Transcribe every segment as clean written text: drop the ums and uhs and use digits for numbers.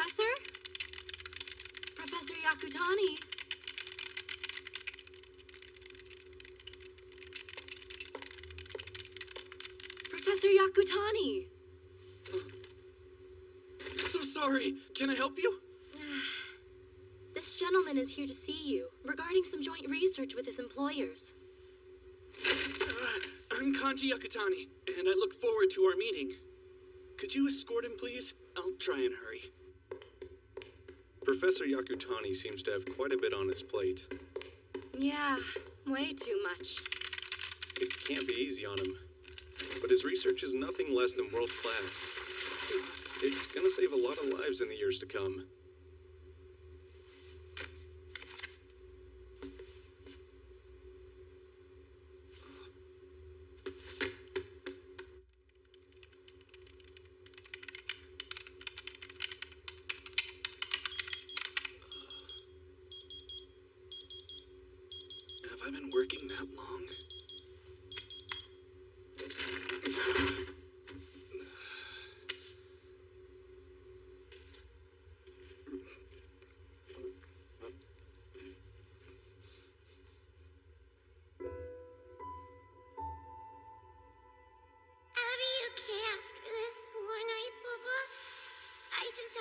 Professor? Professor Yakutani? Professor Yakutani! So sorry. Can I help you? This gentleman is here to see you, regarding some joint research with his employers. I'm Kanji Yakutani, and I look forward to our meeting. Could you escort him, please? I'll try and hurry. Professor Yakutani seems to have quite a bit on his plate. Yeah, way too much. It can't be easy on him. But his research is nothing less than world class. It's gonna save a lot of lives in the years to come. Have I been working that long?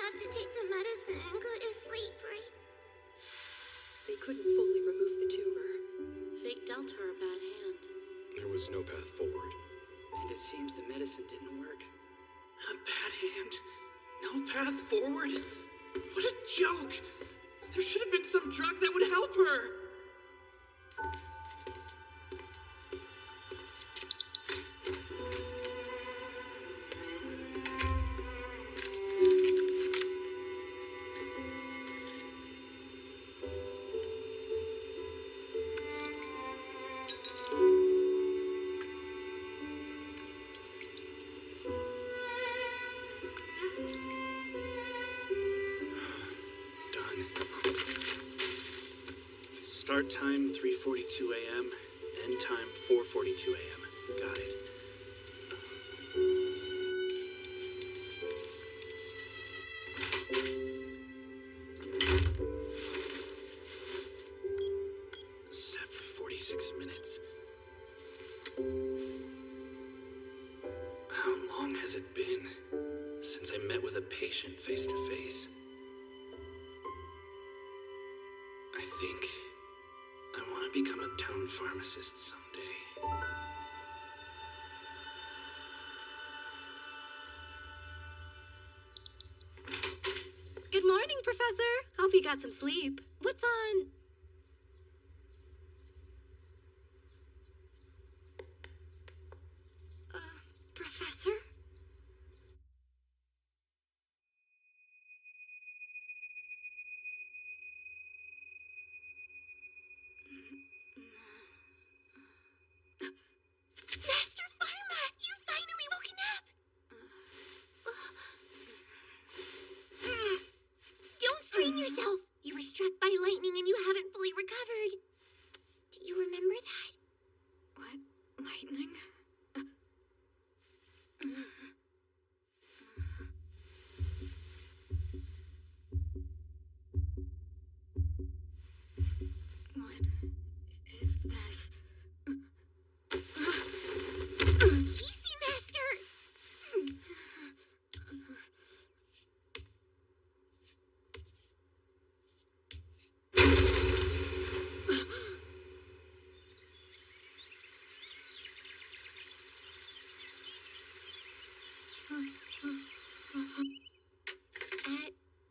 Have to take the medicine and go to sleep, right? They couldn't fully remove the tumor. Fate dealt her a bad hand. There was no path forward. And it seems the medicine didn't work. A bad hand? No path forward? What a joke! There should have been some drug that would help her! Start time 3:42 a.m. End time 4:42 a.m. Got it. 46 minutes. How long has it been since I met with a patient face to face? I think I want to become a town pharmacist someday. Good morning, Professor. Hope you got some sleep. What's on? Professor? Master Pharma! You finally woken up! Don't strain yourself. You were struck by lightning and you haven't fully recovered. Do you remember that? What? Lightning? What is this? Easy, Master!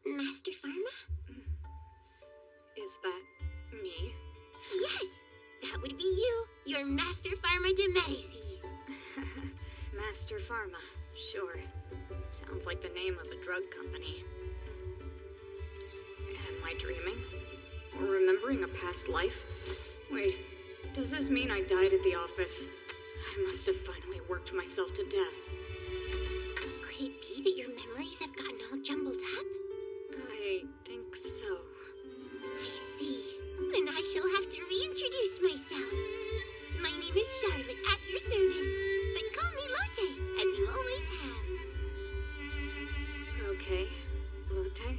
Master Pharma? Is that me? Yes! That would be you! Your Master Pharma de Medicis! Master Pharma, sure. Sounds like the name of a drug company. Am I dreaming? Or remembering a past life? Wait, does this mean I died at the office? I must have finally worked myself to death. Could it be that your memories have gotten all jumbled up? I think so. I see. Then I shall have to reintroduce myself. My name is Charlotte, at your service. But call me Lotte, as you always have. Okay, Lotte.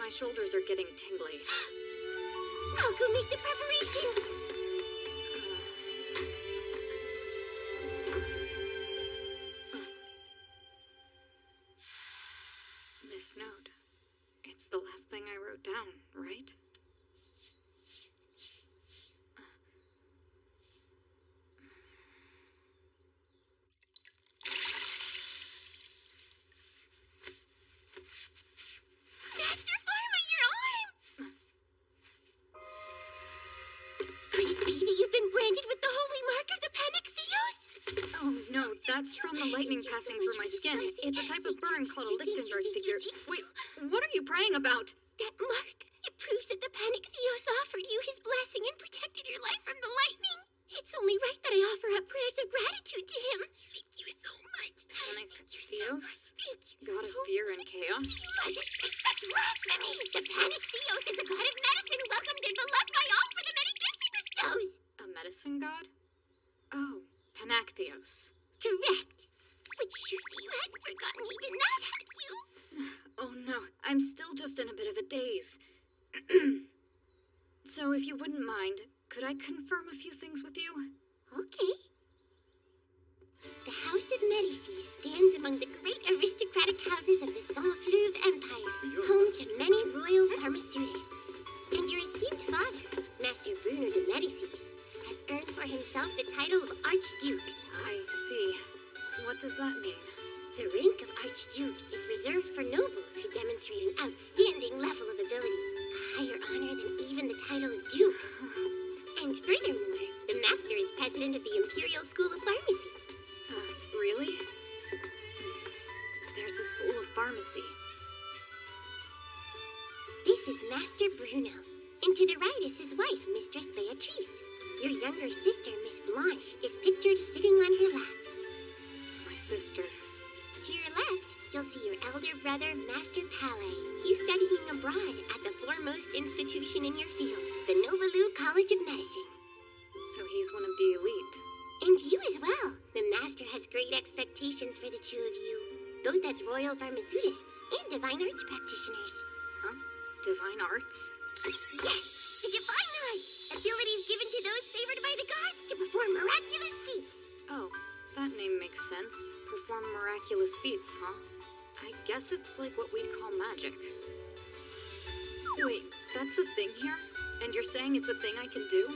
My shoulders are getting tingly. I'll go make the preparations. This note. It's the last thing I wrote down, right? Master Pharma, your arm! Could it be that you've been branded with the holy mark of the Panic Theos? Oh no, that's from the lightning passing through my skin. It's a type of burn called a Lichtenberg figure. Wait, what are you praying about? That mark, it proves that the Panic Theos offered you his blessing and protected your life from the lightning. It's only right that I offer up prayers of gratitude to him. Thank you so much. Panic Thank you so much. Theos? Thank you God of so fear and chaos? It's such blasphemy! The Panic Theos is a god of medicine, welcomed and beloved by all for the many gifts he bestows! A medicine god? Oh, Panactheos. Correct. But surely you hadn't forgotten even that, had you? Oh no, I'm still just in a bit of a daze. So if you wouldn't mind, could I confirm a few things with you? Okay. The House of Medicis stands among the great aristocratic houses of the Saint-Fleuve Empire, home to many royal pharmaceutists. And your esteemed father, Master Bruno de Medicis, has earned for himself the title of Archduke. I see. What does that mean? The rank of Archduke is reserved for nobles who demonstrate an outstanding level of ability, a higher honor than even the title of Duke. And furthermore, the Master is president of the Imperial School of Pharmacy. Really? There's a school of pharmacy. This is Master Bruno, and to the right is his wife, Mistress Beatrice. Your younger sister, Miss Blanche, is pictured sitting on her lap. My sister. To your left, you'll see your elder brother, Master Palais. He's studying abroad at the foremost institution in your field, the Novalu College of Medicine. So he's one of the elite. And you as well. The Master has great expectations for the two of you, both as royal pharmaceutists and divine arts practitioners. Huh? Divine arts? Yes, the divine arts! Abilities given to those favored by the gods to perform miraculous feats. Oh, that name makes sense. Perform miraculous feats, huh? I guess it's like what we'd call magic. Wait, that's a thing here? And you're saying it's a thing I can do?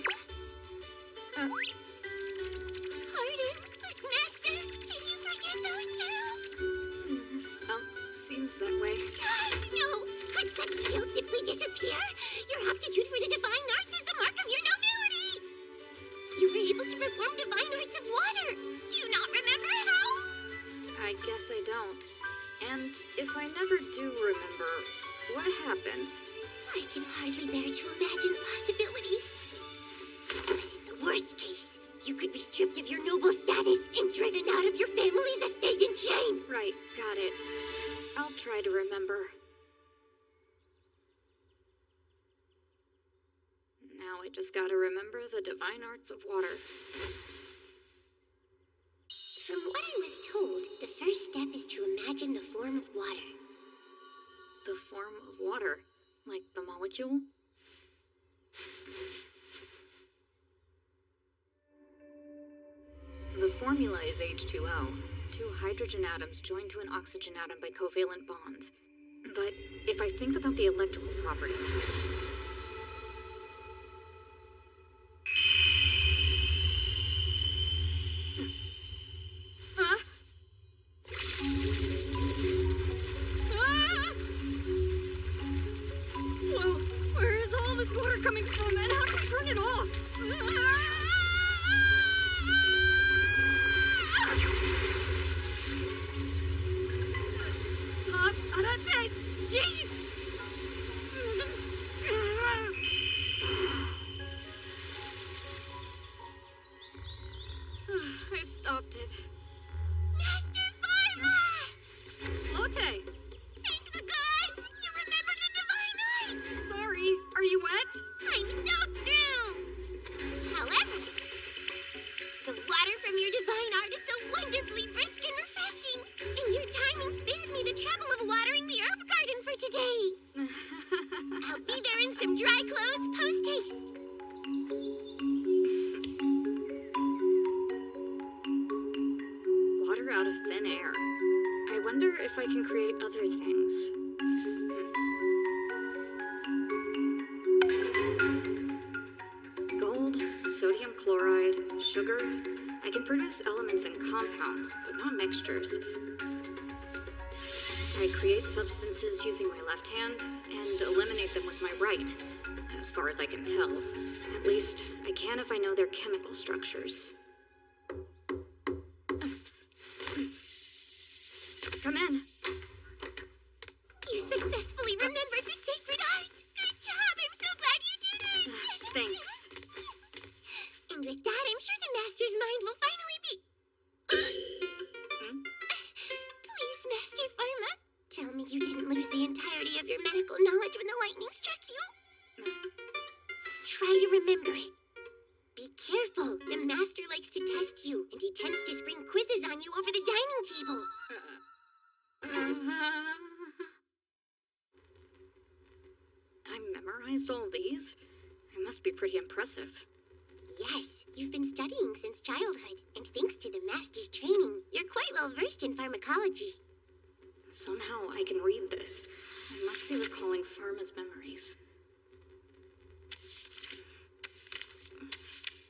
Pardon, but Master, did you forget those two? Seems that way. Gods, no! Could such skills simply disappear? Your aptitude for the divine arts is the mark of your nobility! You were able to perform divine arts of water! Do you not remember how? I guess I don't. And if I never do remember, what happens? I can hardly bear to imagine the possibility. In the worst case, you could be stripped of your noble status and driven out of your family's estate in shame! Right, got it. I'll try to remember. Now I just gotta remember the divine arts of water. From what I was told, the first step is to imagine the form of water. The form of water? Like the molecule? The formula is H2O. Two hydrogen atoms joined to an oxygen atom by covalent bonds. But if I think about the electrical properties... Huh? Ah! Well, where is all this water coming from, and how do we turn it off? Stop! Jeez! I stopped it. Master Pharma! Lotte! Thank the gods! You remembered the divine arts! Sorry, are you wet? I'm so through! However, the water from your divine art is so wonderfully brisk and refreshing, and your timing spared me the trouble of watering the herb garden for today. out of thin air. I wonder if I can create other things. Gold, sodium chloride, sugar. I can produce elements and compounds, but not mixtures. I create substances using my left hand and eliminate them with my right, as far as I can tell. At least, I can if I know their chemical structures. Come in. You successfully remembered the sacred arts! Good job! I'm so glad you did it! Thanks. And with that, I'm sure the Master's mind will finally be... Please, Master Pharma, tell me you didn't lose the entirety of your medical knowledge when the lightning struck you? Try to remember it. Be careful. The Master likes to test you, and he tends to spring quizzes on you over the dining table. I memorized all these? I must be pretty impressive. Yes, you've been studying since childhood, and thanks to the Master's training, you're quite well versed in pharmacology. Somehow I can read this. I must be recalling Pharma's memories.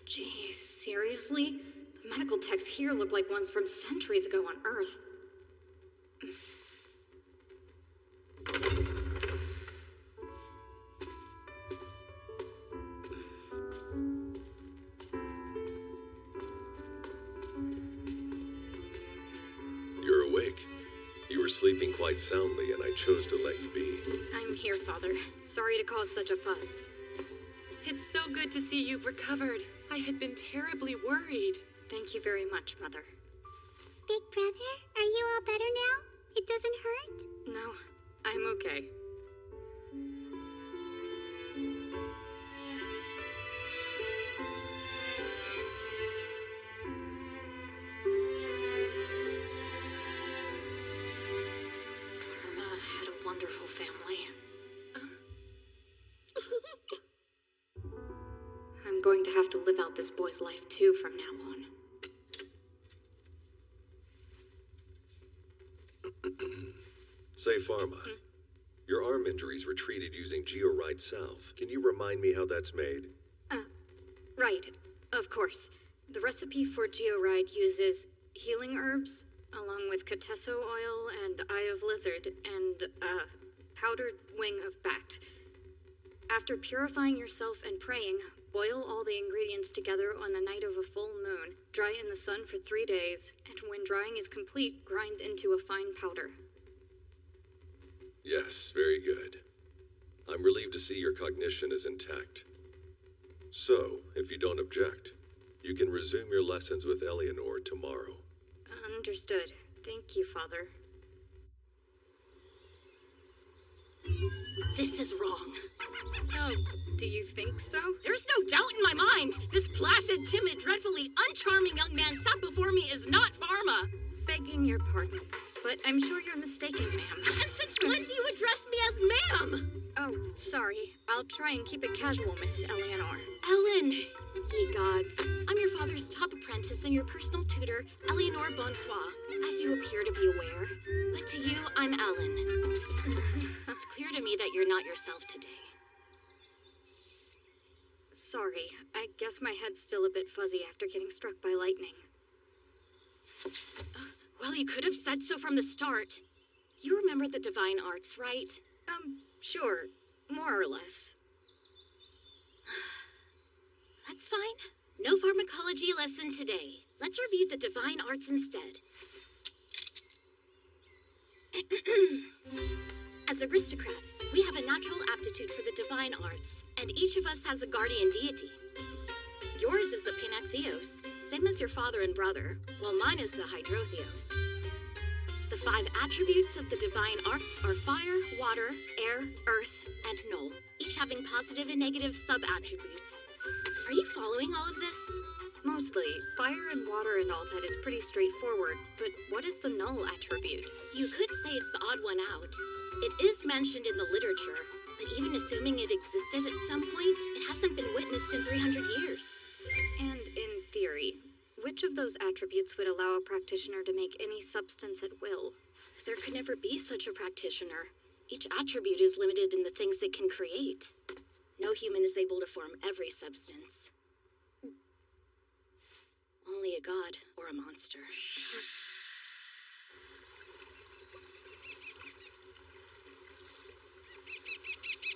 Gee, seriously? The medical texts here look like ones from centuries ago on Earth. You're awake. You were sleeping quite soundly, and I chose to let you be. I'm here, Father. Sorry to cause such a fuss. It's so good to see you've recovered. I had been terribly worried. Thank you very much, Mother. Big brother, are you all better now? It doesn't hurt? No, I'm okay. Pharma had a wonderful family. I'm going to have to live out this boy's life too from now on. Say, Pharma, your arm injuries were treated using georite salve. Can you remind me how that's made? Right, of course. The recipe for georide uses healing herbs, along with Catesso oil and Eye of Lizard, and powdered wing of bat. After purifying yourself and praying, boil all the ingredients together on the night of a full moon, dry in the sun for 3 days, and when drying is complete, grind into a fine powder. Yes, very good. I'm relieved to see your cognition is intact. So, if you don't object, you can resume your lessons with Eleanor tomorrow. Understood. Thank you, Father. This is wrong. Oh, do you think so? There's no doubt in my mind. This placid, timid, dreadfully uncharming young man sat before me is not Pharma. Begging your pardon, but I'm sure you're mistaken, ma'am. And since when do you address me as ma'am? Oh, sorry. I'll try and keep it casual, Miss Eleanor. Ellen, ye gods. I'm your father's top apprentice and your personal tutor, Eleanor Bonfoy, as you appear to be aware. But to you, I'm Ellen. It's clear to me that you're not yourself today. Sorry. I guess my head's still a bit fuzzy after getting struck by lightning. Well, you could have said so from the start. You remember the divine arts, right? Sure. More or less. That's fine. No pharmacology lesson today. Let's review the divine arts instead. As aristocrats, we have a natural aptitude for the divine arts, and each of us has a guardian deity. Yours is the Panactheos, same as your father and brother, while mine is the Hydrotheos. The 5 attributes of the divine arts are fire, water, air, earth, and null, each having positive and negative sub-attributes. Are you following all of this? Mostly. Fire and water and all that is pretty straightforward, but what is the null attribute? You could say it's the odd one out. It is mentioned in the literature, but even assuming it existed at some point, it hasn't been witnessed in 300 years. And in theory, which of those attributes would allow a practitioner to make any substance at will? There could never be such a practitioner. Each attribute is limited in the things it can create. No human is able to form every substance. Only a god or a monster.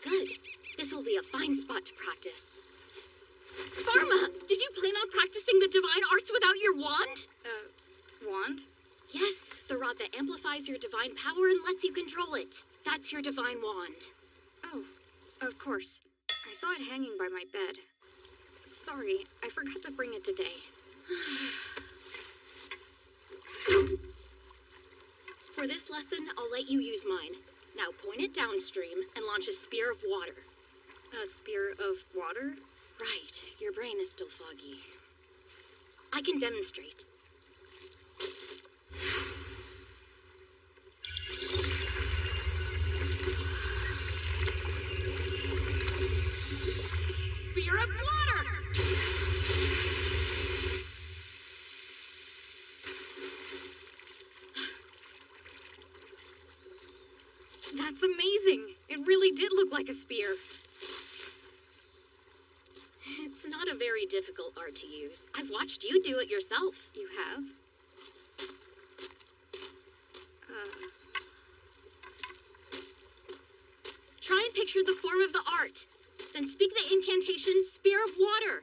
Good. This will be a fine spot to practice. Pharma, did you plan on practicing the divine arts without your wand? Wand? Yes, the rod that amplifies your divine power and lets you control it. That's your divine wand. Oh, of course. I saw it hanging by my bed. Sorry, I forgot to bring it today. For this lesson, I'll let you use mine. Now point it downstream and launch a spear of water. A spear of water? Right, your brain is still foggy. I can demonstrate. Spear of water! That's amazing! It really did look like a spear. It's not a very difficult art to use. I've watched you do it yourself. You have? Try and picture the form of the art. Then speak the incantation, Spear of Water.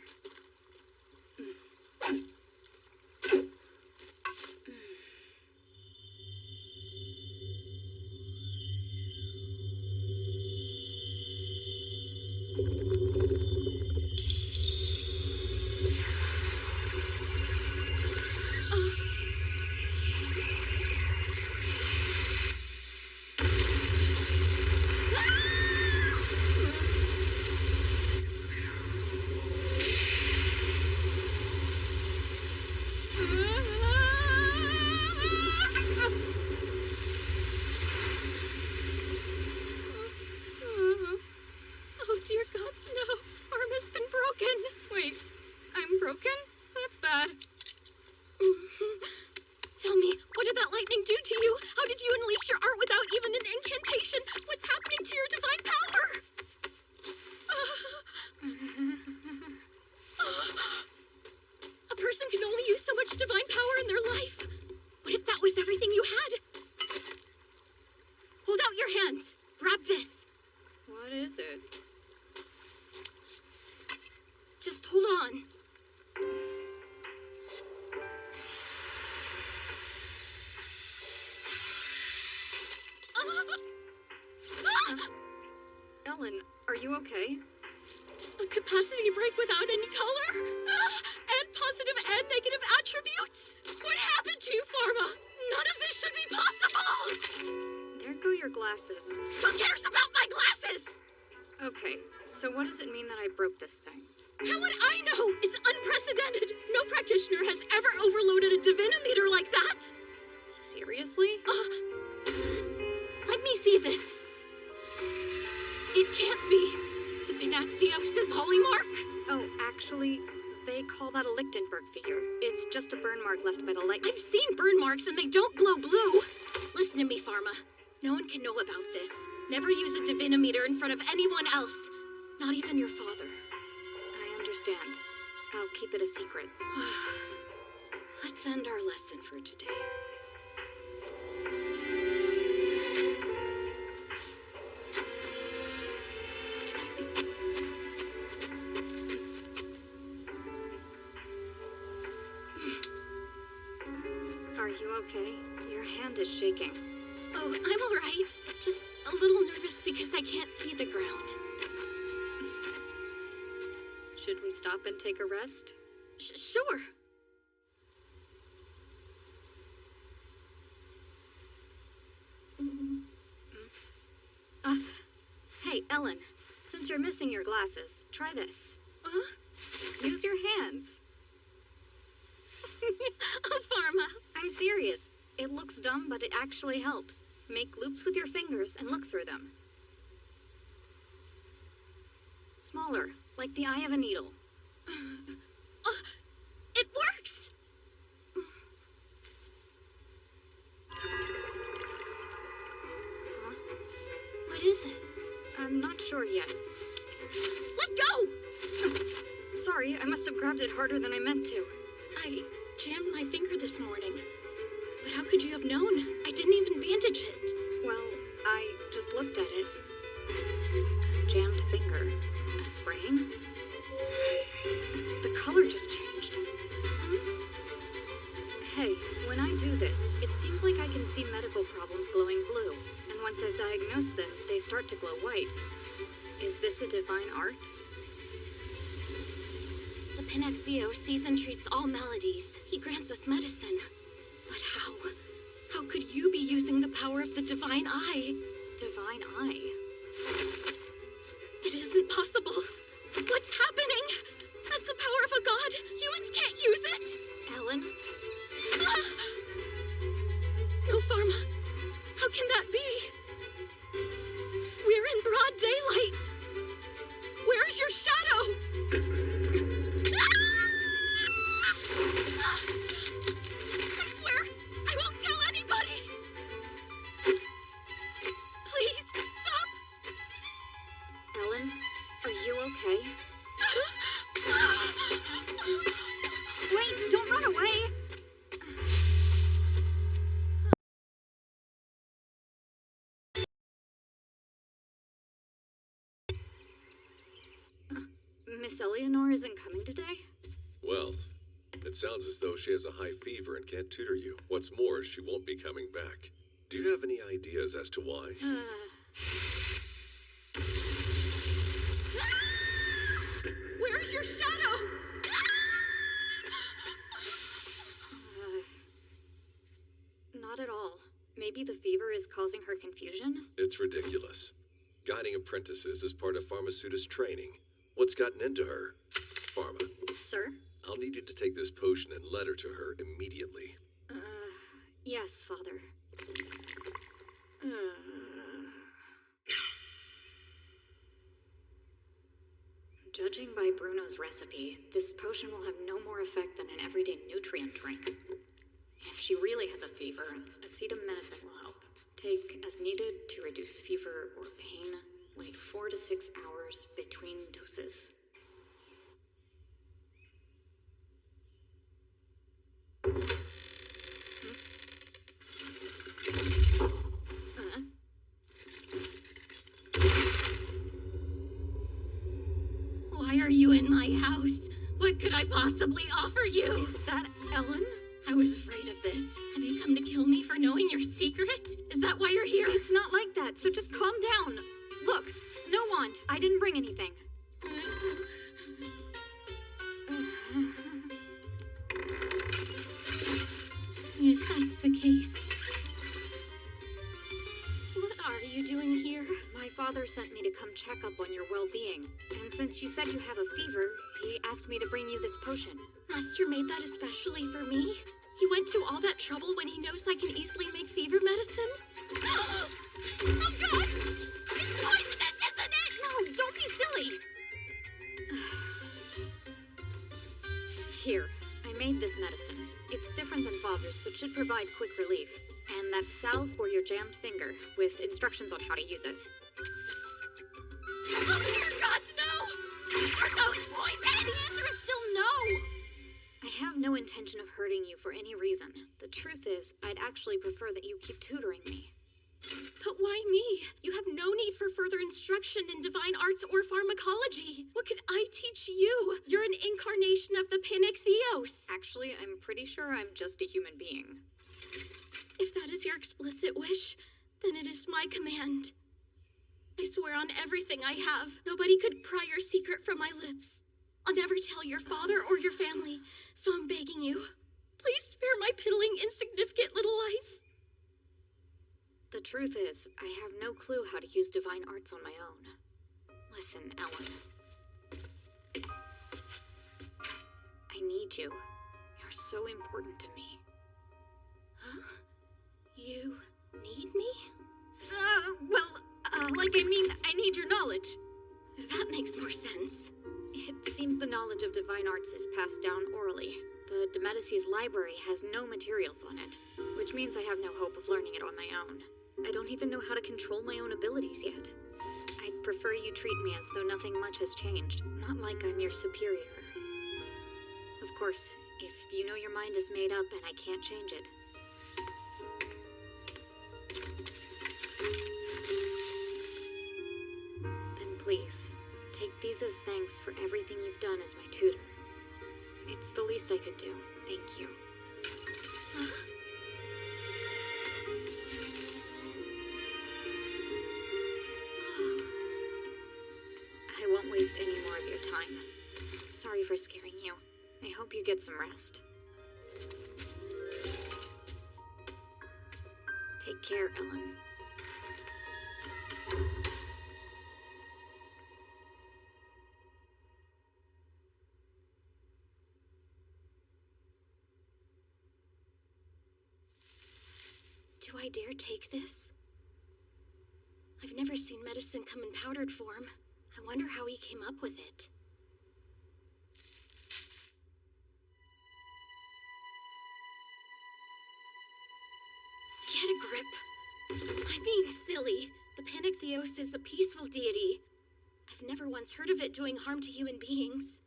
Ellen, are you okay? A capacity break without any color? And positive and negative attributes? What happened to you, Pharma? None of this should be possible! There go your glasses. Who cares about my glasses? Okay, so what does it mean that I broke this thing? How would I know? It's unprecedented. No practitioner has ever overloaded a divinometer like that. Seriously? Let me see this. It can't be. The Pinactheos' holy mark. Oh, actually, they call that a Lichtenberg figure. It's just a burn mark left by the light. I've seen burn marks and they don't glow blue. Listen to me, Pharma. No one can know about this. Never use a divinometer in front of anyone else. Not even your father. I understand. I'll keep it a secret. Let's end our lesson for today. Are you okay? Your hand is shaking. Oh, I'm all right. Just a little nervous because I can't see the ground. Should we stop and take a rest? Sure. Hey, Ellen. Since you're missing your glasses, try this. Use your hands. Oh, Pharma. I'm serious. It looks dumb, but it actually helps. Make loops with your fingers and look through them. Smaller, like the eye of a needle. It works! sure yet. Let go! Sorry, I must have grabbed it harder than I meant to. I jammed my finger this morning. But how could you have known? I didn't even bandage it. Well, I just looked at it. A jammed finger. A sprain? The color just changed. Hey, when I do this, it seems like I can see medical problems glowing blue. And once I've diagnosed them, they start to glow white. Is this a divine art? The Pinactheo sees and treats all maladies. He grants us medicine. But how? How could you be using the power of the divine eye? Divine eye? It isn't possible. What's happening? That's the power of a god. Humans can't use it. Ellen? No, Pharma. How can that be? We're in broad daylight. Where's your shadow? I swear, I won't tell anybody. Please, stop. Ellen, are you okay? Wait, don't run away! Miss Eleanor isn't coming today? Well, it sounds as though she has a high fever and can't tutor you. What's more, she won't be coming back. Do you have any ideas as to why? Where's your shadow? Not at all. Maybe the fever is causing her confusion? It's ridiculous. Guiding apprentices is part of Pharmaceutis training. What's gotten into her? Pharma, Sir? I'll need you to take this potion and letter to her immediately. Yes, Father. Judging by Bruno's recipe, this potion will have no more effect than an everyday nutrient drink. If she really has a fever, acetaminophen will help. Take as needed to reduce fever or pain. Wait 4 to 6 hours between doses. Why are you in my house? What could I possibly offer you? Is that Ellen? I was afraid of this. Have you come to kill me for knowing your secret? Is that why you're here? It's not like that, so just calm down. Look, no wand. I didn't bring anything. If that's the case. What are you doing here? My father sent me to come check up on your well-being. And since you said you have a fever, he asked me to bring you this potion. Master made that especially for me? He went to all that trouble when he knows I can easily make fever medicine? Oh God! It's poisonous, isn't it? No, don't be silly! Here, I made this medicine. It's different than Father's, but should provide quick relief. And that's salve for your jammed finger, with instructions on how to use it. Oh dear gods, no! Are those poison? The answer is still no! I have no intention of hurting you for any reason. The truth is, I'd actually prefer that you keep tutoring me. But why me? You have no need for further instruction in divine arts or pharmacology. What could I teach you? You're an incarnation of the Pinactheos. Actually, I'm pretty sure I'm just a human being. If that is your explicit wish, then it is my command. I swear on everything I have, nobody could pry your secret from my lips. I'll never tell your father or your family, so I'm begging you, please spare my piddling, insignificant little life. The truth is, I have no clue how to use divine arts on my own. Listen, Ellen. I need you. You're so important to me. Huh? You need me? I need your knowledge. That makes more sense. It seems the knowledge of divine arts is passed down orally. The de Medicis library has no materials on it, which means I have no hope of learning it on my own. I don't even know how to control my own abilities yet. I I'd prefer you treat me as though nothing much has changed, not like I'm your superior. Of course, if you know your mind is made up and I can't change it. Then please, take these as thanks for everything you've done as my tutor. It's the least I could do. Thank you. I won't waste any more of your time. Sorry for scaring you. I hope you get some rest. Take care, Ellen. Do I dare take this? I've never seen medicine come in powdered form. I wonder how he came up with it. Get a grip. I'm being silly. The Panactheos is a peaceful deity. I've never once heard of it doing harm to human beings.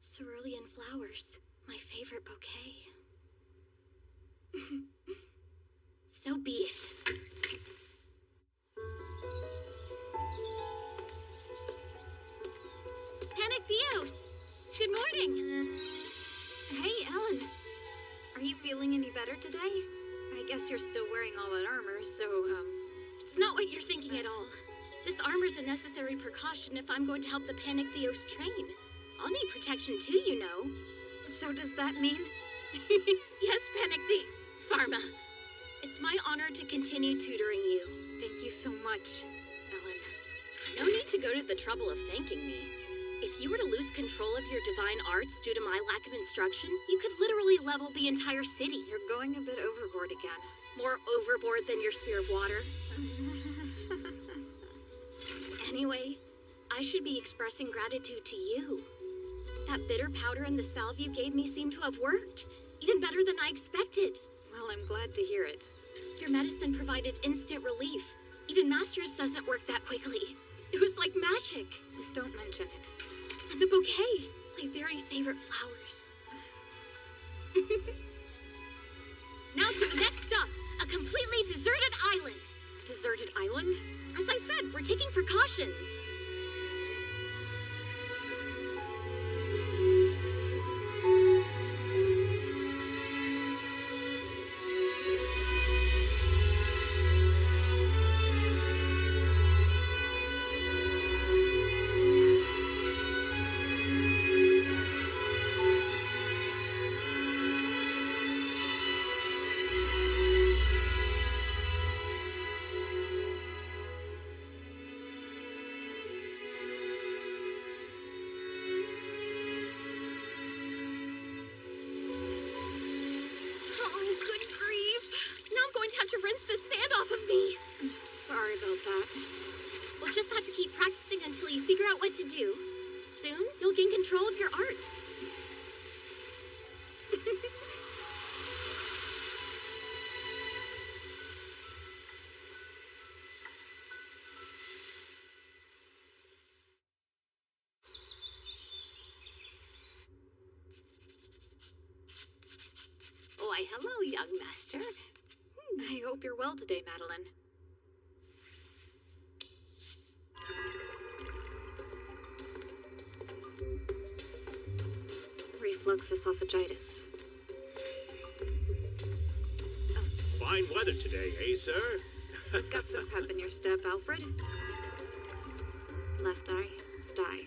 Cerulean flowers. My favorite bouquet. So be it. Panactheos! Good morning! Hey, Ellen. Are you feeling any better today? I guess you're still wearing all that armor, so, It's not what you're thinking at all. This armor's a necessary precaution if I'm going to help the Panactheos train. I'll need protection too, you know. So does that mean? Yes, Pharma. It's my honor to continue tutoring you. Thank you so much, Ellen. No need to go to the trouble of thanking me. If you were to lose control of your divine arts due to my lack of instruction, you could literally level the entire city. You're going a bit overboard again. More overboard than your sphere of water. Anyway, I should be expressing gratitude to you. That bitter powder and the salve you gave me seem to have worked. Even better than I expected. Well, I'm glad to hear it. Your medicine provided instant relief. Even Master's doesn't work that quickly. It was like magic. Don't mention it. And the bouquet, my very favorite flowers. Now to the next stop, a completely deserted island. Deserted island? As I said, we're taking precautions. To rinse the sand off of me. Sorry about that. We'll just have to keep practicing until you figure out what to do. Soon, you'll gain control of your arts. Why, hello, young master. I hope you're well today, Madeline. Reflux esophagitis. Fine weather today, eh, sir? You've got some pep in your step, Alfred. Left eye, sty.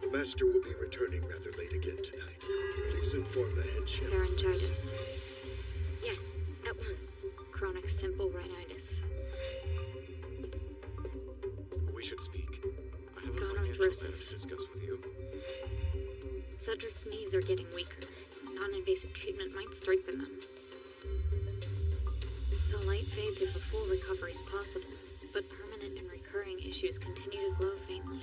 The master will be returning rather late again tonight. Please inform the head chef. Pharyngitis. Yes, at once. Chronic simple rhinitis. We should speak. I have a financial matter to Gonorrhrosis. discuss with you. Cedric's knees are getting weaker. Non-invasive treatment might strengthen them. The light fades if a full recovery is possible, but permanent and recurring issues continue to glow faintly.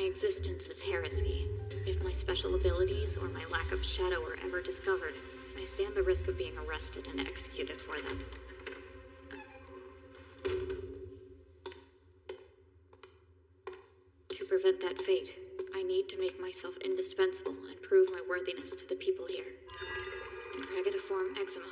existence is heresy. If my special abilities or my lack of shadow are ever discovered, I stand the risk of being arrested and executed for them. To prevent that fate, I need to make myself indispensable and prove my worthiness to the people here. Regatiform eczema.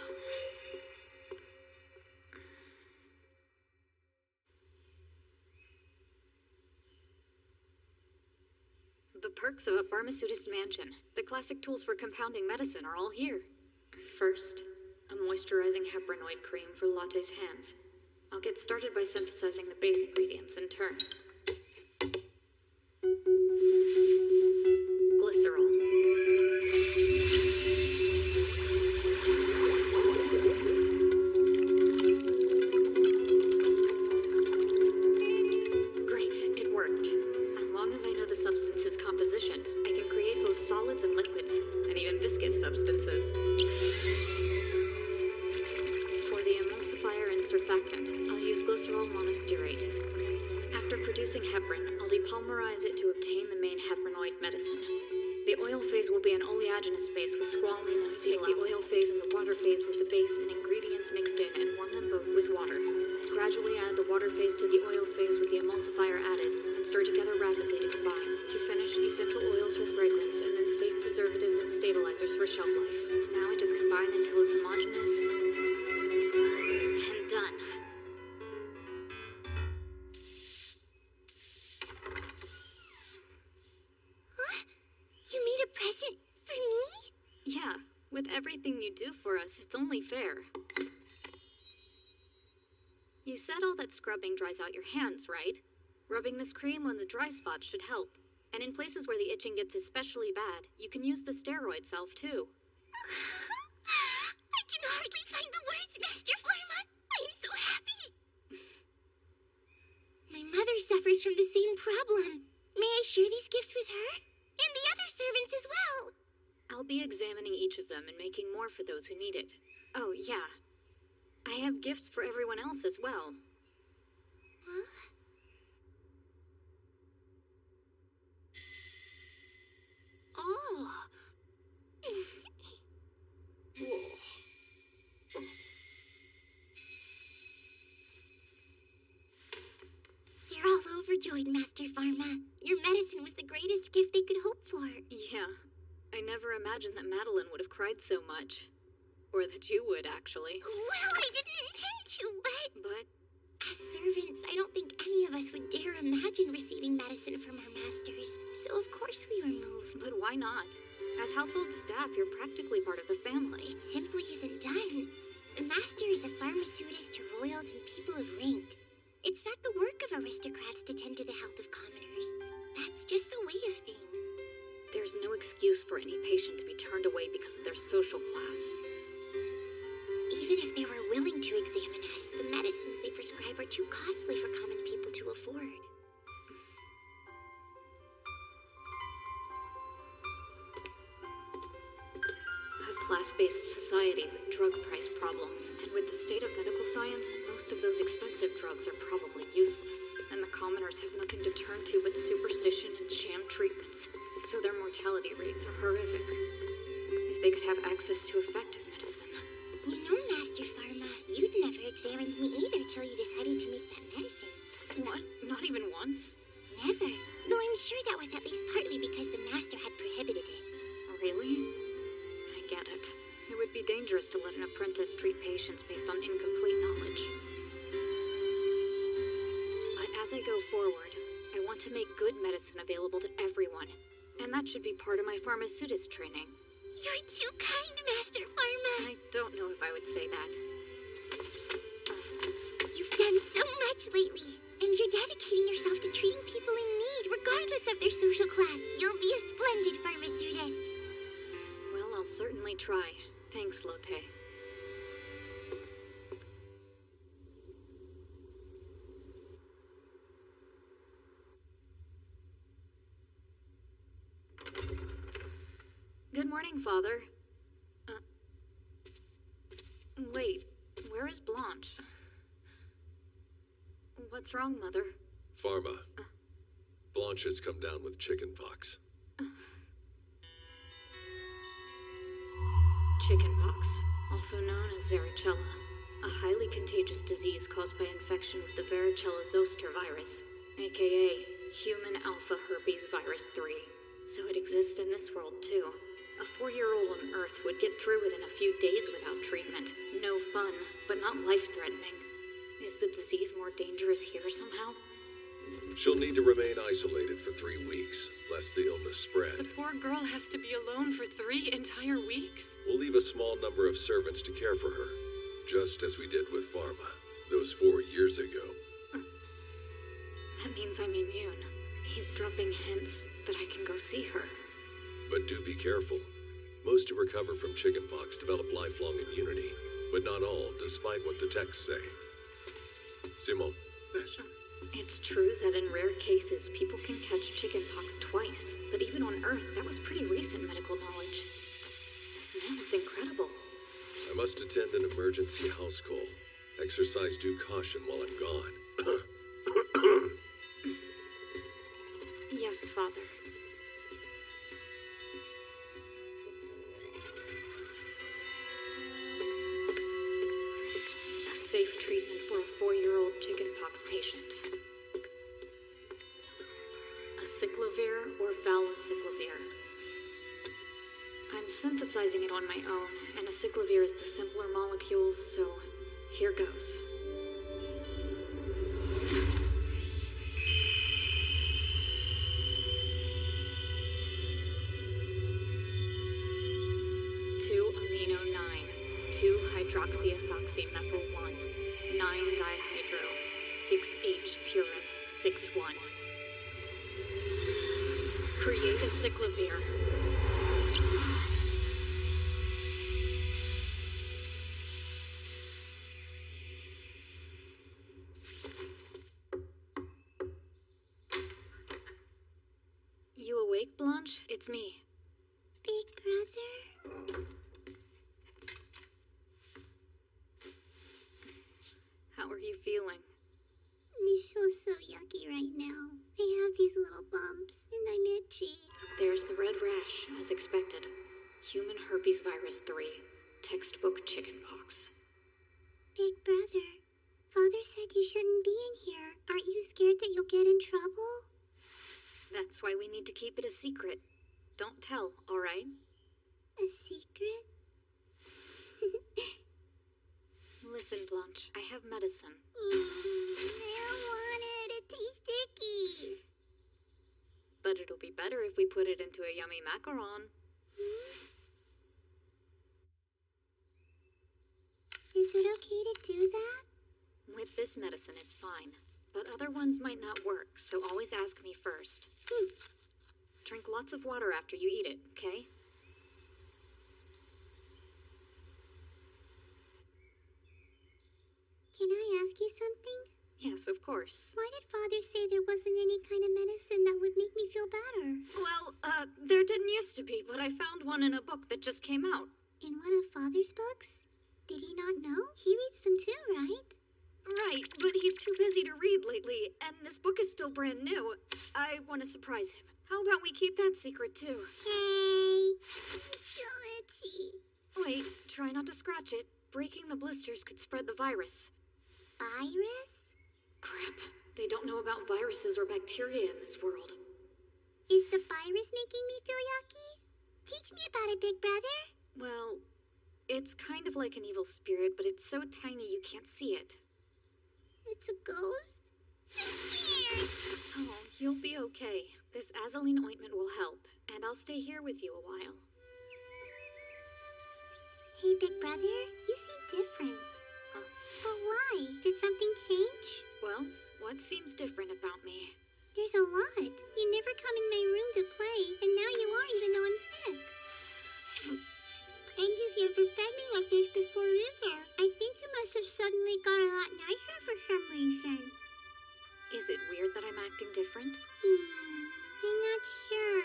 The perks of a pharmaceutist's mansion. The classic tools for compounding medicine are all here. First, a moisturizing heparinoid cream for Latte's hands. I'll get started by synthesizing the base ingredients in turn. Glycerol. Great, it worked. As long as I know the substance's composition, I can create both solids and liquids, and even viscous substances. For the emulsifier and surfactant, I'll use glycerol monostearate. After producing heparin, I'll depolymerize it to obtain the main heparinoid medicine. The oil phase will be an oleaginous base with squalene and take the oil phase and the water phase with the base and ingredients mixed in and warm them both with water. Gradually add the water phase to the oil phase with the emulsifier added, and stir together rapidly to combine. To finish, essential oils for fragrance, and then safe preservatives and stabilizers for shelf life. Now I just combine until it's homogeneous and done. Huh? You made a present for me? Yeah, with everything you do for us, it's only fair. You said all that scrubbing dries out your hands, right? Rubbing this cream on the dry spots should help. And in places where the itching gets especially bad, you can use the steroid salve too. I can hardly find the words, Master Pharma. I'm so happy. My mother suffers from the same problem. May I share these gifts with her? And the other servants as well. I'll be examining each of them and making more for those who need it. Oh, yeah. I have gifts for everyone else as well. Huh? Oh. They're all overjoyed, Master Pharma. Your medicine was the greatest gift they could hope for. Yeah. I never imagined that Madeline would have cried so much. Or that you would, actually. Well, I didn't intend to, But? As servants, I don't think any of us would dare imagine receiving medicine from our masters. So of course we were moved. But why not? As household staff, you're practically part of the family. It simply isn't done. The master is a pharmaceutist to royals and people of rank. It's not the work of aristocrats to tend to the health of commoners. That's just the way of things. There's no excuse for any patient to be turned away because of their social class. Even if they were willing to examine us, the medicines they prescribe are too costly for common people to afford. A class-based society with drug price problems, and with the state of medical science, most of those expensive drugs are probably useless, and the commoners have nothing to turn to but superstition and sham treatments, so their mortality rates are horrific. If they could have access to effective medicine. You know, Master Pharma, you'd never examined me either till you decided to make that medicine. What? Not even once? Never. Though I'm sure that was at least partly because the master had prohibited it. Really? I get it. It would be dangerous to let an apprentice treat patients based on incomplete knowledge. But as I go forward, I want to make good medicine available to everyone. And that should be part of my pharmaceutist training. You're too kind, Master Pharma. I don't know if I would say that. You've done so much lately, and you're dedicating yourself to treating people in need, regardless of their social class. You'll be a splendid pharmaceutist. Well, I'll certainly try. Thanks, Lotte. Good morning, Father. Wait, where is Blanche? What's wrong, Mother? Pharma. Blanche has come down with chickenpox. Chickenpox, also known as varicella, a highly contagious disease caused by infection with the varicella zoster virus, aka human alpha herpes virus 3. So it exists in this world too. A 4-year-old on Earth would get through it in a few days without treatment. No fun, but not life-threatening. Is the disease more dangerous here somehow? She'll need to remain isolated for 3 weeks, lest the illness spread. The poor girl has to be alone for 3 entire weeks? We'll leave a small number of servants to care for her, just as we did with Pharma, those 4 years ago. That means I'm immune. He's dropping hints that I can go see her. But do be careful. Most who recover from chickenpox develop lifelong immunity, but not all, despite what the texts say. Simon. It's true that in rare cases, people can catch chickenpox twice, but even on Earth, that was pretty recent medical knowledge. This man is incredible. I must attend an emergency house call. Exercise due caution while I'm gone. Yes, Father. A safe treatment for a 4-year-old chickenpox patient. Acyclovir or valacyclovir. I'm synthesizing it on my own, and acyclovir is the simpler molecule, so here goes. Hydroxyethoxymethyl-1, 9-dihydro, 6H-purin, 6-1. Create acyclovir. You awake, Blanche? It's me. Big brother? How are you feeling? I feel so yucky right now. I have these little bumps, and I'm itchy. There's the red rash, as expected. Human herpes virus 3. Textbook chickenpox. Big brother, Father said you shouldn't be in here. Aren't you scared that you'll get in trouble? That's why we need to keep it a secret. Don't tell, all right? A secret? Listen, Blanche, I have medicine. I don't want it. It tastes sticky. But it'll be better if we put it into a yummy macaron. Is it okay to do that? With this medicine, it's fine. But other ones might not work, so always ask me first. Drink lots of water after you eat it, okay? Can I ask you something? Yes, of course. Why did Father say there wasn't any kind of medicine that would make me feel better? Well, there didn't used to be, but I found one in a book that just came out. In one of Father's books? Did he not know? He reads them too, right? Right, but he's too busy to read lately, and this book is still brand new. I want to surprise him. How about we keep that secret too? Okay. I'm so itchy. Wait, try not to scratch it. Breaking the blisters could spread the virus. Virus? Crap. They don't know about viruses or bacteria in this world. Is the virus making me feel yucky? Teach me about it, Big Brother. Well, it's kind of like an evil spirit, but it's so tiny you can't see it. It's a ghost? I'm scared. Oh, you'll be okay. This Azaline ointment will help, and I'll stay here with you a while. Hey, Big Brother, you seem different. Huh? But why? Did something change? Well, what seems different about me? There's a lot. You never come in my room to play, and now you are even though I'm sick. And you've never fed me like this before either. I think you must have suddenly got a lot nicer for some reason. Is it weird that I'm acting different? I'm not sure.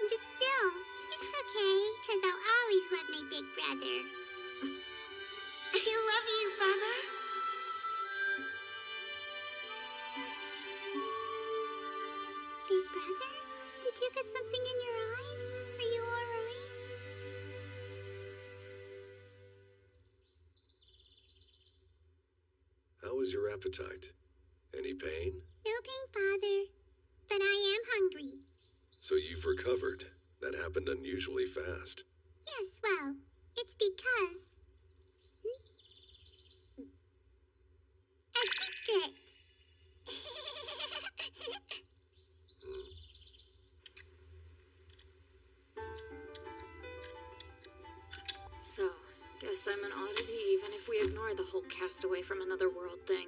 But still, it's okay, because I'll always love my big brother. I love you, brother. Father? Did you get something in your eyes? Are you alright? How is your appetite? Any pain? No pain, Father. But I am hungry. So you've recovered. That happened unusually fast. Yes, well, it's because... A secret! So, guess I'm an oddity even if we ignore the whole castaway from another world thing.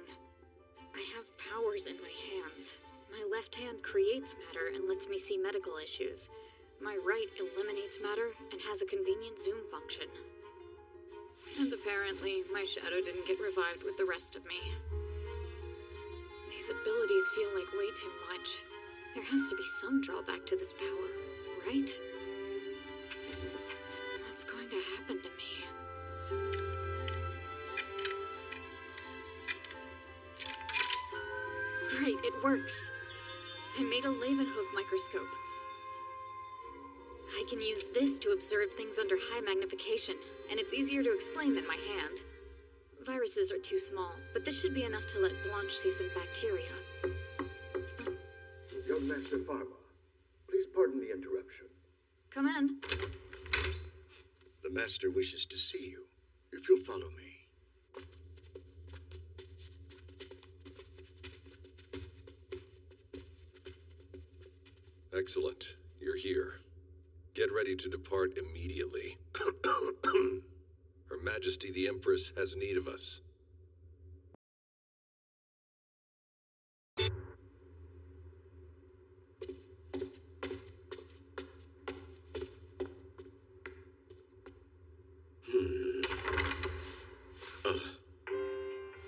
I have powers in my hands. My left hand creates matter and lets me see medical issues. My right eliminates matter and has a convenient zoom function. And apparently, my shadow didn't get revived with the rest of me. These abilities feel like way too much. There has to be some drawback to this power, right? What's going to happen to me? Great, it works. I made a Leeuwenhoek microscope. I can use this to observe things under high magnification, and it's easier to explain than my hand. Viruses are too small, but this should be enough to let Blanche see some bacteria. Young Master Pharma, please pardon the interruption. Come in. The Master wishes to see you, if you'll follow me. Excellent. You're here. Get ready to depart immediately. Her Majesty the Empress has need of us.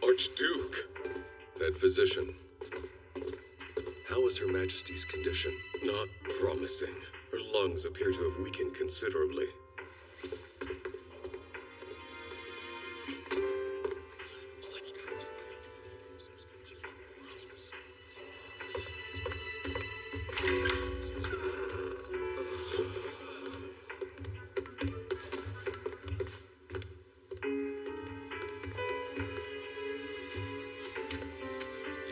Archduke! Head physician. How is Her Majesty's condition? Not promising. Her lungs appear to have weakened considerably.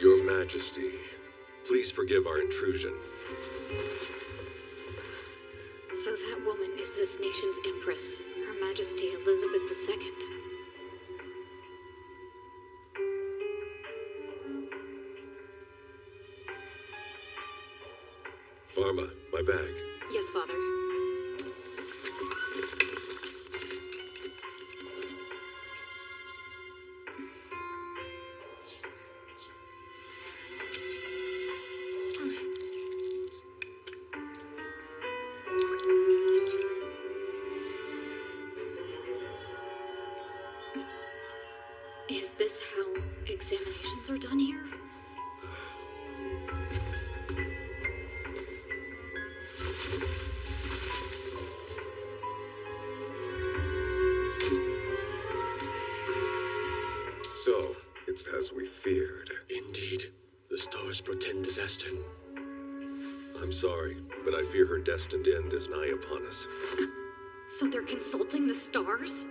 Your Majesty, please forgive our intrusion. So that woman is this nation's empress, Her Majesty Elizabeth II. Pharma, my bag. Yes, Father. Is this how examinations are done here? So, it's as we feared. Indeed, the stars portend disaster. I'm sorry, but I fear her destined end is nigh upon us. So they're consulting the stars?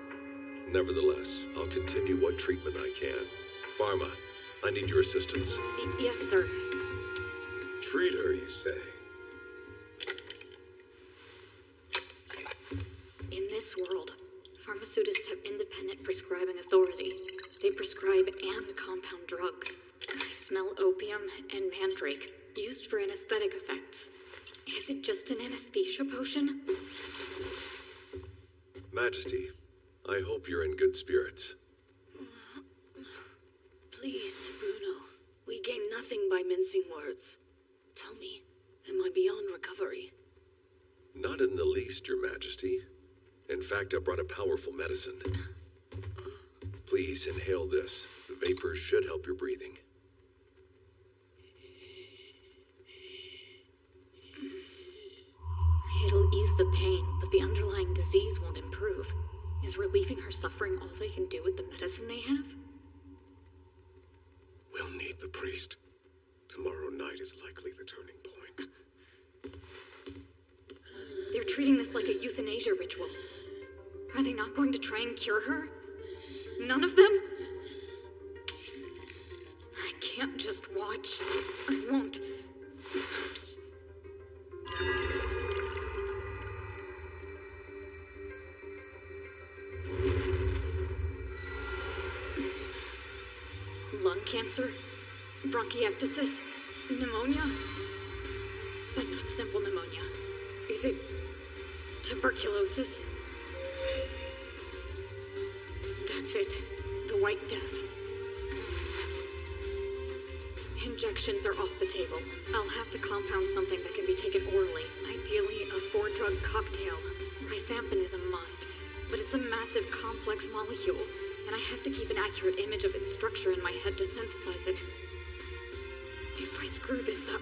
Nevertheless, I'll continue what treatment I can. Pharma, I need your assistance. Yes, sir. Treat her, you say? In this world, pharmaceutists have independent prescribing authority. They prescribe and compound drugs. I smell opium and mandrake, used for anesthetic effects. Is it just an anesthesia potion? Majesty, I hope you're in good spirits. Please, Bruno. We gain nothing by mincing words. Tell me, am I beyond recovery? Not in the least, Your Majesty. In fact, I brought a powerful medicine. Please inhale this. The vapors should help your breathing. It'll ease the pain, but the underlying disease won't improve. Is relieving her suffering all they can do with the medicine they have? We'll need the priest. Tomorrow night is likely the turning point. treating this like a euthanasia ritual. Are they not going to try and cure her? None of them? I can't just watch. I won't. Lung cancer? Bronchiectasis? Pneumonia? But not simple pneumonia. Is it tuberculosis? That's it. The White Death. Injections are off the table. I'll have to compound something that can be taken orally. Ideally, a 4-drug cocktail. Rifampin is a must, but it's a massive, complex molecule, and I have to keep an accurate image of its structure in my head to synthesize it. If I screw this up...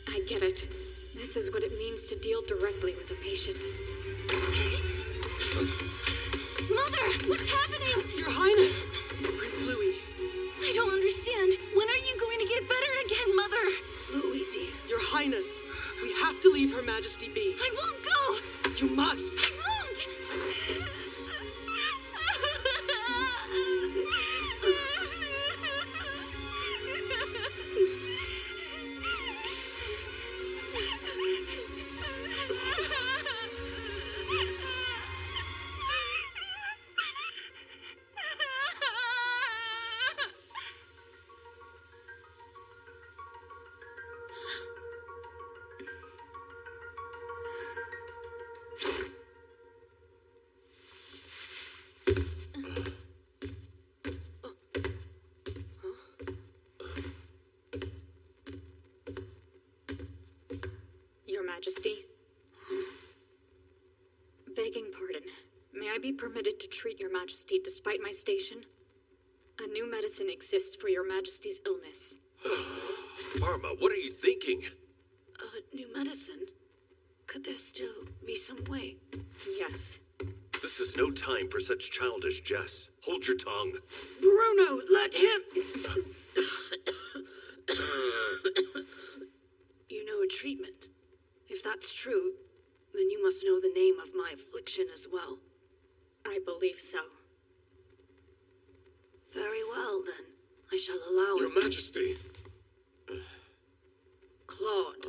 I get it. This is what it means to deal directly with a patient. Mother! What's happening? Your Highness! Prince Louis. I don't understand. When are you going to get better again, Mother? Louis, dear. Your Highness, we have to leave Her Majesty be. I won't go! You must! I won't! Your Majesty. Begging pardon. May I be permitted to treat Your Majesty despite my station? A new medicine exists for Your Majesty's illness. Pharma, what are you thinking? New medicine? Could there still be some way? Yes. This is no time for such childish jests. Hold your tongue. Bruno, let him... You know a treatment. If that's true, then you must know the name of my affliction as well. I believe so. Very well, then. I shall allow Your it. Majesty. Claude.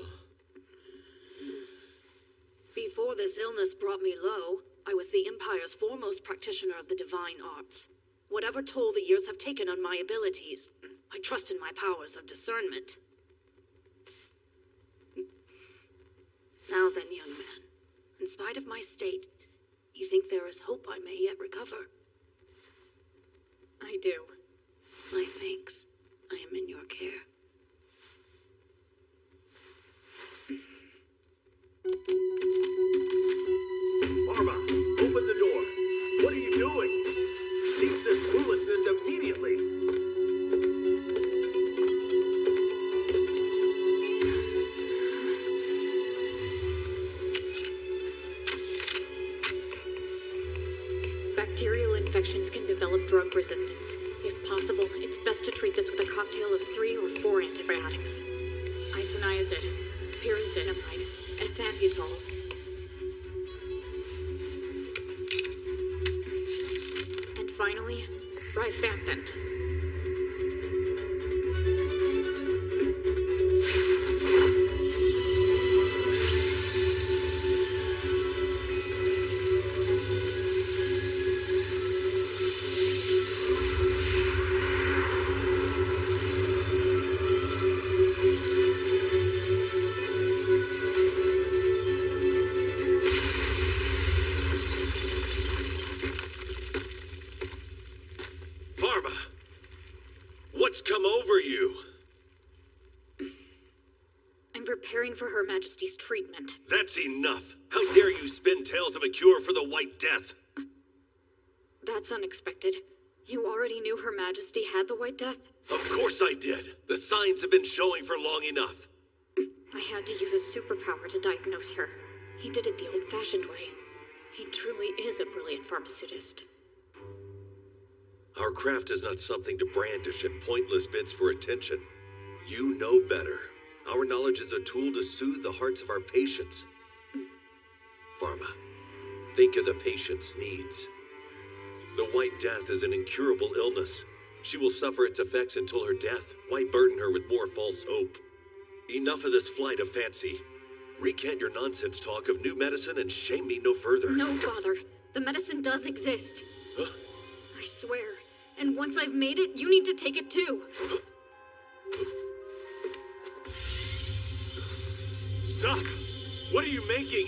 Before this illness brought me low, I was the Empire's foremost practitioner of the divine arts. Whatever toll the years have taken on my abilities, I trust in my powers of discernment. Now then, young man, in spite of my state, you think there is hope I may yet recover? I do. My thanks. I am in your care. Pharma, open the door. What are you doing? Cease this foolishness immediately. Bacterial infections can develop drug resistance. If possible, it's best to treat this with a cocktail of 3 or 4 antibiotics. Isoniazid, pyrazinamide, ethambutol. And finally, rifampin. For Her Majesty's treatment. That's enough. How dare you spin tales of a cure for the White Death? That's unexpected. You already knew Her Majesty had the White Death? Of course I did. The signs have been showing for long enough. I had to use a superpower to diagnose her. He did it the old-fashioned way. He truly is a brilliant pharmaceutist. Our craft is not something to brandish in pointless bids for attention. You know better. Our knowledge is a tool to soothe the hearts of our patients. Pharma, think of the patient's needs. The White Death is an incurable illness. She will suffer its effects until her death. Why burden her with more false hope? Enough of this flight of fancy. Recant your nonsense talk of new medicine and shame me no further. No, Father. The medicine does exist. Huh? I swear. And once I've made it, you need to take it too. Stop! What are you making?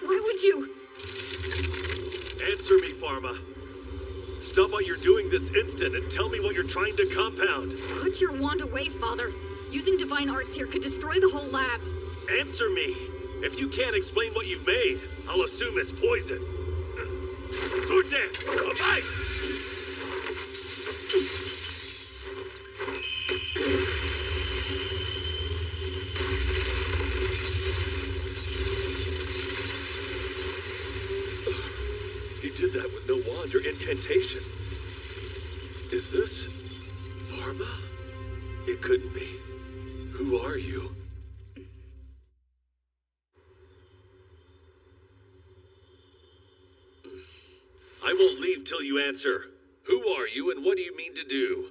Why would you? Answer me, Pharma. Stop what you're doing this instant and tell me what you're trying to compound. Put your wand away, Father. Using divine arts here could destroy the whole lab. Answer me. If you can't explain what you've made, I'll assume it's poison. Sword dance! Abide! He did that with no wand or incantation. Is this Pharma? It couldn't be. Who are you? I won't leave till you answer. Who are you and what do you mean to do?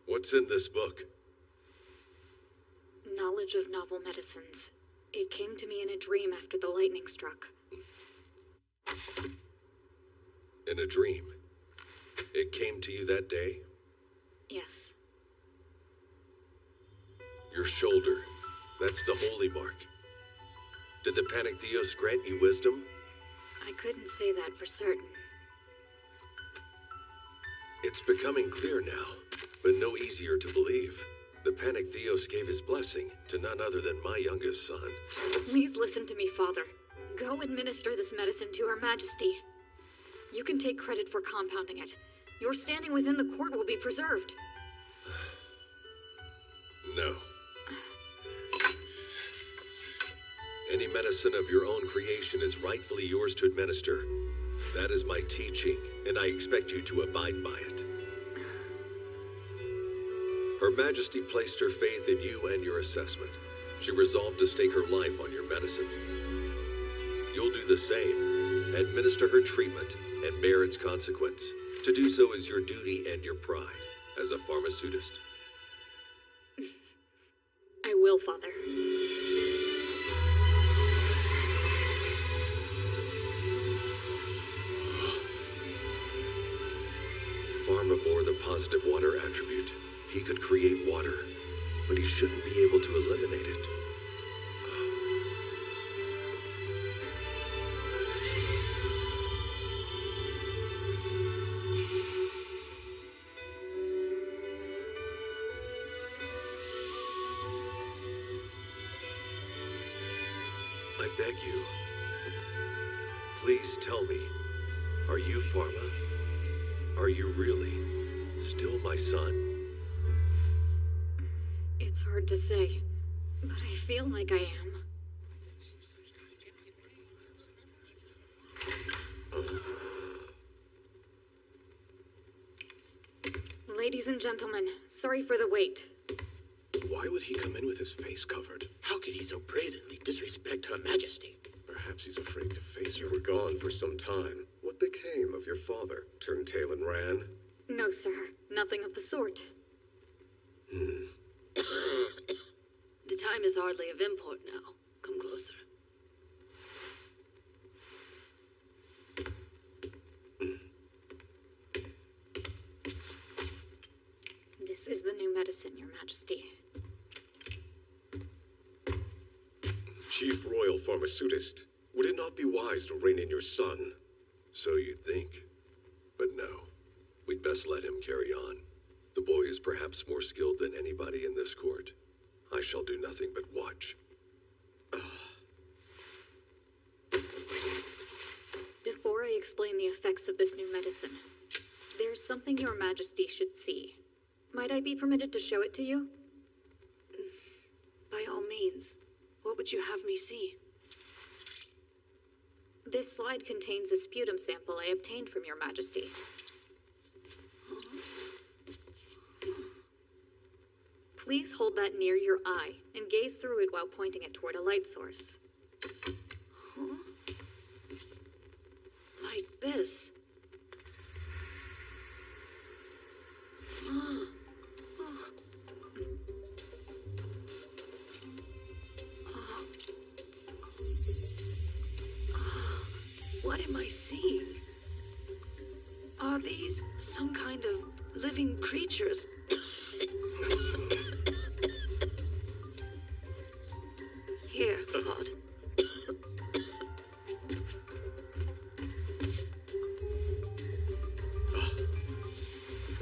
What's in this book? Knowledge of novel medicines. It came to me in a dream after the lightning struck. In a dream? It came to you that day? Yes. Your shoulder. That's the holy mark. Did the Panactheos grant you wisdom? I couldn't say that for certain. It's becoming clear now, but no easier to believe. The Panactheos gave his blessing to none other than my youngest son. Please listen to me, Father. Go administer this medicine to Her Majesty. You can take credit for compounding it. Your standing within the court will be preserved. No. Any medicine of your own creation is rightfully yours to administer. That is my teaching, and I expect you to abide by it. Her Majesty placed her faith in you and your assessment. She resolved to stake her life on your medicine. You'll do the same. Administer her treatment and bear its consequence. To do so is your duty and your pride as a pharmaceutist. I will, Father. Pharma bore the positive water attribute. He could create water, but he shouldn't be able to eliminate it. I beg you, please tell me, are you Pharma? Are you really still my son? It's hard to say, but I feel like I am. Ladies and gentlemen, sorry for the wait. Why would he come in with his face covered? How could he so brazenly disrespect Her Majesty? Perhaps he's afraid to face you. You were gone for some time. What became of your father? Turned tail and ran? No, sir. Nothing of the sort. The time is hardly of import now. Come closer. This is the new medicine, Your Majesty. Chief Royal Pharmaceutist, would it not be wise to rein in your son? So you think. But no. We'd best let him carry on. The boy is perhaps more skilled than anybody in this court. I shall do nothing but watch. Before I explain the effects of this new medicine, There's something Your Majesty should see. Might I be permitted to show it to you? By all means. What would you have me see? This slide contains a sputum sample I obtained from Your Majesty. Please hold that near your eye and gaze through it while pointing it toward a light source. Huh? Like this? Oh. What am I seeing? Are these some kind of living creatures? Here, Claude.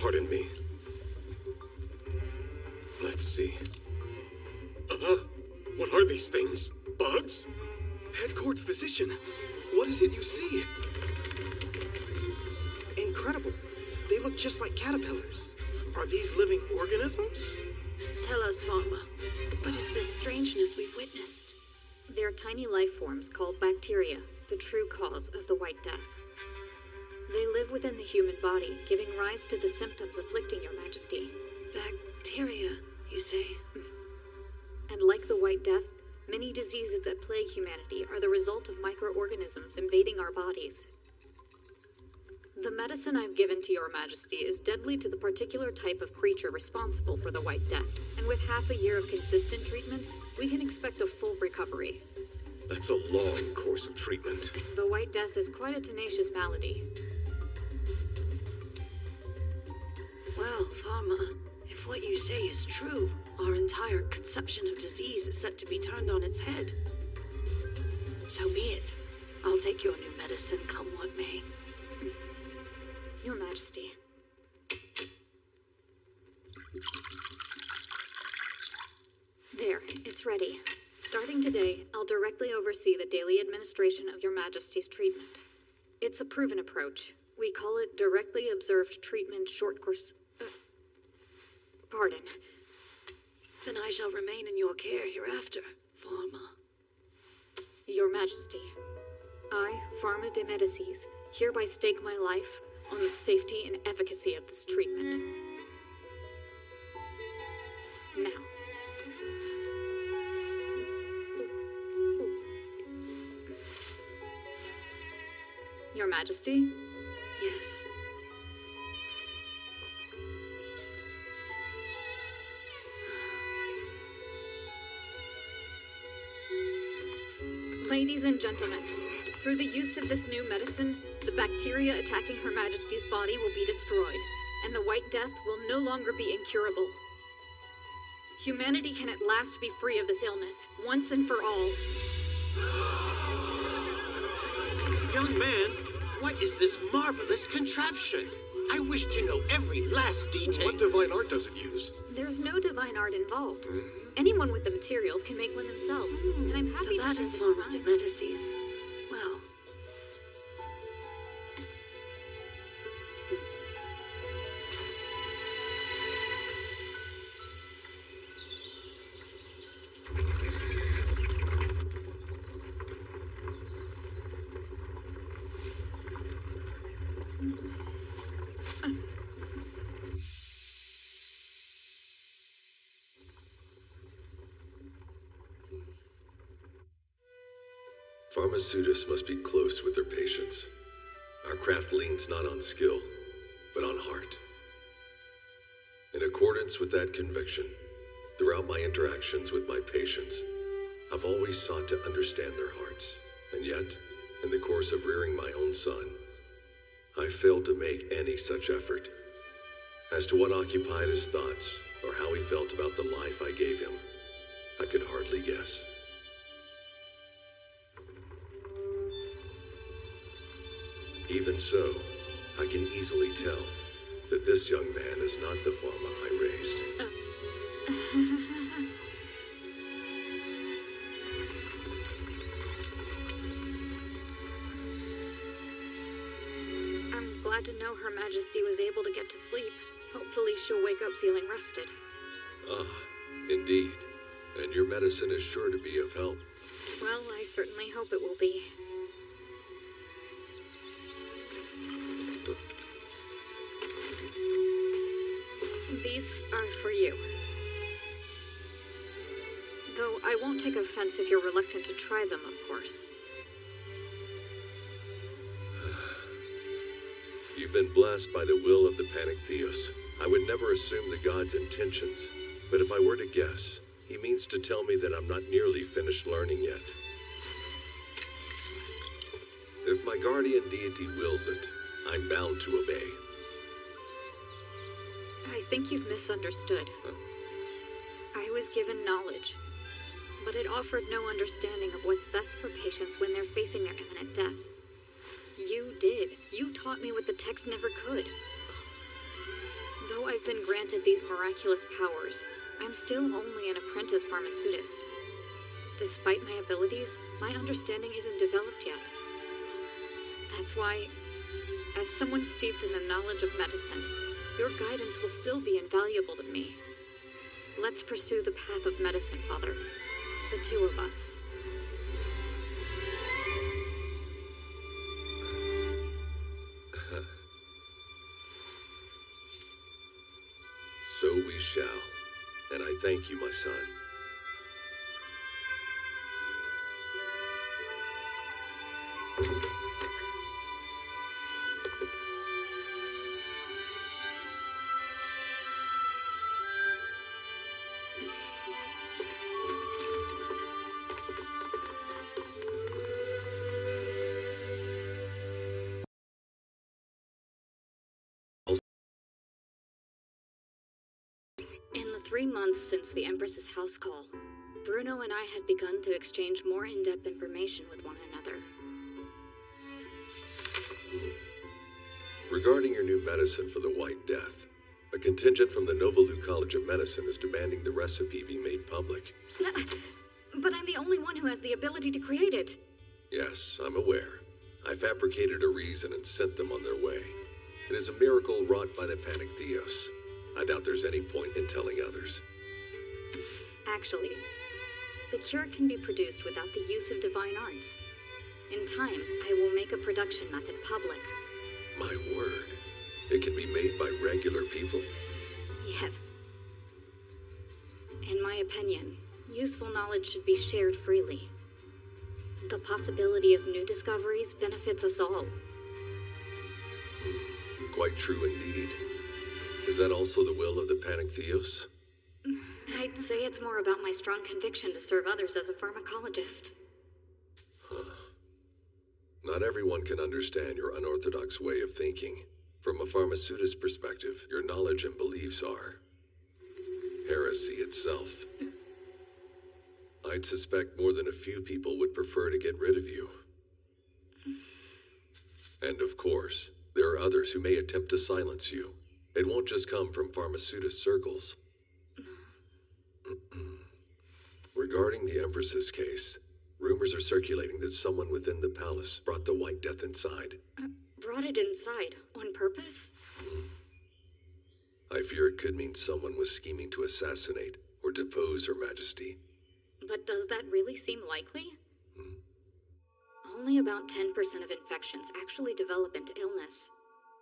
Pardon me. Let's see. What are these things? Bugs? Head court physician, what is it you see? Incredible. They look just like caterpillars. Are these living organisms? Tell us, Pharma, what is this strangeness we've witnessed? They're tiny life forms called bacteria, the true cause of the White Death. They live within the human body, giving rise to the symptoms afflicting Your Majesty. Bacteria, you say? And like the White Death, many diseases that plague humanity are the result of microorganisms invading our bodies. The medicine I've given to Your Majesty is deadly to the particular type of creature responsible for the White Death, and with half a year of consistent treatment, we can expect a full recovery. That's a long course of treatment. The White Death is quite a tenacious malady. Well, Pharma, if what you say is true, our entire conception of disease is set to be turned on its head. So be it. I'll take your new medicine, come what may. Your Majesty. There, it's ready. Starting today, I'll directly oversee the daily administration of Your Majesty's treatment. It's a proven approach. We call it Directly Observed Treatment Short Course... Pardon. Then I shall remain in your care hereafter, Pharma. Your Majesty, I, Pharma de Medicis, hereby stake my life on the safety and efficacy of this treatment. Now. Your Majesty? Yes. Ladies and gentlemen, through the use of this new medicine, the bacteria attacking Her Majesty's body will be destroyed, and the White Death will no longer be incurable. Humanity can at last be free of this illness, once and for all. Young man, what is this marvelous contraption? I wish to know every last detail. What divine art does it use? There's no divine art involved. Anyone with the materials can make one themselves, and I'm happy so that is Pharma de Medicis. Well. Pharmaceutists must be close with their patients. Our craft leans not on skill, but on heart. In accordance with that conviction, throughout my interactions with my patients, I've always sought to understand their hearts. And yet, in the course of rearing my own son, I failed to make any such effort. As to what occupied his thoughts, or how he felt about the life I gave him, I could hardly guess. Even so, I can easily tell that this young man is not the Pharma I raised. I'm glad to to know Her Majesty was able to get to sleep. Hopefully she'll wake up feeling rested. Ah, indeed. And your medicine is sure to be of help. Well, I certainly hope it will be. These are for you. Though I won't take offense if you're reluctant to try them, of course. You've been blessed by the will of the Panic Theos. I would never assume the god's intentions, but if I were to guess, he means to tell me that I'm not nearly finished learning yet. If my guardian deity wills it, I'm bound to obey. I think you've misunderstood. Huh? I was given knowledge, but it offered no understanding of what's best for patients when they're facing their imminent death. You did. You taught me what the text never could. Though I've been granted these miraculous powers, I'm still only an apprentice pharmaceutist. Despite my abilities, my understanding isn't developed yet. That's why, as someone steeped in the knowledge of medicine, your guidance will still be invaluable to me. Let's pursue the path of medicine, Father. The two of us. So we shall, and I thank you, my son. In the 3 months since the Empress's house call, Bruno and I had begun to exchange more in-depth information with one another. Regarding your new medicine for the White Death, a contingent from the Novalu College of Medicine is demanding the recipe be made public. But I'm the only one who has the ability to create it. Yes, I'm aware. I fabricated a reason and sent them on their way. It is a miracle wrought by the Panic Theos. I doubt there's any point in telling others. Actually, the cure can be produced without the use of divine arts. In time, I will make a production method public. My word. It can be made by regular people? Yes. In my opinion, useful knowledge should be shared freely. The possibility of new discoveries benefits us all. Quite true indeed. Is that also the will of the Panic Theos? I'd say it's more about my strong conviction to serve others as a pharmacologist. Huh. Not everyone can understand your unorthodox way of thinking. From a pharmaceutist perspective, your knowledge and beliefs are heresy itself. I'd suspect more than a few people would prefer to get rid of you. And of course, there are others who may attempt to silence you. It won't just come from pharmaceutist circles. Regarding the Empress's case, rumors are circulating that someone within the palace brought the White Death inside. Brought it inside? On purpose? I fear it could mean someone was scheming to assassinate or depose Her Majesty. But does that really seem likely? Only about 10% of infections actually develop into illness.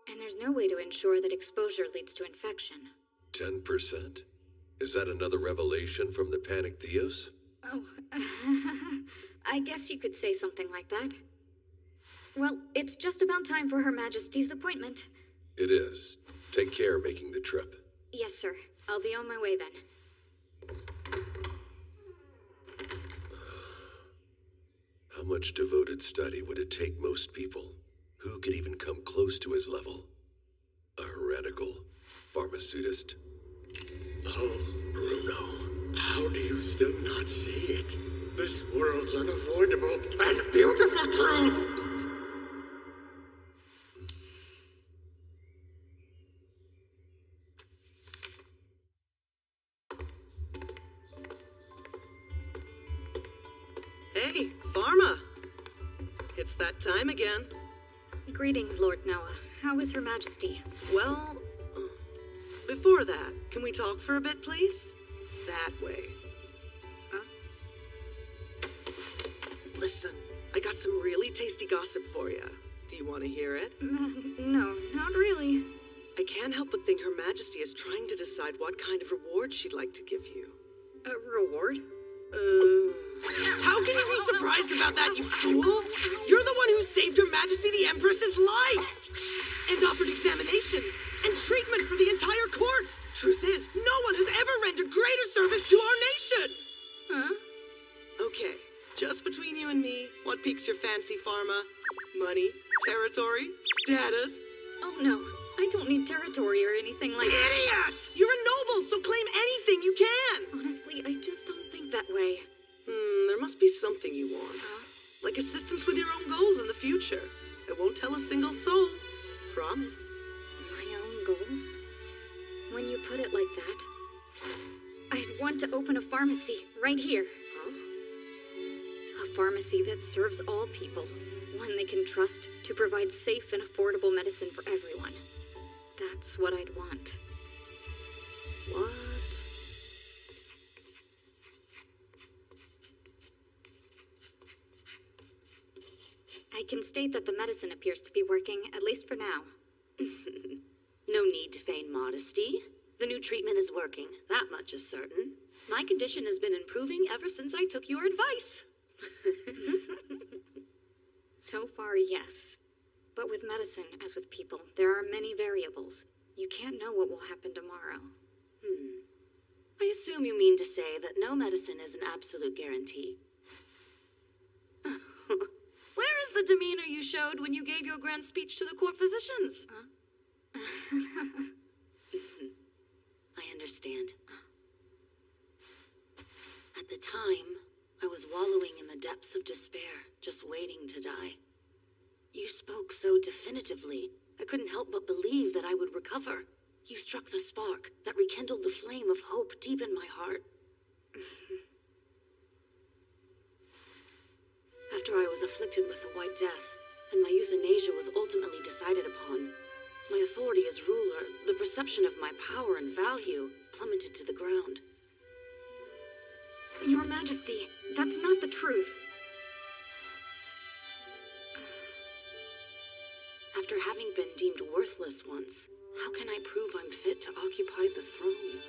And there's no way to ensure that exposure leads to infection. 10%? Is that another revelation from the Panic Theos? Oh, I guess you could say something like that. Well, it's just about time for Her Majesty's appointment. It is. Take care making the trip. Yes, sir. I'll be on my way then. How much devoted study would it take most people? Who could even come close to his level? A heretical pharmaceutist? Oh, Bruno, how do you still not see it? This world's unavoidable and beautiful truth! Hey, Pharma! It's that time again. Greetings, Lord Noah. How is Her Majesty? Well, before that, can we talk for a bit, please? That way. Listen, I got some really tasty gossip for you. Do you want to hear it? No, not really. I can't help but think Her Majesty is trying to decide what kind of reward she'd like to give you. A reward? How can you be surprised about that, you fool? You're the one who saved Her Majesty the Empress's life! And offered examinations and treatment for the entire court! Truth is, no one has ever rendered greater service to our nation! Huh? Okay, just between you and me, what piques your fancy, Pharma? Money? Territory? Status? Oh no, I don't need territory or anything like that. Idiot! You're a noble, so claim anything you can! Honestly, I just don't think that way. There must be something you want. Like assistance with your own goals in the future. I won't tell a single soul. Promise. My own goals? When you put it like that, I'd want to open a pharmacy right here. Huh? A pharmacy that serves all people, one they can trust to provide safe and affordable medicine for everyone. That's what I'd want. What? I can state that the medicine appears to be working, at least for now. No need to feign modesty. The new treatment is working. That much is certain. My condition has been improving ever since I took your advice. So far, yes. But with medicine, as with people, there are many variables. You can't know what will happen tomorrow. I assume you mean to say that no medicine is an absolute guarantee. Where is the demeanor you showed when you gave your grand speech to the court physicians? I understand. At the time, I was wallowing in the depths of despair, just waiting to die. You spoke so definitively, I couldn't help but believe that I would recover. You struck the spark that rekindled the flame of hope deep in my heart. After I was afflicted with the White Death, and my euthanasia was ultimately decided upon, my authority as ruler, the perception of my power and value, plummeted to the ground. Your Majesty, that's not the truth. After having been deemed worthless once, how can I prove I'm fit to occupy the throne?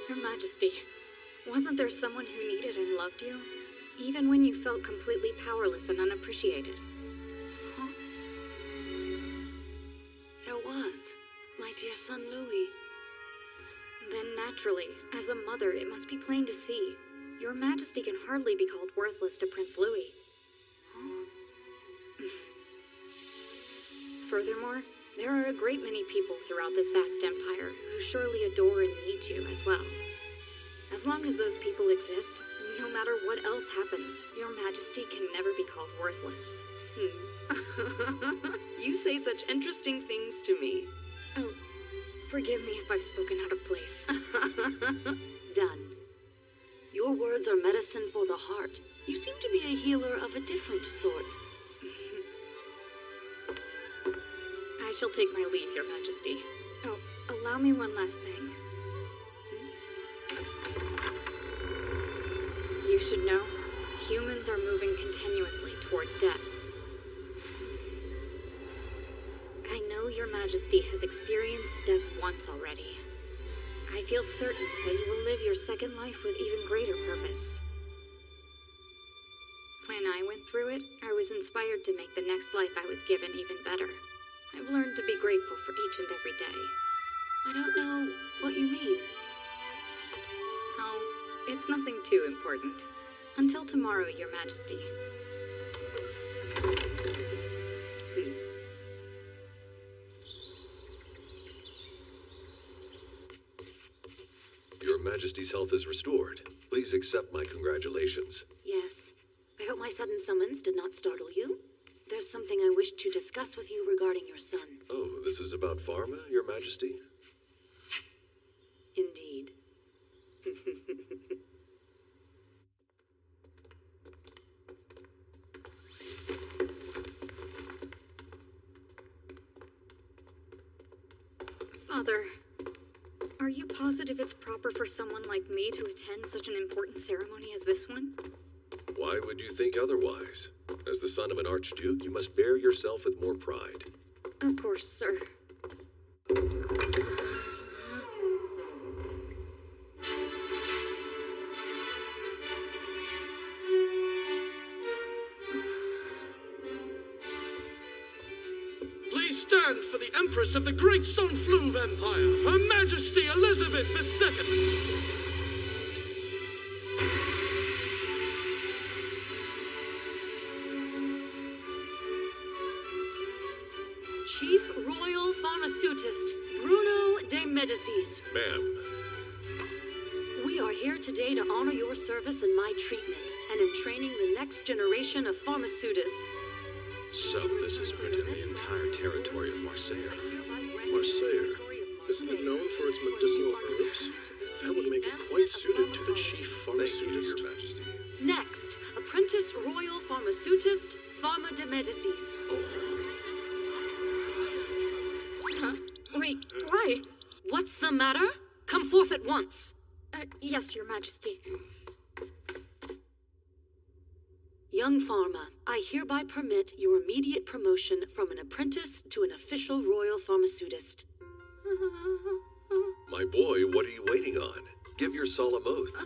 Your Majesty, wasn't there someone who needed and loved you? Even when you felt completely powerless and unappreciated? Huh? There was. My dear son Louis. Then naturally, as a mother, it must be plain to see. Your Majesty can hardly be called worthless to Prince Louis. Furthermore, there are a great many people throughout this vast empire who surely adore and need you as well. As long as those people exist, no matter what else happens, Your Majesty can never be called worthless. You say such interesting things to me. Oh, forgive me if I've spoken out of place. Done. Your words are medicine for the heart. You seem to be a healer of a different sort. I shall take my leave, Your Majesty. Oh, allow me one last thing. You should know, humans are moving continuously toward death. I know Your Majesty has experienced death once already. I feel certain that you will live your second life with even greater purpose. When I went through it, I was inspired to make the next life I was given even better. I've learned to be grateful for each and every day. I don't know what you mean. Oh, it's nothing too important. Until tomorrow, Your Majesty. Your Majesty's health is restored. Please accept my congratulations. Yes. I hope my sudden summons did not startle you. There's something I wish to discuss with you regarding your son. Oh, this is about Pharma, Your Majesty? Indeed. Father, are you positive it's proper for someone like me to attend such an important ceremony as this one? Why would you think otherwise? As the son of an archduke, you must bear yourself with more pride. Of course, sir. Please stand for the Empress of the Great Sonfluve Empire, Her Majesty Elizabeth II. Chief Royal Pharmaceutist, Bruno de Medicis. Ma'am. We are here today to honor your service in my treatment and in training the next generation of pharmaceutists. So, this has earned him the entire territory of Marseille. Marseille? Isn't it known for its medicinal herbs? That would make it quite suited to the chief pharmaceutist. Your Majesty. Next, Apprentice Royal Pharmaceutist, Pharma de Medicis. Huh? Wait, why? What's the matter? Come forth at once. Yes, Your Majesty. Young Pharma, I hereby permit your immediate promotion from an apprentice to an official royal pharmaceutist. My boy, what are you waiting on? Give your solemn oath.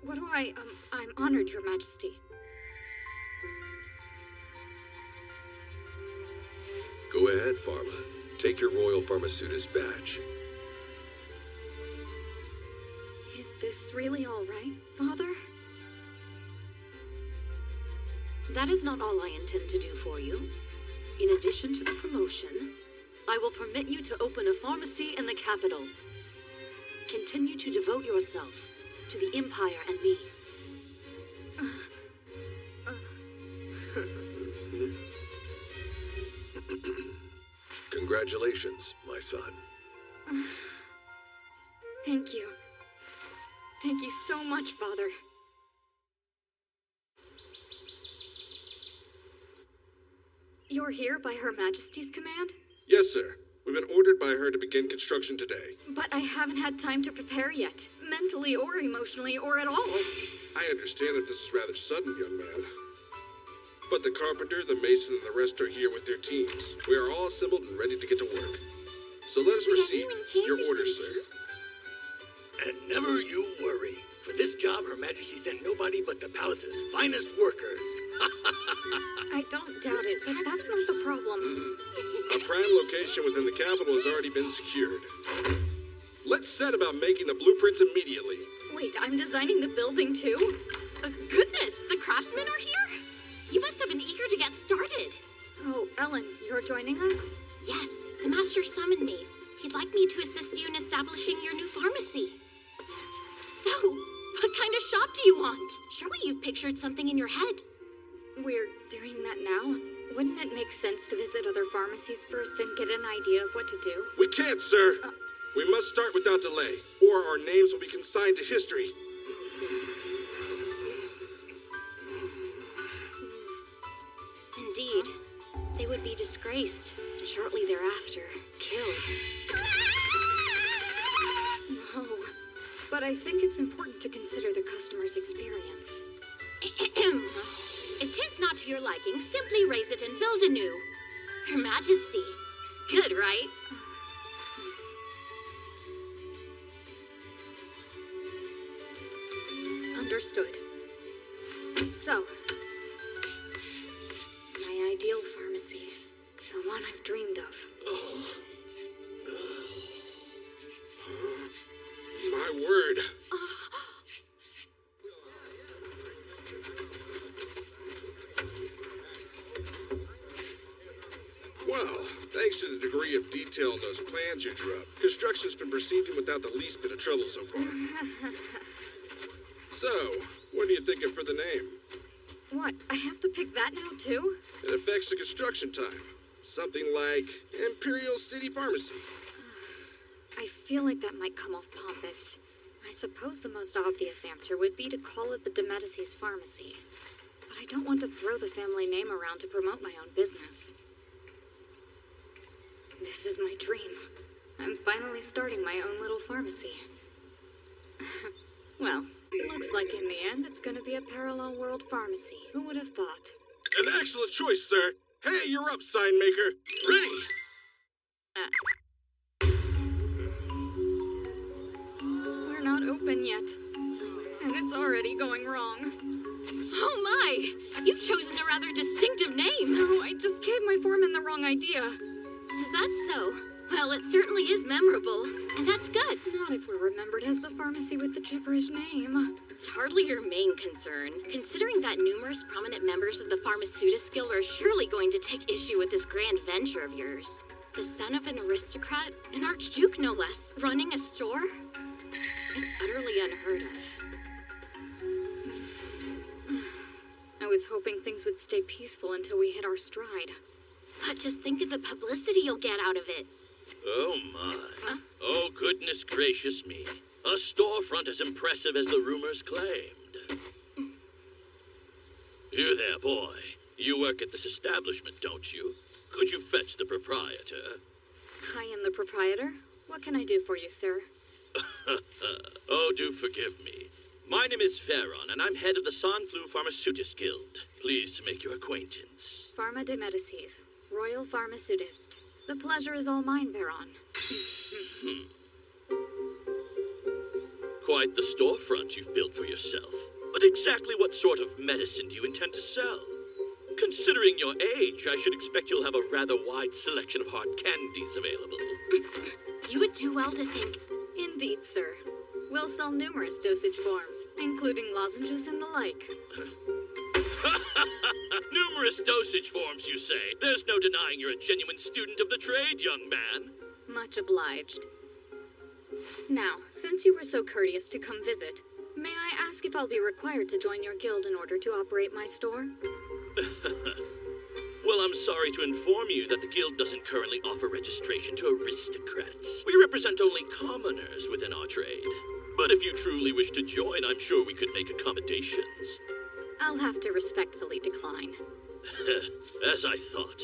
What do I'm honored, Your Majesty. Go ahead, Pharma. Take your royal pharmaceutist badge. Is this really all right, Father? That is not all I intend to do for you. In addition to the promotion, I will permit you to open a pharmacy in the capital. Continue to devote yourself to the Empire and me. Congratulations, my son. Thank you. Thank you so much, Father. You're here by Her Majesty's command? Yes, sir. We've been ordered by her to begin construction today. But I haven't had time to prepare yet, mentally or emotionally or at all. I understand if this is rather sudden, young man. But the carpenter, the mason, and the rest are here with their teams. We are all assembled and ready to get to work. So let us receive your orders, sir. And never you worry. For this job, Her Majesty sent nobody but the palace's finest workers. I don't doubt it, but that's not the problem. A prime location within the capital has already been secured. Let's set about making the blueprints immediately. Wait, I'm designing the building too? Goodness, the craftsmen are here? You must have been eager to get started. Oh, Ellen, you're joining us? Yes, the master summoned me. He'd like me to assist you in establishing your new pharmacy. So, what kind of shop do you want? Surely you've pictured something in your head. We're doing that now? Wouldn't it make sense to visit other pharmacies first and get an idea of what to do? We can't, sir. We must start without delay, or our names will be consigned to history. Indeed, they would be disgraced, and shortly thereafter, killed. No, but I think it's important to consider the customer's experience. It is not to your liking. Simply raise it and build anew. Her Majesty. Good, right? Understood. So, my ideal pharmacy. The one I've dreamed of. My word. Well, thanks to the degree of detail in those plans you drew up, construction's been proceeding without the least bit of trouble so far. So, what are you thinking for the name? What, I have to pick that now too? It affects the construction time. Something like Imperial City Pharmacy. I feel like that might come off pompous. I suppose the most obvious answer would be to call it the de Medicis Pharmacy. But I don't want to throw the family name around to promote my own business. This is my dream. I'm finally starting my own little pharmacy. Well, looks like in the end it's gonna be a parallel world pharmacy. Who would have thought? An excellent choice, sir. Hey, you're up, sign maker. Ready. We're not open yet. And it's already going wrong. Oh my! You've chosen a rather distinctive name. No, I just gave my foreman the wrong idea. Is that so? Well, it certainly is memorable, and that's good. Not if we're remembered as the pharmacy with the gibberish name. It's hardly your main concern, considering that numerous prominent members of the Pharmaceutist Guild are surely going to take issue with this grand venture of yours. The son of an aristocrat, an archduke no less, running a store? It's utterly unheard of. I was hoping things would stay peaceful until we hit our stride. But just think of the publicity you'll get out of it. Oh my. Oh goodness gracious me. A storefront as impressive as the rumors claimed. You there, boy. You work at this establishment, don't you? Could you fetch the proprietor? I am the proprietor. What can I do for you, sir? Oh, do forgive me. My name is Veron, and I'm head of the Sanflu Pharmaceutist Guild. Pleased to make your acquaintance. Pharma de Medicis, Royal Pharmaceutist. The pleasure is all mine, Veron. Quite the storefront you've built for yourself. But exactly what sort of medicine do you intend to sell? Considering your age, I should expect you'll have a rather wide selection of hard candies available. You would do well to think. Indeed, sir. We'll sell numerous dosage forms, including lozenges and the like. Numerous dosage forms, you say? There's no denying you're a genuine student of the trade, young man. Much obliged. Now, since you were so courteous to come visit, may I ask if I'll be required to join your guild in order to operate my store? Well, I'm sorry to inform you that the guild doesn't currently offer registration to aristocrats. We represent only commoners within our trade. But if you truly wish to join, I'm sure we could make accommodations. I'll have to respectfully decline. As I thought.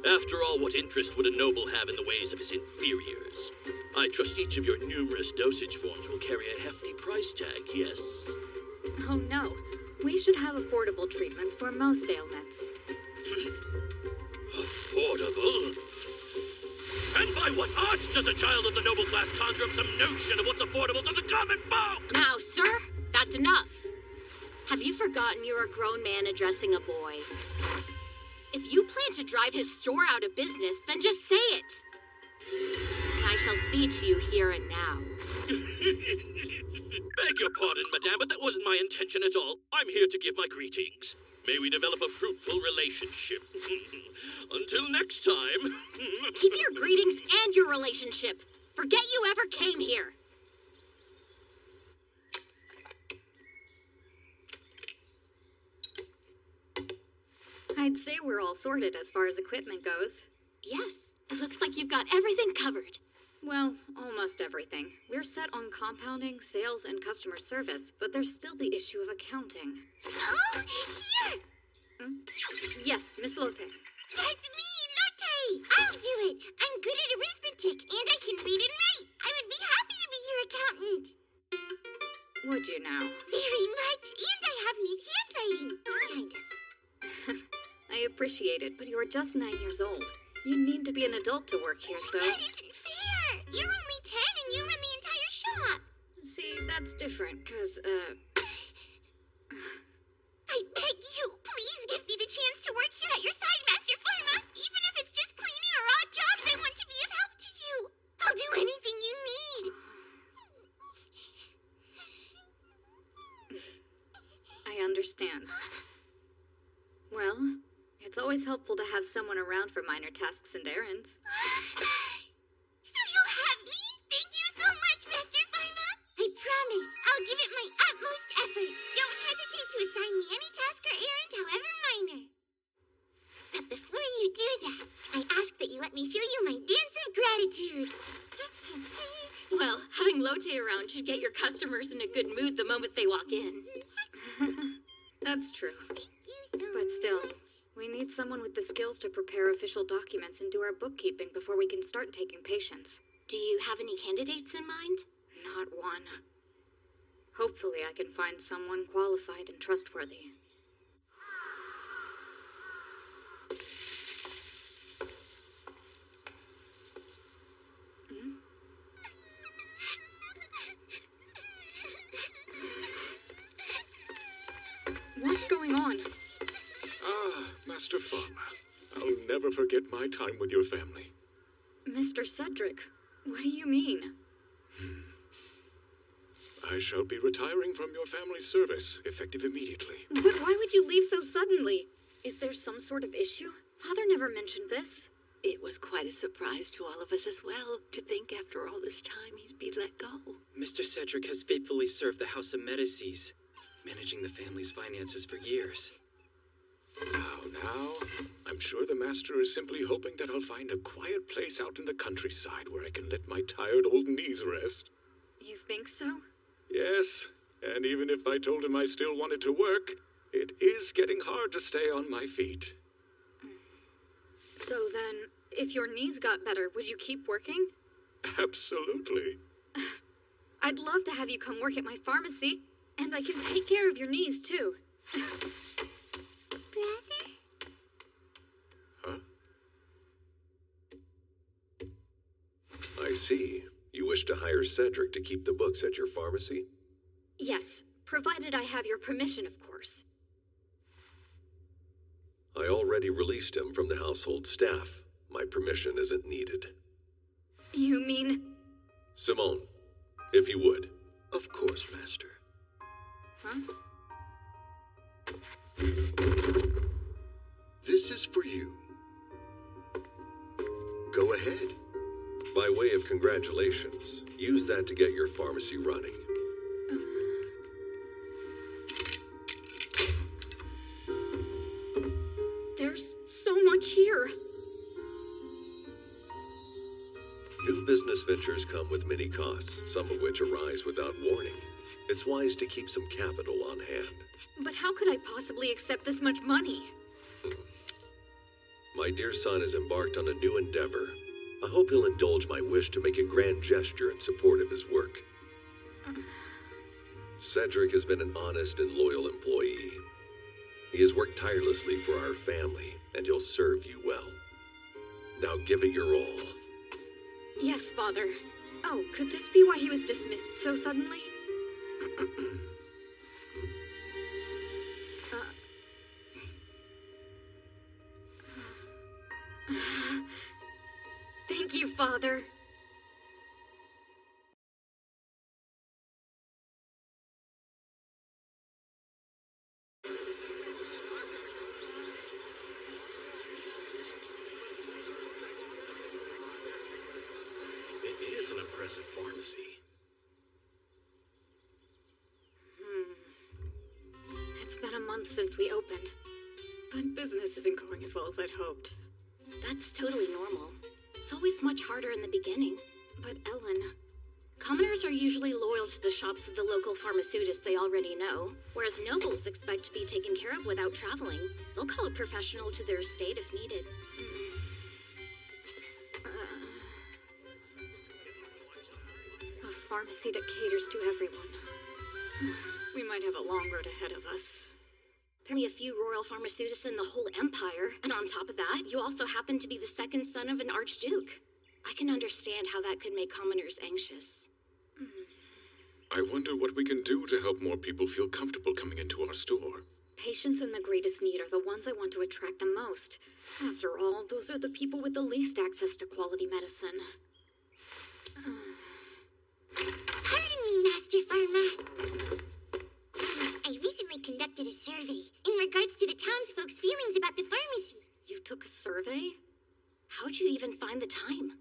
After all, what interest would a noble have in the ways of his inferiors? I trust each of your numerous dosage forms will carry a hefty price tag, yes? Oh no. We should have affordable treatments for most ailments. Affordable? And by what art does a child of the noble class conjure up some notion of what's affordable to the common folk? Now, sir, that's enough. Have you forgotten you're a grown man addressing a boy? If you plan to drive his store out of business, then just say it. And I shall see to you here and now. Beg your pardon, madame, but that wasn't my intention at all. I'm here to give my greetings. May we develop a fruitful relationship. Until next time. Keep your greetings and your relationship. Forget you ever came here. I'd say we're all sorted as far as equipment goes. Yes, it looks like you've got everything covered. Well, almost everything. We're set on compounding, sales, and customer service, but there's still the issue of accounting. Oh, here! Yes, Miss Lotte. That's me, Lotte! I'll do it! I'm good at arithmetic, and I can read and write. I would be happy to be your accountant. Would you now? Very much, and I have neat handwriting. Kind of. I appreciate it, but you're just 9 years old. You need to be an adult to work here, so... That isn't fair! You're only 10 and you run the entire shop! See, that's different, 'cause, I beg you, please give me the chance to work here at your side, Master Pharma! Even if it's just cleaning or odd jobs, I want to be of help to you! I'll do anything you need! I understand. Well, it's always helpful to have someone around for minor tasks and errands. So you'll have me? Thank you so much, Master Pharma! I promise, I'll give it my utmost effort. Don't hesitate to assign me any task or errand, however minor. But before you do that, I ask that you let me show you my dance of gratitude. Well, having Lotte around should get your customers in a good mood the moment they walk in. That's true. Thank you so But still, much. we need someone with the skills to prepare official documents and do our bookkeeping before we can start taking patients. Do you have any candidates in mind? Not one. Hopefully I can find someone qualified and trustworthy. What's going on? Ah, Master Farmer. I'll never forget my time with your family. Mr. Cedric, what do you mean? I shall be retiring from your family's service, effective immediately. But why would you leave so suddenly? Is there some sort of issue? Father never mentioned this. It was quite a surprise to all of us as well, to think after all this time he'd be let go. Mr. Cedric has faithfully served the House of Medicis, managing the family's finances for years. Now, I'm sure the Master is simply hoping that I'll find a quiet place out in the countryside where I can let my tired old knees rest. You think so? Yes, and even if I told him I still wanted to work, it is getting hard to stay on my feet. So then, if your knees got better, would you keep working? Absolutely. I'd love to have you come work at my pharmacy, and I can take care of your knees, too. Brother? Huh? I see. You wish to hire Cedric to keep the books at your pharmacy? Yes, provided I have your permission, of course. I already released him from the household staff. My permission isn't needed. You mean? Simone, if you would. Of course, Master. Huh? This is for you. Go ahead. By way of congratulations, use that to get your pharmacy running. There's so much here. New business ventures come with many costs, some of which arise without warning. It's wise to keep some capital on hand. But how could I possibly accept this much money? My dear son has embarked on a new endeavor. I hope he'll indulge my wish to make a grand gesture in support of his work. Cedric has been an honest and loyal employee. He has worked tirelessly for our family, and he'll serve you well. Now give it your all. Yes, Father. Oh, could this be why he was dismissed so suddenly? Thank you, Father. It is an impressive pharmacy. It's been a month since we opened, but business isn't going as well as I'd hoped. That's totally normal. It's always much harder in the beginning. But Ellen... Commoners are usually loyal to the shops of the local pharmaceutist they already know, whereas nobles expect to be taken care of without traveling. They'll call a professional to their estate if needed. A pharmacy that caters to everyone. We might have a long road ahead of us. There are only a few royal pharmaceutists in the whole empire, and on top of that, you also happen to be the second son of an archduke. I can understand how that could make commoners anxious. I wonder what we can do to help more people feel comfortable coming into our store. Patients in the greatest need are the ones I want to attract the most. After all, those are the people with the least access to quality medicine. Pardon me, Master Pharma. I recently conducted a survey in regards to the townsfolk's feelings about the pharmacy. You took a survey? How'd you even find the time?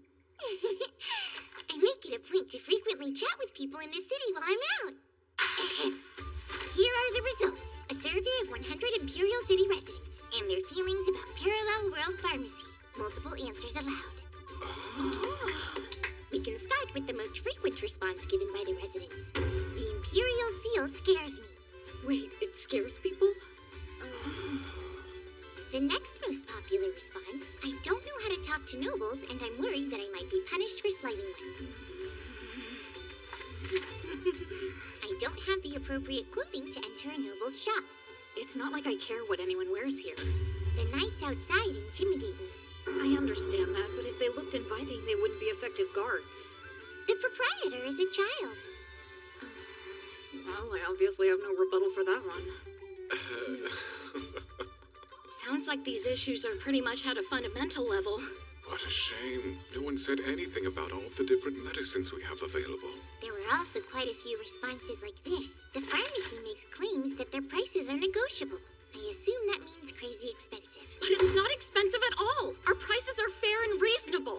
I make it a point to frequently chat with people in the city while I'm out. Here are the results. A survey of 100 Imperial City residents and their feelings about Parallel World Pharmacy. Multiple answers allowed. We can start with the most frequent response given by the residents. The Imperial Seal scares me. Wait, it scares people? The next most popular response, I don't know how to talk to nobles, and I'm worried that I might be punished for slighting one. I don't have the appropriate clothing to enter a noble's shop. It's not like I care what anyone wears here. The knights outside intimidate me. I understand that, but if they looked inviting, they wouldn't be effective guards. The proprietor is a child. Well, I obviously have no rebuttal for that one. Sounds like these issues are pretty much at a fundamental level. What a shame. No one said anything about all of the different medicines we have available. There were also quite a few responses like this. The pharmacy makes claims that their prices are negotiable. I assume that means crazy expensive. But it's not expensive at all. Our prices are fair and reasonable.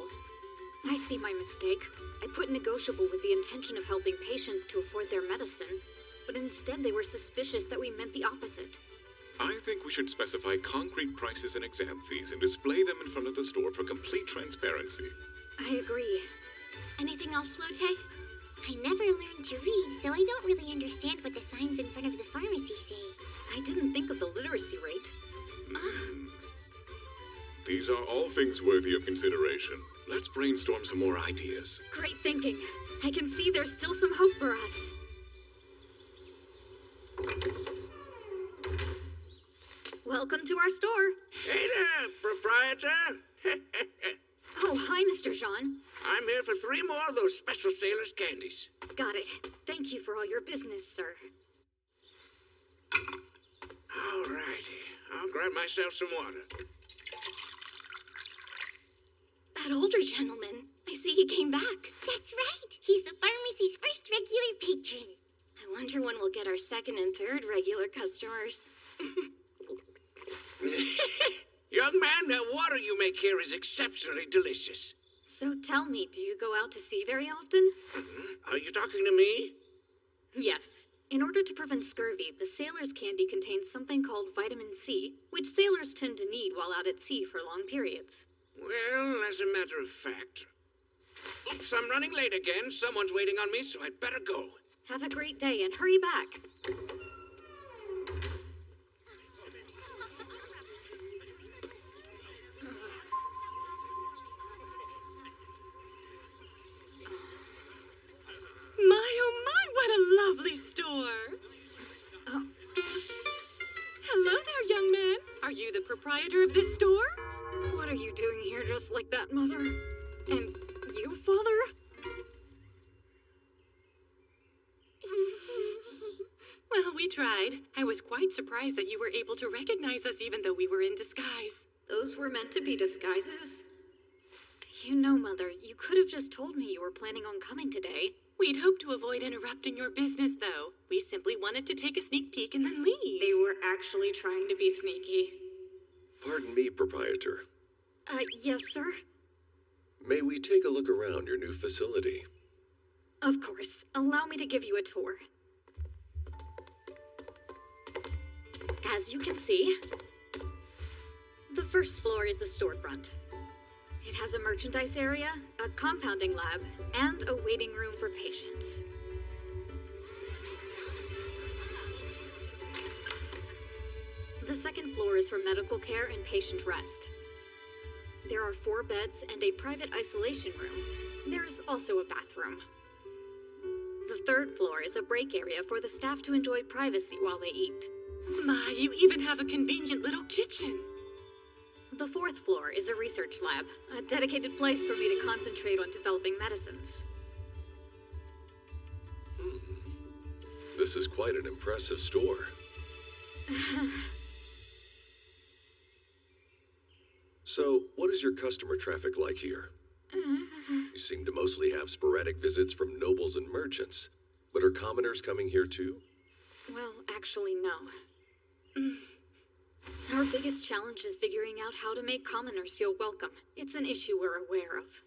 I see my mistake. I put negotiable with the intention of helping patients to afford their medicine, but instead they were suspicious that we meant the opposite. I think we should specify concrete prices and exam fees and display them in front of the store for complete transparency. I agree. Anything else, Lute? I never learned to read, so I don't really understand what the signs in front of the pharmacy say. I didn't think of the literacy rate. These are all things worthy of consideration. Let's brainstorm some more ideas. Great thinking. I can see there's still some hope for us. Welcome to our store. Hey there, proprietor. Oh, hi, Mr. Jean. I'm here for 3 more of those special sailor's candies. Got it. Thank you for all your business, sir. All righty. I'll grab myself some water. That older gentleman. I see he came back. That's right. He's the pharmacy's first regular patron. I wonder when we'll get our second and third regular customers. Young man, that water you make here is exceptionally delicious. So tell me, do you go out to sea very often? Are you talking to me? Yes. In order to prevent scurvy, the sailor's candy contains something called vitamin C, which sailors tend to need while out at sea for long periods. Well, as a matter of fact... Oops, I'm running late again. Someone's waiting on me, so I'd better go. Have a great day and hurry back. My, oh my, what a lovely store. Hello there, young man. Are you the proprietor of this store? What are you doing here just like that, Mother? And you, Father? Well, we tried. I was quite surprised that you were able to recognize us even though we were in disguise. Those were meant to be disguises. You know, Mother, you could have just told me you were planning on coming today. We'd hoped to avoid interrupting your business, though. We simply wanted to take a sneak peek and then leave. They were actually trying to be sneaky. Pardon me, proprietor. Yes, sir? May we take a look around your new facility? Of course. Allow me to give you a tour. As you can see, the first floor is the storefront. It has a merchandise area, a compounding lab, and a waiting room for patients. The second floor is for medical care and patient rest. There are 4 beds and a private isolation room. There's also a bathroom. The third floor is a break area for the staff to enjoy privacy while they eat. My, you even have a convenient little kitchen. The fourth floor is a research lab, a dedicated place for me to concentrate on developing medicines. This is quite an impressive store. So, what is your customer traffic like here? You seem to mostly have sporadic visits from nobles and merchants. But are commoners coming here too? Well, actually, no. Our biggest challenge is figuring out how to make commoners feel welcome. It's an issue we're aware of.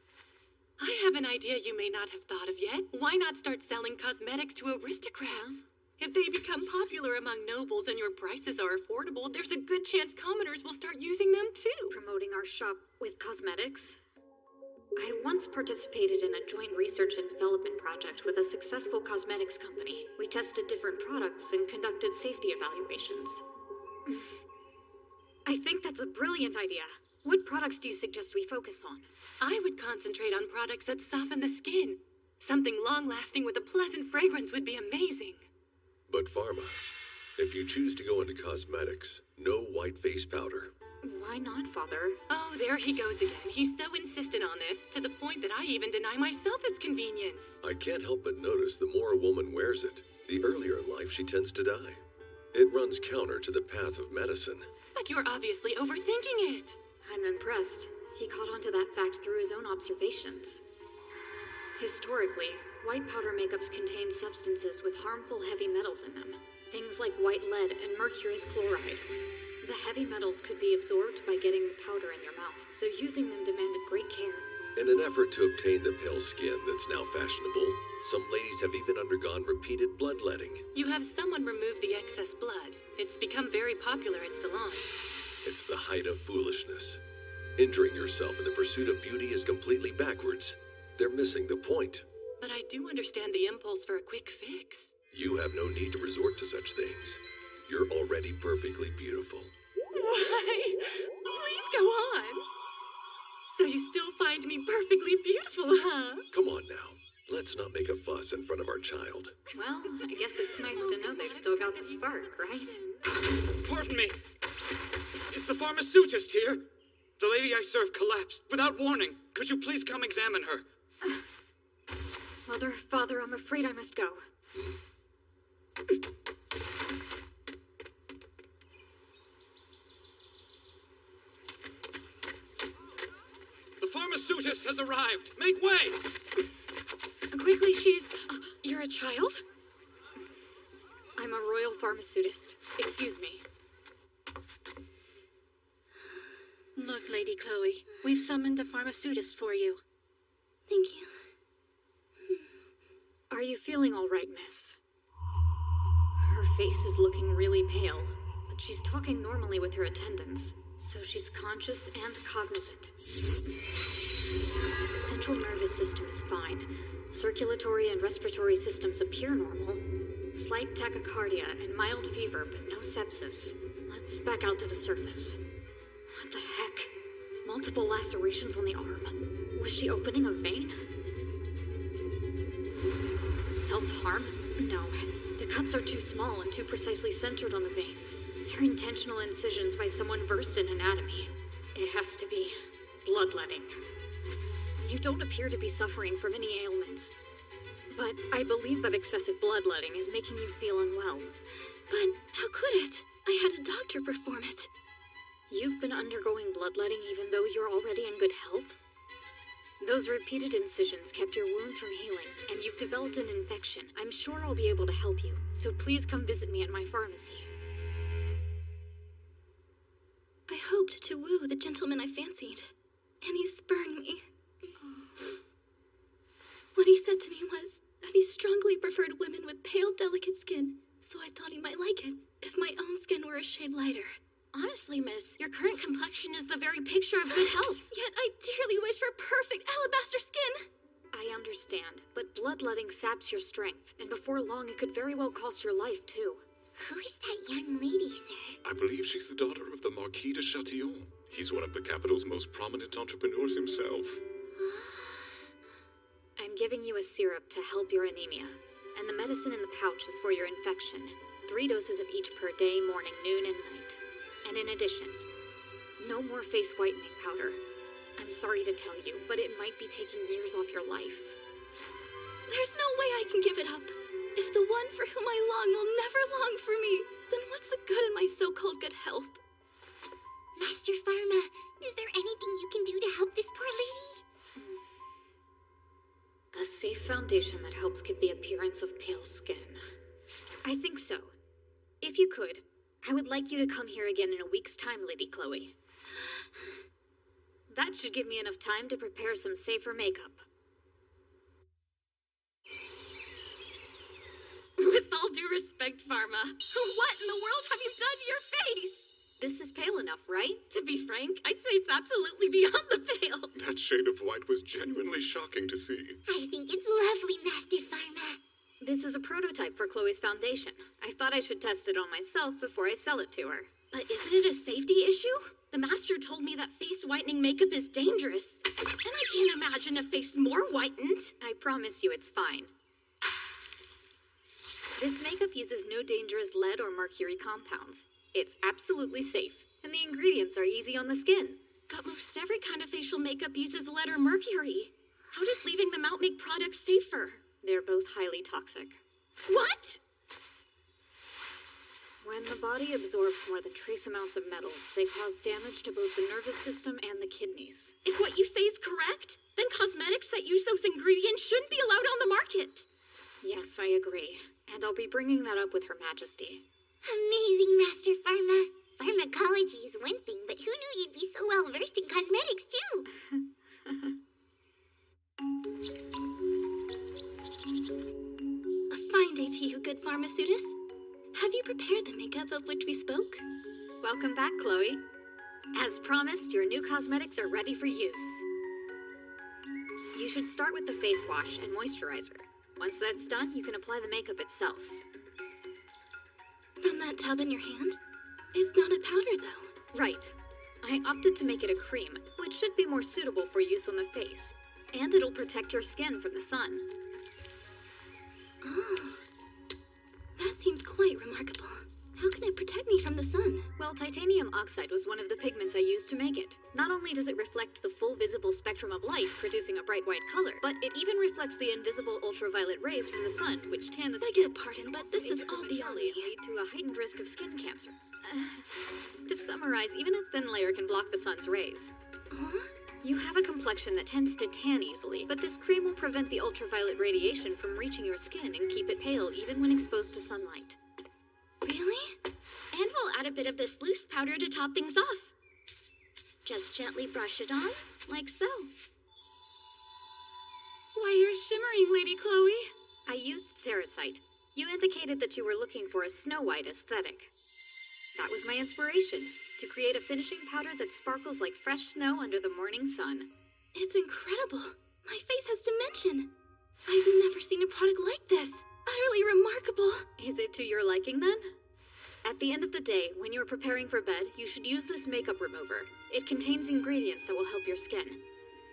I have an idea you may not have thought of yet. Why not start selling cosmetics to aristocrats? If they become popular among nobles and your prices are affordable, there's a good chance commoners will start using them too. Promoting our shop with cosmetics? I once participated in a joint research and development project with a successful cosmetics company. We tested different products and conducted safety evaluations. I think that's a brilliant idea. What products do you suggest we focus on? I would concentrate on products that soften the skin. Something long-lasting with a pleasant fragrance would be amazing. But Pharma, if you choose to go into cosmetics, no white face powder. Why not, Father? Oh, there he goes again. He's so insistent on this, to the point that I even deny myself its convenience. I can't help but notice the more a woman wears it, the earlier in life she tends to die. It runs counter to the path of medicine. But you're obviously overthinking it. I'm impressed. He caught on to that fact through his own observations. Historically, white powder makeups contain substances with harmful heavy metals in them. Things like white lead and mercurous chloride. The heavy metals could be absorbed by getting the powder in your mouth, so using them demanded great care. In an effort to obtain the pale skin that's now fashionable, some ladies have even undergone repeated bloodletting. You have someone remove the excess blood. It's become very popular at salons. It's the height of foolishness. Injuring yourself in the pursuit of beauty is completely backwards. They're missing the point. But I do understand the impulse for a quick fix. You have no need to resort to such things. You're already perfectly beautiful. Why? Please go on. So you still find me perfectly beautiful, huh? Come on now. Let's not make a fuss in front of our child. Well, I guess it's nice to know they've still got the spark, right? Pardon me. Is the pharmaceutist here? The lady I serve collapsed without warning. Could you please come examine her? Mother, Father, I'm afraid I must go. The pharmaceutist has arrived. Make way! Quickly, you're a child? I'm a royal pharmaceutist. Excuse me. Look, Lady Chloe, we've summoned a pharmaceutist for you. Thank you. Are you feeling all right, miss? Her face is looking really pale, but she's talking normally with her attendants, so she's conscious and cognizant. Central nervous system is fine. Circulatory and respiratory systems appear normal. Slight tachycardia and mild fever, but no sepsis. Let's back out to the surface. What the heck? Multiple lacerations on the arm. Was she opening a vein? Self-harm? No. The cuts are too small and too precisely centered on the veins. They're intentional incisions by someone versed in anatomy. It has to be bloodletting. You don't appear to be suffering from any ailments, but I believe that excessive bloodletting is making you feel unwell. But how could it? I had a doctor perform it. You've been undergoing bloodletting even though you're already in good health? Those repeated incisions kept your wounds from healing, and you've developed an infection. I'm sure I'll be able to help you, so please come visit me at my pharmacy. I hoped to woo the gentleman I fancied, and he spurned me. What he said to me was that he strongly preferred women with pale, delicate skin, so I thought he might like it if my own skin were a shade lighter. Honestly, miss, your current complexion is the very picture of good health. Yet I dearly wish for perfect alabaster skin. I understand, but bloodletting saps your strength, and before long it could very well cost your life, too. Who is that young lady, sir? I believe she's the daughter of the Marquis de Chatillon. He's one of the capital's most prominent entrepreneurs himself. I'm giving you a syrup to help your anemia, and the medicine in the pouch is for your infection. 3 doses of each per day, morning, noon, and night. And in addition, no more face whitening powder. I'm sorry to tell you, but it might be taking years off your life. There's no way I can give it up. If the one for whom I long will never long for me, then what's the good in my so-called good health? Master Pharma, is there anything you can do to help this poor lady? A safe foundation that helps give the appearance of pale skin. I think so. If you could, I would like you to come here again in a week's time, Lady Chloe. That should give me enough time to prepare some safer makeup. With all due respect, Pharma, what in the world have you done to your face? This is pale enough, right? To be frank, I'd say it's absolutely beyond the pale. That shade of white was genuinely shocking to see. I think it's lovely, Master Pharma. This is a prototype for Chloe's foundation. I thought I should test it on myself before I sell it to her. But isn't it a safety issue? The master told me that face whitening makeup is dangerous. And I can't imagine a face more whitened. I promise you it's fine. This makeup uses no dangerous lead or mercury compounds. It's absolutely safe, and the ingredients are easy on the skin. But most every kind of facial makeup uses lead or mercury. How does leaving them out make products safer? They're both highly toxic. What? When the body absorbs more than trace amounts of metals, they cause damage to both the nervous system and the kidneys. If what you say is correct, then cosmetics that use those ingredients shouldn't be allowed on the market. Yes, I agree. And I'll be bringing that up with Her Majesty. Amazing, Master Pharma. Pharmacology is one thing, but who knew you'd be so well versed in cosmetics, too? A fine day to you, good pharmaceutist. Have you prepared the makeup of which we spoke? Welcome back, Chloe. As promised, your new cosmetics are ready for use. You should start with the face wash and moisturizer. Once that's done, you can apply the makeup itself. From that tub in your hand? It's not a powder, though. Right. I opted to make it a cream, which should be more suitable for use on the face. And it'll protect your skin from the sun. Oh. That seems quite remarkable. How can it protect me from the sun? Well, titanium oxide was one of the pigments I used to make it. Not only does it reflect the full visible spectrum of light, producing a bright white color, but it even reflects the invisible ultraviolet rays from the sun, which tan the skin. I beg your pardon, but this is all beyond me. And lead to a heightened risk of skin cancer. To summarize, even a thin layer can block the sun's rays. Huh? You have a complexion that tends to tan easily, but this cream will prevent the ultraviolet radiation from reaching your skin and keep it pale even when exposed to sunlight. Really? And we'll add a bit of this loose powder to top things off. Just gently brush it on, like so. Why, you're shimmering, Lady Chloe. I used cerussite. You indicated that you were looking for a snow-white aesthetic. That was my inspiration, to create a finishing powder that sparkles like fresh snow under the morning sun. It's incredible. My face has dimension. I've never seen a product like this. Utterly remarkable. Is it to your liking, then? At the end of the day, when you're preparing for bed, you should use this makeup remover. It contains ingredients that will help your skin.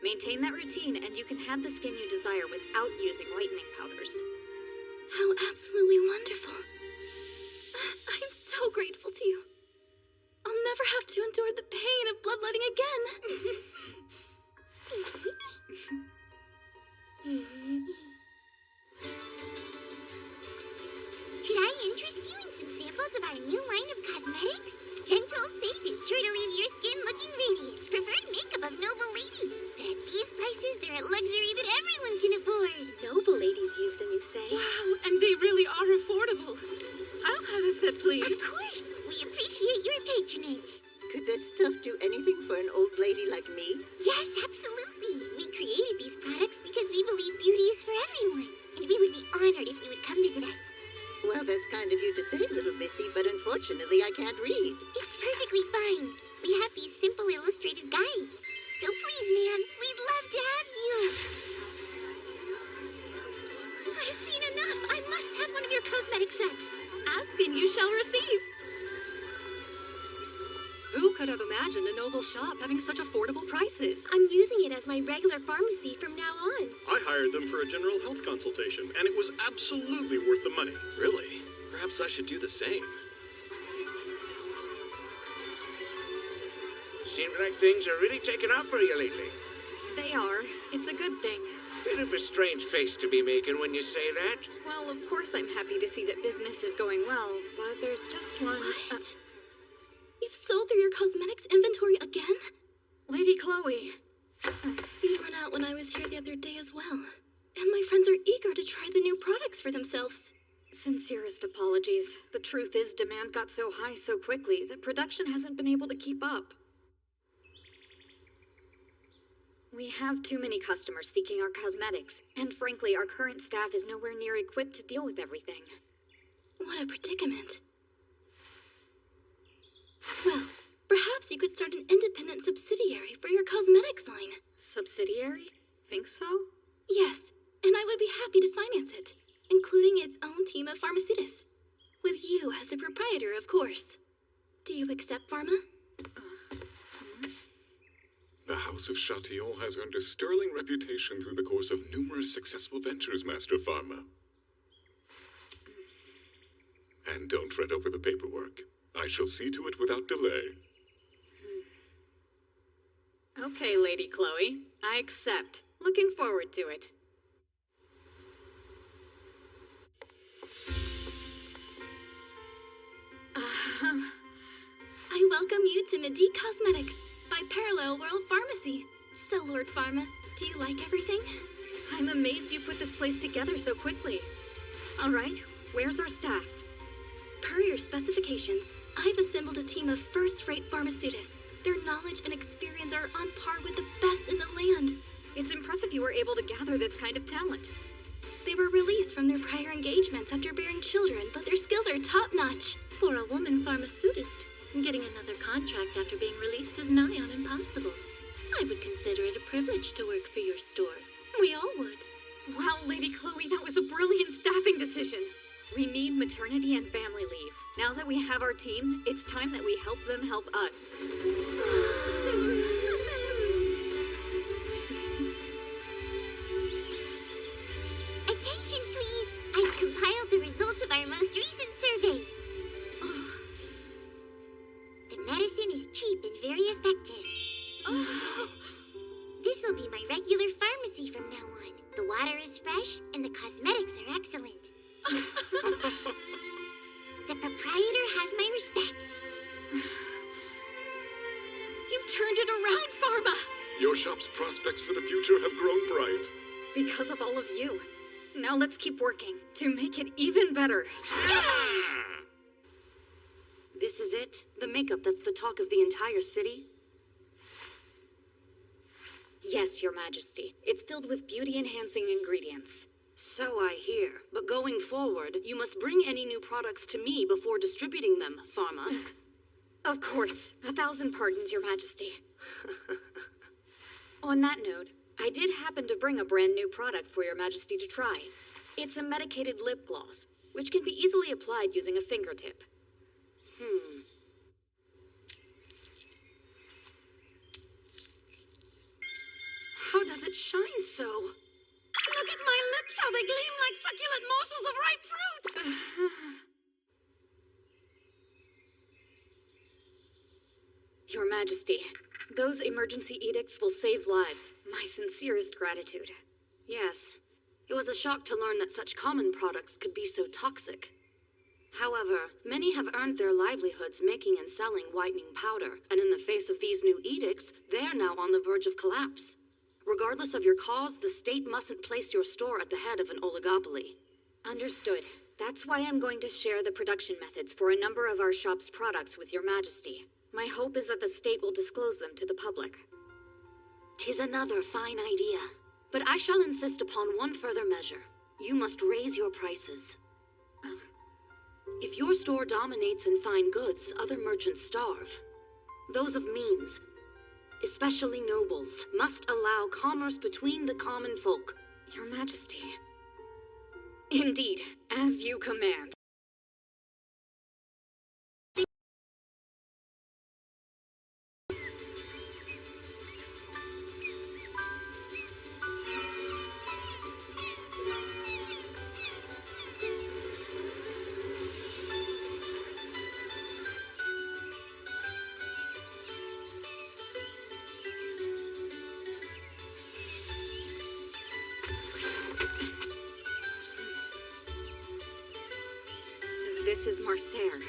Maintain that routine, and you can have the skin you desire without using whitening powders. How absolutely wonderful. I'm so grateful to you. I'll never have to endure the pain of bloodletting again. Could I interest you in some samples of our new line of cosmetics? Gentle, safe, and sure to leave your skin looking radiant. Preferred makeup of noble ladies. But at these prices, they're a luxury that everyone can afford. Noble ladies use them, you say? Wow, and they really are affordable. I'll have a set, please. Of course. We appreciate your patronage. Could this stuff do anything for an old lady like me? Yes, absolutely. We created these products because we believe beauty is for everyone. And we would be honored if you would come visit us. Well, that's kind of you to say, little missy, but unfortunately I can't read. It's perfectly fine. We have these simple illustrated guides. So please, ma'am, we'd love to have you. I've seen enough. I must have one of your cosmetic sets. Ask and you shall receive. Who could have imagined a noble shop having such affordable prices? I'm using it as my regular pharmacy from now on. I hired them for a general health consultation, and it was absolutely worth the money. Really? Perhaps I should do the same. Seems like things are really taking off for you lately. They are. It's a good thing. Bit of a strange face to be making when you say that. Well, of course I'm happy to see that business is going well, but there's just one... What? You've sold through your cosmetics inventory again? Lady Chloe. You'd run out when I was here the other day as well. And my friends are eager to try the new products for themselves. Sincerest apologies. The truth is, demand got so high so quickly that production hasn't been able to keep up. We have too many customers seeking our cosmetics, and frankly, our current staff is nowhere near equipped to deal with everything. What a predicament. Well, perhaps you could start an independent subsidiary for your cosmetics line. Subsidiary? Think so? Yes, and I would be happy to finance it, including its own team of pharmaceutists. With you as the proprietor, of course. Do you accept, Pharma? The House of Chatillon has earned a sterling reputation through the course of numerous successful ventures, Master Pharma. And don't fret over the paperwork. I shall see to it without delay. Okay, Lady Chloe. I accept. Looking forward to it. I welcome you to Medi Cosmetics by Parallel World Pharmacy. So, Lord Pharma, do you like everything? I'm amazed you put this place together so quickly. All right, where's our staff? Per your specifications, I've assembled a team of first-rate pharmaceutists. Their knowledge and experience are on par with the best in the land. It's impressive you were able to gather this kind of talent. They were released from their prior engagements after bearing children, but their skills are top-notch. For a woman pharmaceutist, getting another contract after being released is nigh on impossible. I would consider it a privilege to work for your store. We all would. Wow, Lady Chloe, that was a brilliant staffing decision. We need maternity and family leave. Now that we have our team, it's time that we help them help us. Attention, please! I've compiled the results of our most recent survey. The medicine is cheap and very effective. This will be my regular pharmacy from now on. The water is fresh and the cosmetics are excellent. The proprietor has my respect. You've turned it around, Pharma! Your shop's prospects for the future have grown bright. Because of all of you. Now let's keep working to make it even better. This is it? The makeup that's the talk of the entire city? Yes, Your Majesty. It's filled with beauty-enhancing ingredients. So I hear. But going forward, you must bring any new products to me before distributing them, Pharma. Of course. 1,000 pardons, Your Majesty. On that note, I did happen to bring a brand new product for Your Majesty to try. It's a medicated lip gloss, which can be easily applied using a fingertip. How does it shine so? Look at my lips, how they gleam like succulent morsels of ripe fruit! Your Majesty, those emergency edicts will save lives. My sincerest gratitude. Yes. It was a shock to learn that such common products could be so toxic. However, many have earned their livelihoods making and selling whitening powder, and in the face of these new edicts, they're now on the verge of collapse. Regardless of your cause, the state mustn't place your store at the head of an oligopoly. Understood. That's why I'm going to share the production methods for a number of our shop's products with Your Majesty. My hope is that the state will disclose them to the public. 'Tis another fine idea. But I shall insist upon one further measure. You must raise your prices. If your store dominates in fine goods, other merchants starve. Those of means, especially nobles, must allow commerce between the common folk. Your Majesty. Indeed, as you command. This is Marcer.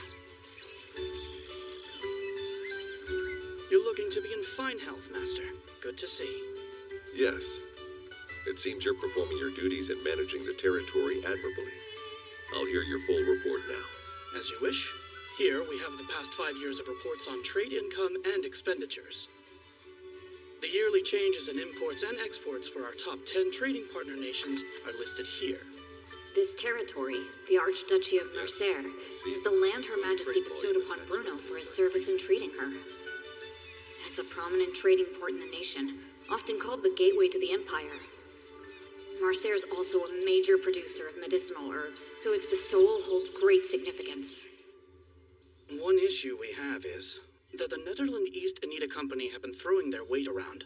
You're looking to be in fine health, Master. Good to see. Yes. It seems you're performing your duties and managing the territory admirably. I'll hear your full report now. As you wish. Here we have the past 5 years of reports on trade income and expenditures. The yearly changes in imports and exports for our top 10 trading partner nations are listed here. This territory, the Archduchy of Mercer, is the land Her Majesty bestowed upon Bruno for his service in treating her. It's a prominent trading port in the nation, often called the gateway to the Empire. Mercer is also a major producer of medicinal herbs, so its bestowal holds great significance. One issue we have is, that the Netherland East Anita Company have been throwing their weight around.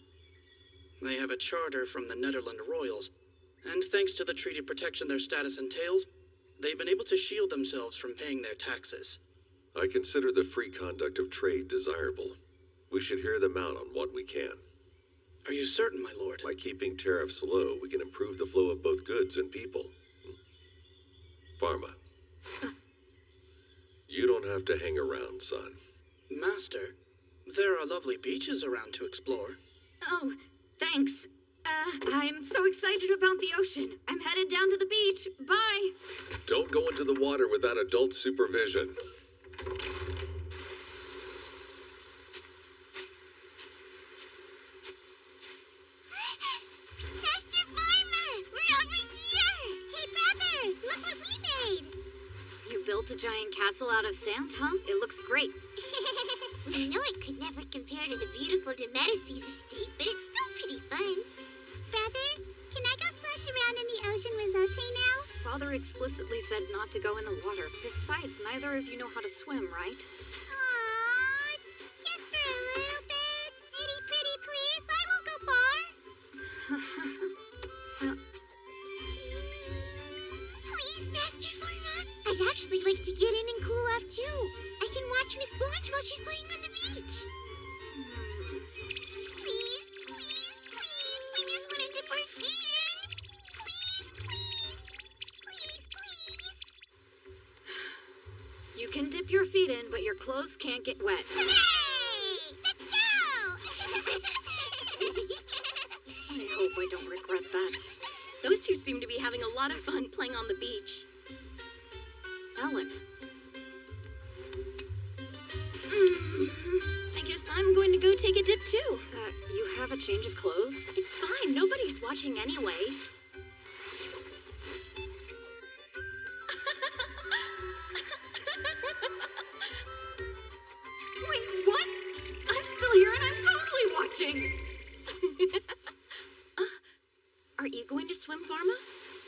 They have a charter from the Netherland Royals, and thanks to the treaty protection their status entails, they've been able to shield themselves from paying their taxes. I consider the free conduct of trade desirable. We should hear them out on what we can. Are you certain, my lord? By keeping tariffs low, we can improve the flow of both goods and people. Pharma. You don't have to hang around, son. Master, there are lovely beaches around to explore. Oh, thanks. I'm so excited about the ocean. I'm headed down to the beach. Bye. Don't go into the water without adult supervision. Master Pharma! We're over here! Hey, brother! Look what we made! You built a giant castle out of sand, huh? It looks great. I know it could never compare to the beautiful de Medicis estate, but it's still pretty fun. Brother, can I go splash around in the ocean with Lotte now? Father explicitly said not to go in the water. Besides, neither of you know how to swim, right? Aww, just for a little bit. Pretty, please. I won't go far. Please, Master Pharma. I'd actually like to get in and cool off too. I can watch Miss Blanche while she's playing on the beach. Please. We just want to dip our feet in. Please. You can dip your feet in, but your clothes can't get wet. Hooray! Let's go! I hope I don't regret that. Those two seem to be having a lot of fun playing on the beach. Ellen. I guess I'm going to go take a dip too. You have a change of clothes? It's fine. Nobody's watching anyway. Wait, what? I'm still here and I'm totally watching! Are you going to swim, Pharma?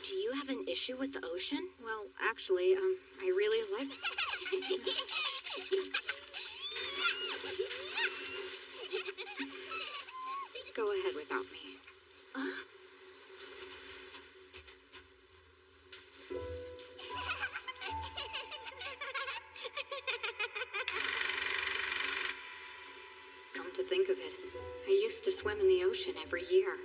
Do you have an issue with the ocean? Well, actually, I really like... Go ahead without me. Come to think of it, I used to swim in the ocean every year.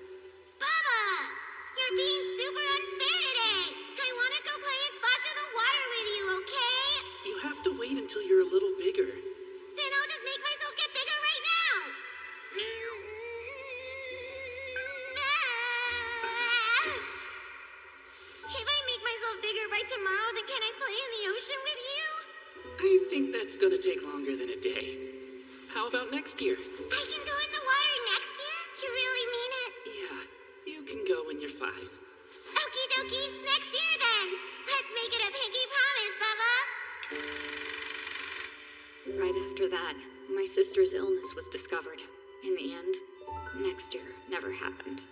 Baba! You're being super unfair today. I want to go play and splash in the water with you, okay? You have to wait until you're a little bigger. Then I'll just make myself get bigger right now. If I make myself bigger by tomorrow, then can I play in the ocean with you? I think that's gonna take longer than a day. How about next year? I can go in the water next year? You really mean it? Yeah, you can go when you're 5. Okie dokie, next year then. Let's make it a pinky promise, Bubba. Right after that, my sister's illness was discovered. In the end, next year never happened.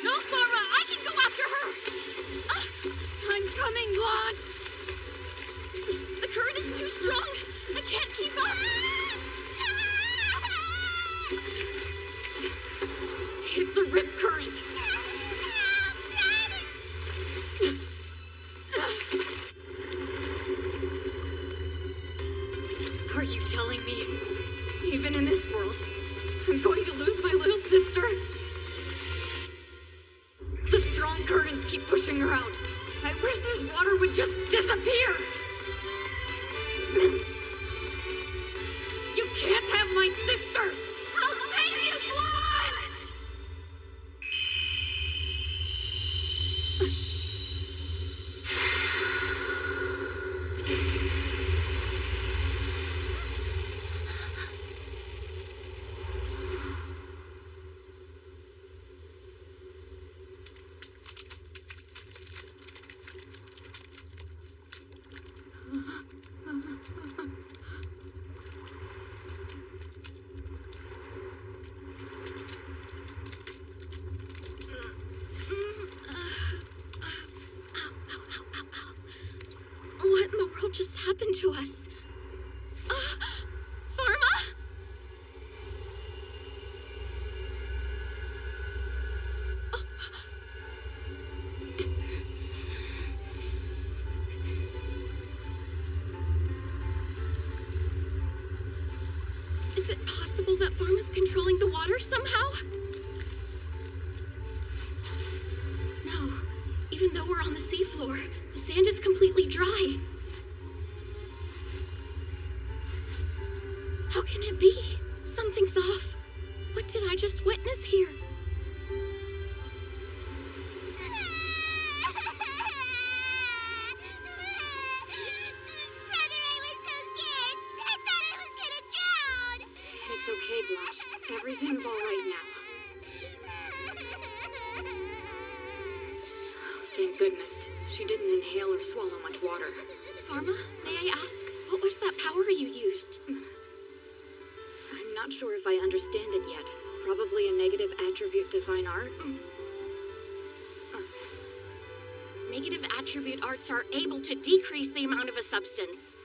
No, Pharma! I can go after her! I'm coming, Blanche! The current is too strong! I can't keep up! It's a rip current! Are you telling me, even in this world, I'm going to lose my little sister? The strong currents keep pushing her out. I wish this water would just disappear! You can't have my sister! I'll save you, Blanche! possible that Pharma's controlling the water somehow? No. Even though we're on the seafloor, the sand is completely dry. How can it be? Something's off. What did I just witness here? It's okay, Blanche. Everything's all right now. Thank goodness. She didn't inhale or swallow much water. Pharma, may I ask, what was that power you used? I'm not sure if I understand it yet. Probably a negative attribute divine art. Negative attribute arts are able to decrease the amount of a substance.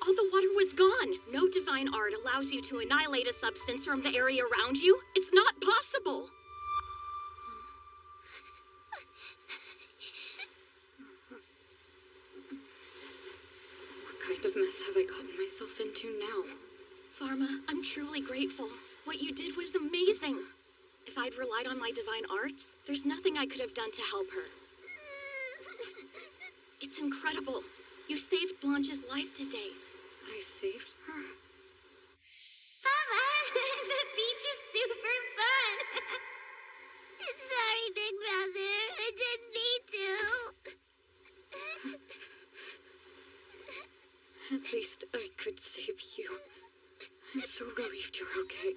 All the water was gone. No divine art allows you to annihilate a substance from the area around you. It's not possible. What kind of mess have I gotten myself into now? Pharma, I'm truly grateful. What you did was amazing. If I'd relied on my divine arts, there's nothing I could have done to help her. It's incredible. You saved Blanche's life today. I saved her? Mama, the beach is super fun. I'm sorry, Big Brother. I didn't mean to. At least I could save you. I'm so relieved you're okay.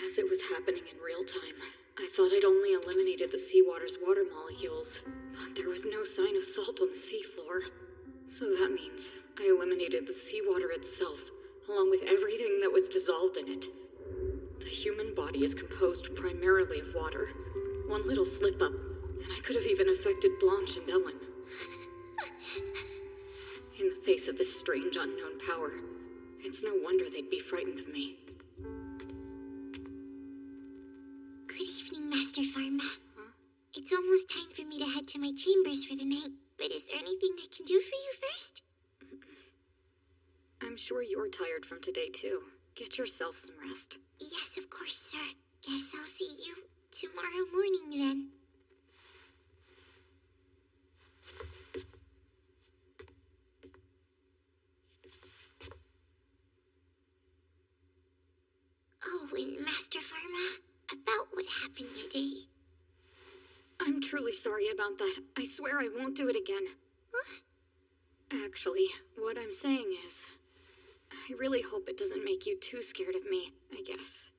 As it was happening in real time, I thought I'd only eliminated the seawater's water molecules, but there was no sign of salt on the seafloor. So that means I eliminated the seawater itself, along with everything that was dissolved in it. The human body is composed primarily of water. One little slip-up, and I could have even affected Blanche and Ellen. In the face of this strange unknown power, it's no wonder they'd be frightened of me. Good evening, Master Pharma. It's almost time for me to head to my chambers for the night, but is there anything I can do for you first? I'm sure you're tired from today, too. Get yourself some rest. Yes, of course, sir. Guess I'll see you tomorrow morning, then. Oh, and Master Pharma, about what happened today. I'm truly sorry about that. I swear I won't do it again. What? Actually, what I'm saying is, I really hope it doesn't make you too scared of me, I guess.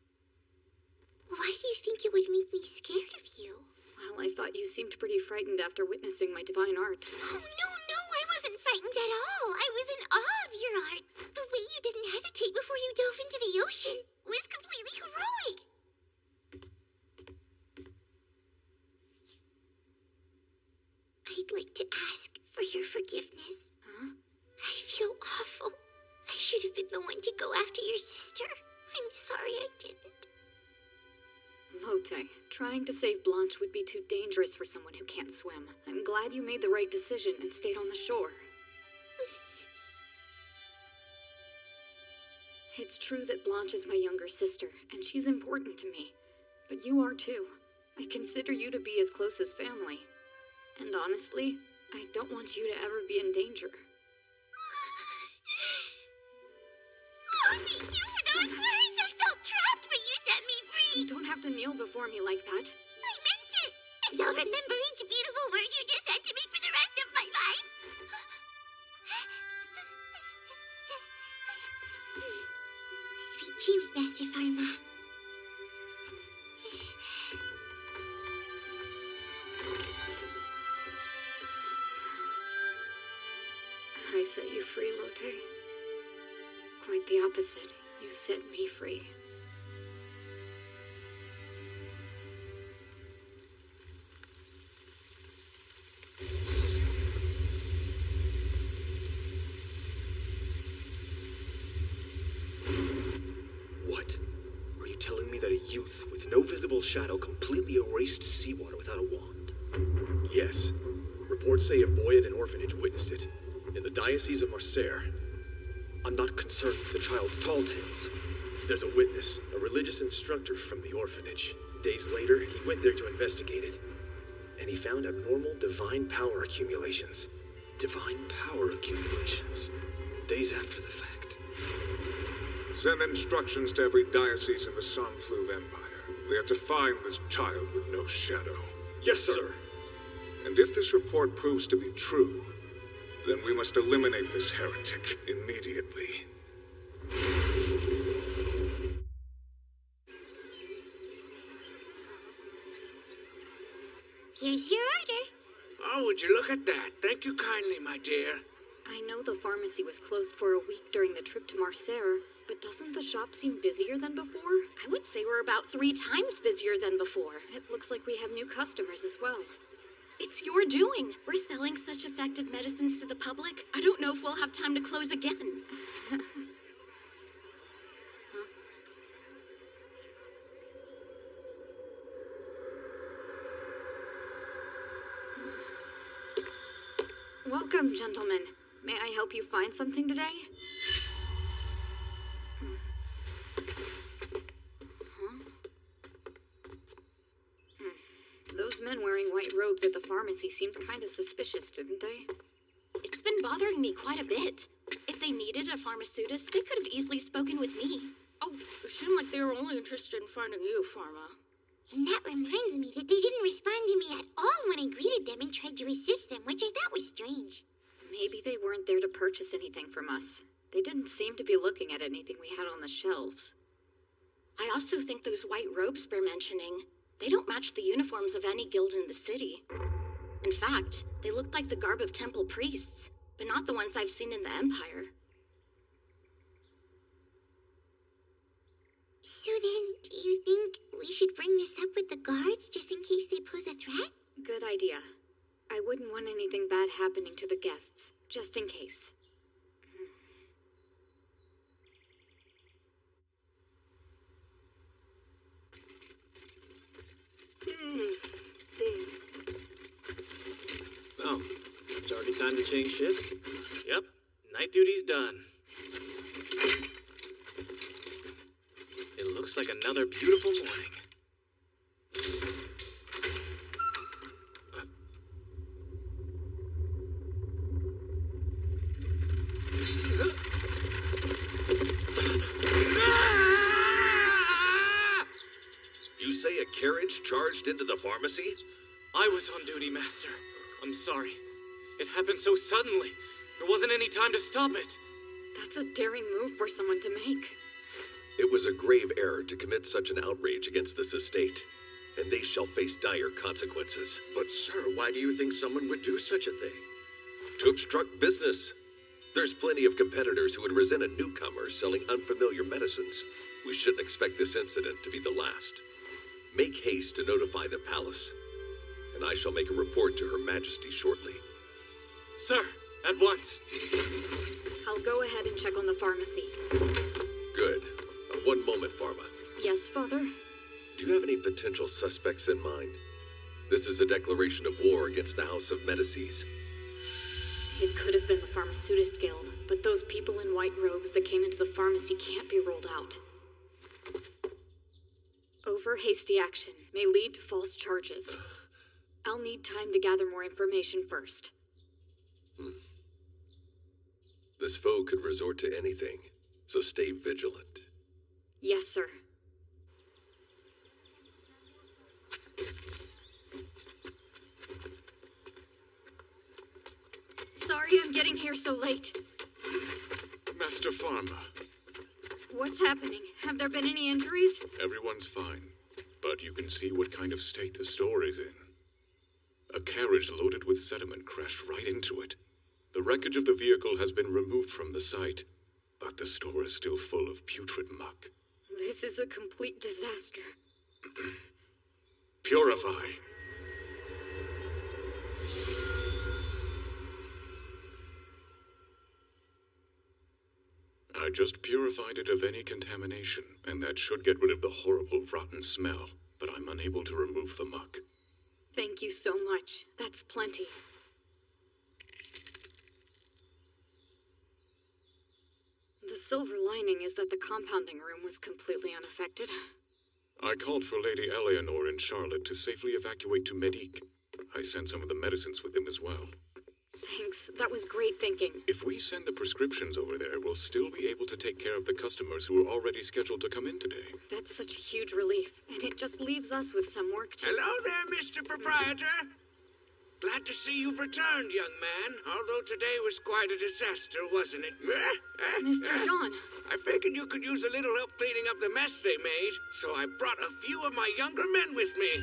Why do you think it would make me scared of you? Well, I thought you seemed pretty frightened after witnessing my divine art. Oh, no, I wasn't frightened at all. I was in awe of your art. The way you didn't hesitate before you dove into the ocean was completely heroic. I'd like to ask for your forgiveness. Huh? I feel awful. I should have been the one to go after your sister. I'm sorry I didn't. Lotte, trying to save Blanche would be too dangerous for someone who can't swim. I'm glad you made the right decision and stayed on the shore. It's true that Blanche is my younger sister, and she's important to me. But you are too. I consider you to be as close as family. And honestly, I don't want you to ever be in danger. Oh, thank you for those words! I felt trapped, but you set me free! You don't have to kneel before me like that. I meant it! And I'll remember each beautiful word you just said to me for the rest of my life! Sweet dreams, Master Pharma. I set you free, Lotte. Quite the opposite. You set me free. What? Are you telling me that a youth with no visible shadow completely erased seawater without a wand? Yes. Reports say a boy at an orphanage witnessed it, in the Diocese of Marseille. I'm not concerned with the child's tall tales. There's a witness, a religious instructor from the orphanage. Days later, he went there to investigate it, and he found abnormal divine power accumulations. Divine power accumulations. Days after the fact. Send instructions to every diocese in the Saint-Fleuve Empire. We are to find this child with no shadow. Yes, sir. And if this report proves to be true, then we must eliminate this heretic immediately. Here's your order. Oh, would you look at that? Thank you kindly, my dear. I know the pharmacy was closed for a week during the trip to Marseille, but doesn't the shop seem busier than before? I would say we're about 3 times busier than before. It looks like we have new customers as well. It's your doing. We're selling such effective medicines to the public. I don't know if we'll have time to close again. Welcome, gentlemen. May I help you find something today? Those men wearing white robes at the pharmacy seemed kind of suspicious, didn't they? It's been bothering me quite a bit. If they needed a pharmaceutist, they could have easily spoken with me. Oh, it seemed like they were only interested in finding you, Pharma. And that reminds me that they didn't respond to me at all when I greeted them and tried to assist them, which I thought was strange. Maybe they weren't there to purchase anything from us. They didn't seem to be looking at anything we had on the shelves. I also think those white robes they're mentioning, they don't match the uniforms of any guild in the city. In fact, they look like the garb of temple priests, but not the ones I've seen in the Empire. So then, do you think we should bring this up with the guards just in case they pose a threat? Good idea. I wouldn't want anything bad happening to the guests, just in case. Oh, it's already time to change shifts? Yep, night duty's done. It looks like another beautiful morning. You say a carriage charged into the pharmacy? I was on duty, Master. I'm sorry. It happened so suddenly. There wasn't any time to stop it. That's a daring move for someone to make. It was a grave error to commit such an outrage against this estate, and they shall face dire consequences. But sir, why do you think someone would do such a thing? To obstruct business. There's plenty of competitors who would resent a newcomer selling unfamiliar medicines. We shouldn't expect this incident to be the last. Make haste to notify the palace, and I shall make a report to Her Majesty shortly. Sir, at once. I'll go ahead and check on the pharmacy. Good. One moment, Pharma. Yes, Father? Do you have any potential suspects in mind? This is a declaration of war against the House of Medicis. It could have been the Pharmaceutist Guild, but those people in white robes that came into the pharmacy can't be ruled out. Over hasty action may lead to false charges. I'll need time to gather more information first. This foe could resort to anything, so stay vigilant. Yes, sir. Sorry I'm getting here so late. Master Pharma. What's happening? Have there been any injuries? Everyone's fine, but you can see what kind of state the store is in. A carriage loaded with sediment crashed right into it. The wreckage of the vehicle has been removed from the site, but the store is still full of putrid muck. This is a complete disaster. Purify. I just purified it of any contamination, and that should get rid of the horrible, rotten smell, but I'm unable to remove the muck. Thank you so much. That's plenty. silver lining is that the compounding room was completely unaffected. I called for Lady Eleanor and Charlotte to safely evacuate to Medique. I sent some of the medicines with them as well. Thanks, that was great thinking. If we send the prescriptions over there, we'll still be able to take care of the customers who are already scheduled to come in today. That's such a huge relief, and it just leaves us with some work to... Hello there, Mr. Proprietor. Glad to see you've returned, young man. Although today was quite a disaster, wasn't it? Mr. Jean. I figured you could use a little help cleaning up the mess they made, so I brought a few of my younger men with me.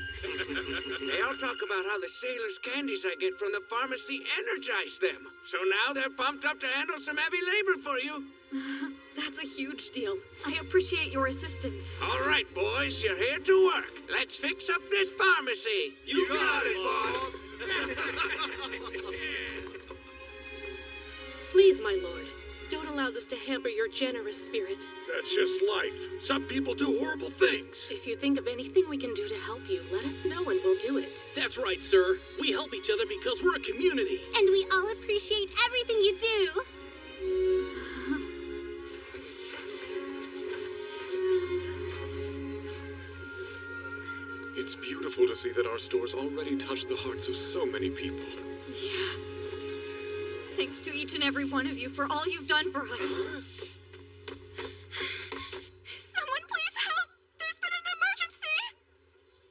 They all talk about how the sailors' candies I get from the pharmacy energize them. So now they're pumped up to handle some heavy labor for you. That's a huge deal. I appreciate your assistance. All right, boys, you're here to work. Let's fix up this pharmacy. You got it, boss. Please, my lord, don't allow this to hamper your generous spirit. That's just life. Some people do horrible things. If you think of anything we can do to help you, let us know and we'll do it. That's right, sir. We help each other because we're a community. And we all appreciate everything you do. It's beautiful to see that our stores already touch the hearts of so many people. Yeah. Thanks to each and every one of you for all you've done for us. Someone please help! There's been an emergency!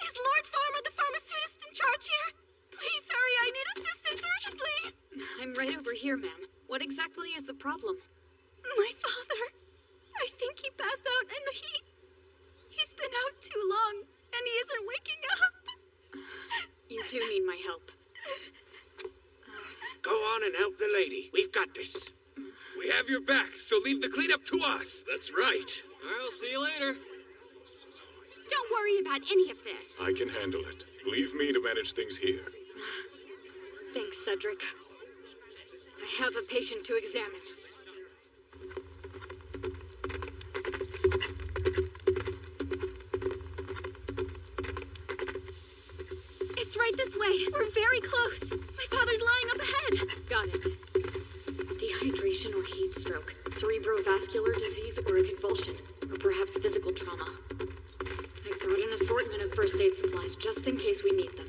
Is Lord Farmer the pharmaceutist in charge here? Please hurry, I need assistance urgently! I'm right over here, ma'am. What exactly is the problem? My father. I think he passed out in the heat. He's been out too long, and he isn't waking up. You do need my help. Go on and help the lady. We've got this. We have your back, so leave the cleanup to us. That's right. I'll see you later. Don't worry about any of this. I can handle it. Leave me to manage things here. Thanks, Cedric. I have a patient to examine. It's right this way. We're very close. My father's lying up ahead. Got it. Dehydration or heat stroke, cerebrovascular disease or a convulsion, or perhaps physical trauma. I brought an assortment of first aid supplies just in case we need them.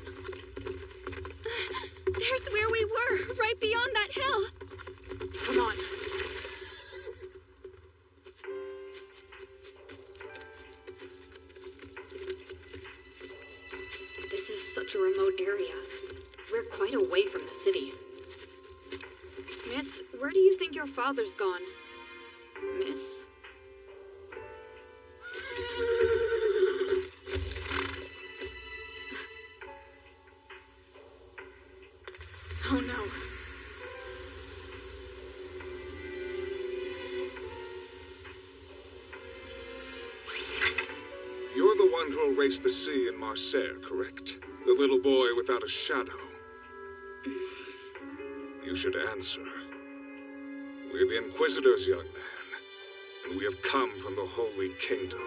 There's where we were, right beyond that hill. Come on. This is such a remote area. We're quite away from the city. Miss, where do you think your father's gone? Miss? Oh no. You're the one who erased the sea in Marseille, correct? The little boy without a shadow. You should answer. We're the Inquisitors, young man, and we have come from the Holy Kingdom.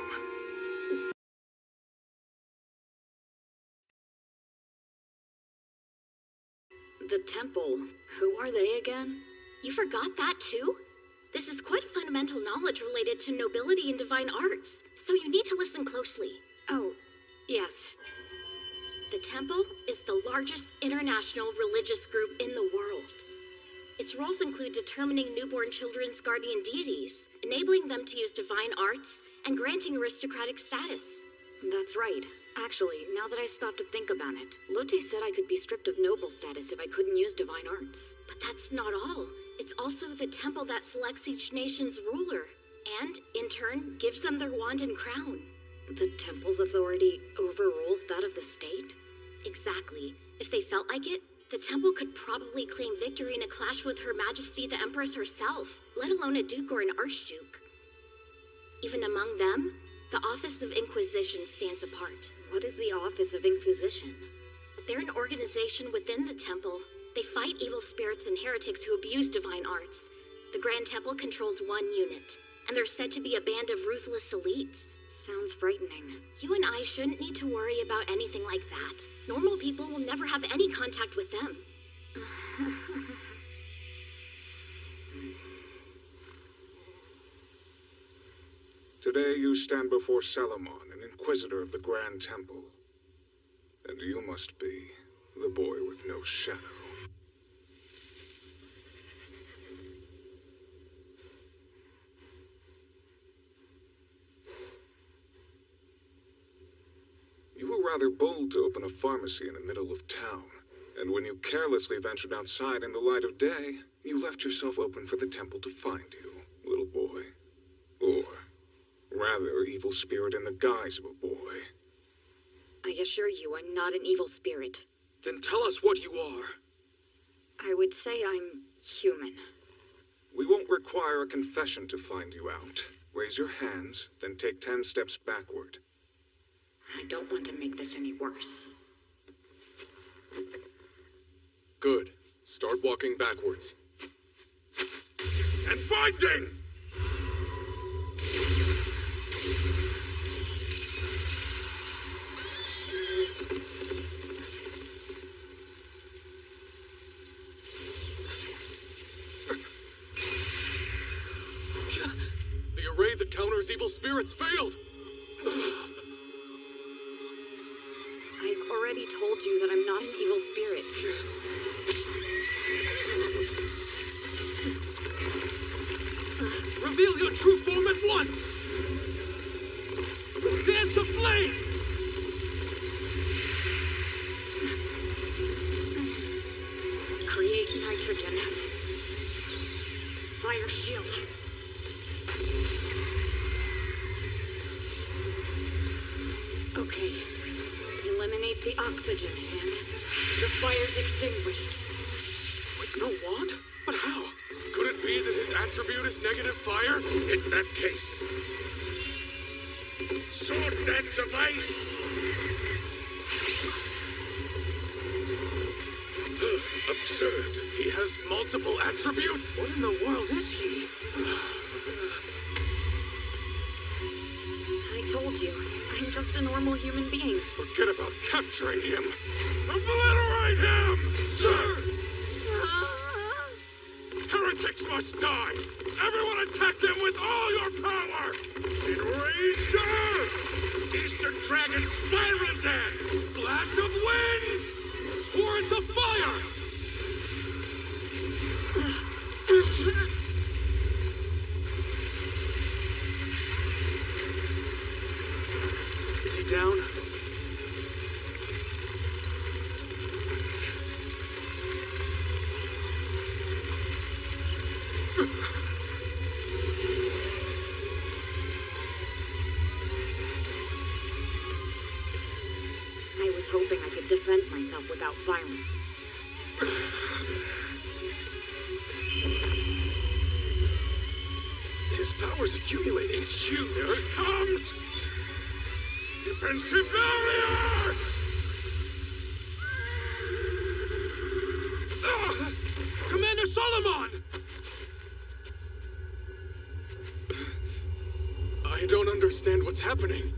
The temple. Who are they again? You forgot that too? This is quite fundamental knowledge related to nobility and divine arts, so you need to listen closely. Oh, yes. The temple is the largest international religious group in the world. Its roles include determining newborn children's guardian deities, enabling them to use divine arts, and granting aristocratic status. That's right. Actually, now that I stopped to think about it, Lotte said I could be stripped of noble status if I couldn't use divine arts. But that's not all. It's also the temple that selects each nation's ruler, and, in turn, gives them their wand and crown. The temple's authority overrules that of the state? Exactly. If they felt like it, the temple could probably claim victory in a clash with Her Majesty the Empress herself, let alone a duke or an archduke. Even among them, the Office of Inquisition stands apart. What is the Office of Inquisition? They're an organization within the temple. They fight evil spirits and heretics who abuse divine arts. The Grand Temple controls one unit, and they're said to be a band of ruthless elites. Sounds frightening. You and I shouldn't need to worry about anything like that. Normal people will never have any contact with them. Today you stand before Salamon, an Inquisitor of the Grand Temple. And you must be the boy with no shadow. You were rather bold to open a pharmacy in the middle of town, and when you carelessly ventured outside in the light of day, you left yourself open for the temple to find you, little boy. Or, rather, evil spirit in the guise of a boy. I assure you I'm not an evil spirit. Then tell us what you are. I would say I'm human. We won't require a confession to find you out. Raise your hands, then take 10 steps backward. I don't want to make this any worse. Good. Start walking backwards. And binding! The array that counters evil spirits failed! I've already told you that I'm not an evil spirit. Reveal your true form at once! Dance of flame! Create nitrogen. Fire shield. Okay. Eliminate the oxygen, and the fire's extinguished. With no wand? But how? Could it be that his attribute is negative fire? In that case, sword dance of ice! Absurd. He has multiple attributes. What in the world is he? I told you, I'm just a normal human being. Forget about capturing him. Obliterate him! Sir! Heretics must die! Everyone attack them with all your power! Enraged earth! Eastern Dragon Spiral Dance! Blast of wind! Torrents of fire! Is he down? I was hoping I could defend myself without violence. His power's accumulating. It's you. Here it comes! Defensive barrier! Commander Solomon! I don't understand what's happening.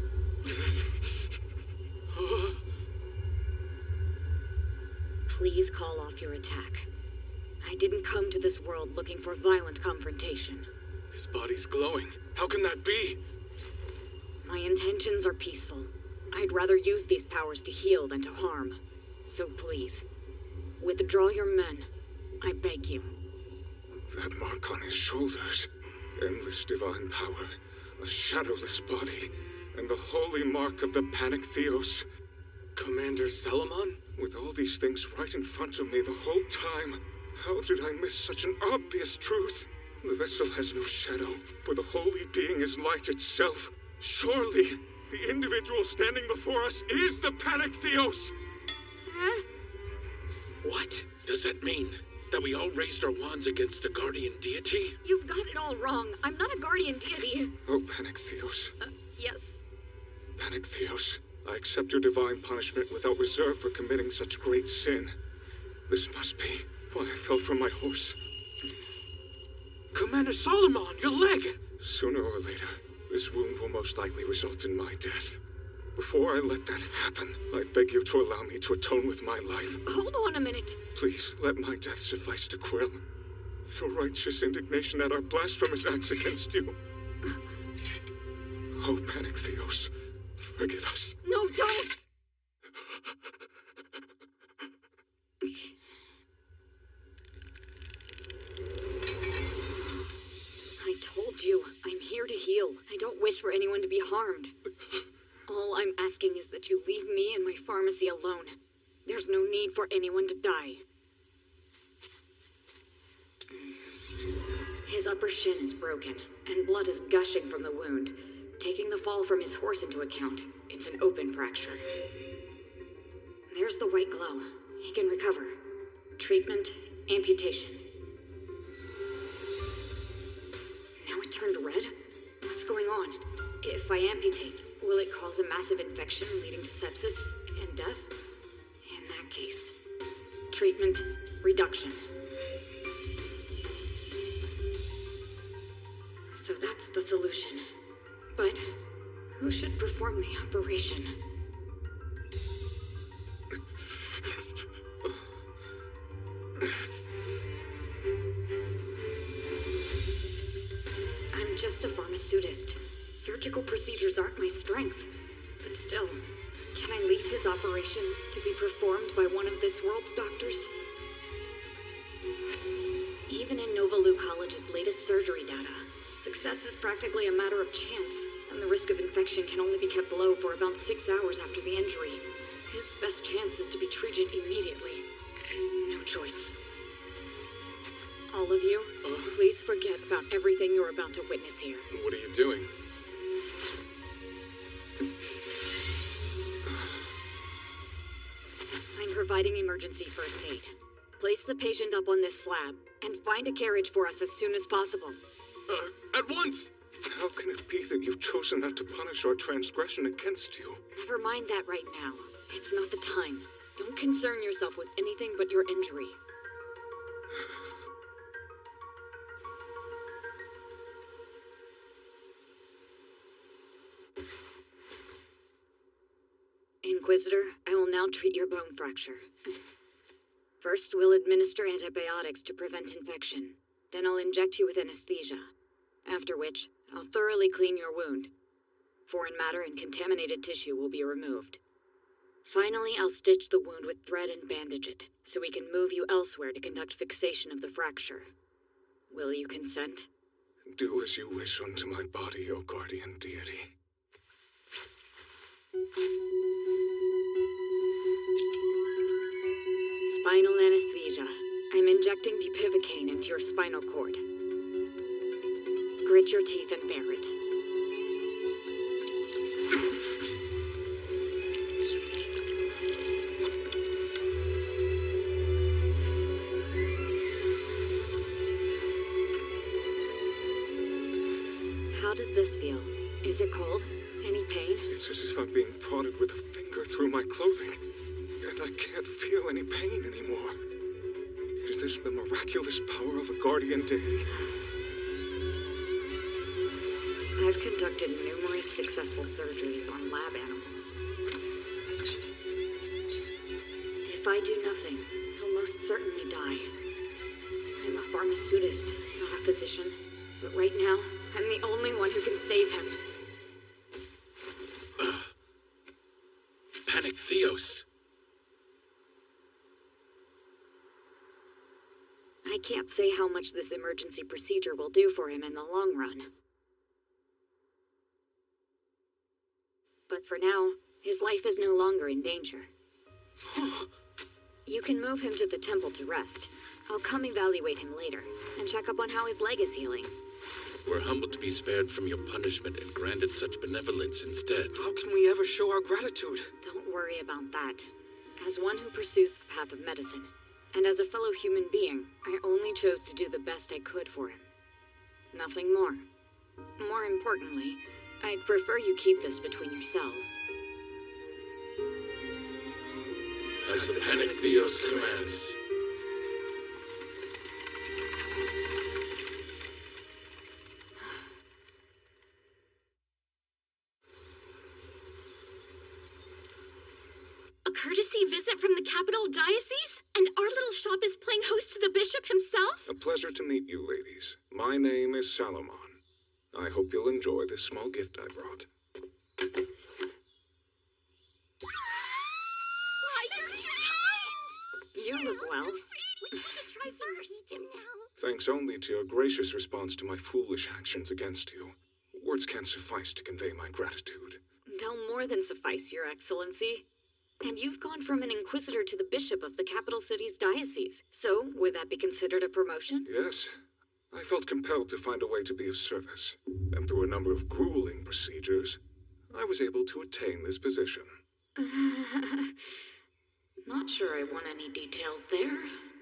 Please call off your attack. I didn't come to this world looking for violent confrontation. His body's glowing. How can that be? My intentions are peaceful. I'd rather use these powers to heal than to harm. So please, withdraw your men. I beg you. That mark on his shoulders. Endless divine power. A shadowless body. And the holy mark of the Panic Theos. Commander Salamon? With all these things right in front of me the whole time, how did I miss such an obvious truth? The vessel has no shadow, for the holy being is light itself. Surely, the individual standing before us is the Panic Theos! Huh? What? Does that mean that we all raised our wands against a guardian deity? You've got it all wrong. I'm not a guardian deity. Oh, Panic Theos. Yes. Panic Theos, I accept your divine punishment without reserve for committing such great sin. This must be why I fell from my horse. Commander Solomon, your leg! Sooner or later, this wound will most likely result in my death. Before I let that happen, I beg you to allow me to atone with my life. Hold on a minute. Please, let my death suffice to quell your righteous indignation at our blasphemous acts against you. Oh, Panic Theos, forgive us. No, don't! I told you, I'm here to heal. I don't wish for anyone to be harmed. All I'm asking is that you leave me and my pharmacy alone. There's no need for anyone to die. His upper shin is broken, and blood is gushing from the wound. Taking the fall from his horse into account, it's an open fracture. There's the white glow. He can recover. Treatment, amputation. Now it turned red? What's going on? If I amputate, will it cause a massive infection leading to sepsis and death? In that case, treatment, reduction. So that's the solution. But who should perform the operation? I'm just a pharmaceutist. Surgical procedures aren't my strength. But still, can I leave his operation to be performed by one of this world's doctors? Even in Novalu College's latest surgery data, success is practically a matter of chance, and the risk of infection can only be kept low for about 6 hours after the injury. His best chance is to be treated immediately. No choice. All of you, please forget about everything you're about to witness here. What are you doing? I'm providing emergency first aid. Place the patient up on this slab, and find a carriage for us as soon as possible. At once! How can it be that you've chosen not to punish our transgression against you? Never mind that right now. It's not the time. Don't concern yourself with anything but your injury. Inquisitor, I will now treat your bone fracture. First, we'll administer antibiotics to prevent infection. Then I'll inject you with anesthesia. After which, I'll thoroughly clean your wound. Foreign matter and contaminated tissue will be removed. Finally, I'll stitch the wound with thread and bandage it, so we can move you elsewhere to conduct fixation of the fracture. Will you consent? Do as you wish unto my body, O guardian deity. Spinal anesthesia. I'm injecting bupivacaine into your spinal cord. Grit your teeth and bear it. How does this feel? Is it cold? Any pain? It's as if I'm being prodded with a finger through my clothing, and I can't feel any pain anymore. Is this the miraculous power of a guardian deity? I've conducted numerous successful surgeries on lab animals. If I do nothing, he'll most certainly die. I'm a pharmaceutist, not a physician, but right now, I'm the only one who can save him. Panic Theos. I can't say how much this emergency procedure will do for him in the long run. But for now, his life is no longer in danger. You can move him to the temple to rest. I'll come evaluate him later, and check up on how his leg is healing. We're humbled to be spared from your punishment and granted such benevolence instead. How can we ever show our gratitude? Don't worry about that. As one who pursues the path of medicine, and as a fellow human being, I only chose to do the best I could for him. Nothing more. More importantly, I'd prefer you keep this between yourselves. As the Panic Theos commands. A courtesy visit from the capital diocese? And our little shop is playing host to the bishop himself? A pleasure to meet you, ladies. My name is Salomon. I hope you'll enjoy this small gift I brought. Why, you're too kind! You look well. Which one to try first? Him now. Thanks only to your gracious response to my foolish actions against you. Words can't suffice to convey my gratitude. They'll more than suffice, Your Excellency. And you've gone from an inquisitor to the bishop of the capital city's diocese. So, would that be considered a promotion? Yes. I felt compelled to find a way to be of service. And through a number of grueling procedures, I was able to attain this position. Not sure I want any details there.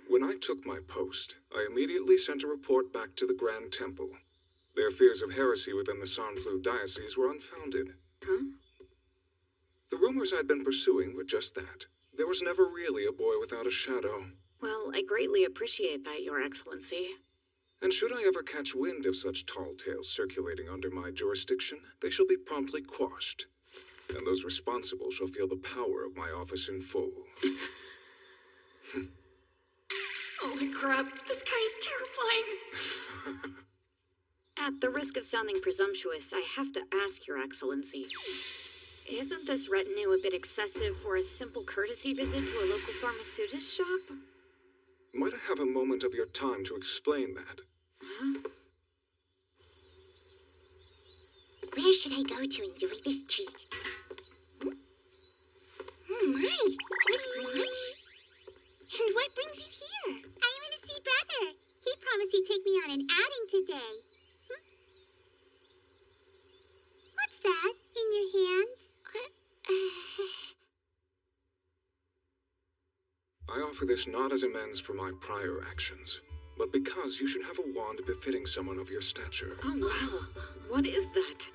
When I took my post, I immediately sent a report back to the Grand Temple. Their fears of heresy within the Sanflu diocese were unfounded. Huh? The rumors I'd been pursuing were just that. There was never really a boy without a shadow. Well, I greatly appreciate that, Your Excellency. And should I ever catch wind of such tall tales circulating under my jurisdiction, they shall be promptly quashed. And those responsible shall feel the power of my office in full. Holy crap, this guy is terrifying! At the risk of sounding presumptuous, I have to ask, Your Excellency. Isn't this retinue a bit excessive for a simple courtesy visit to a local pharmaceutist shop? Might I have a moment of your time to explain that? Huh? Where should I go to enjoy this treat? Oh my, Miss Blanche? And what brings you here? I want to see Brother. He promised he'd take me on an outing today. What's that in your hands? I offer this not as amends for my prior actions, but because you should have a wand befitting someone of your stature. Oh, wow. What is that?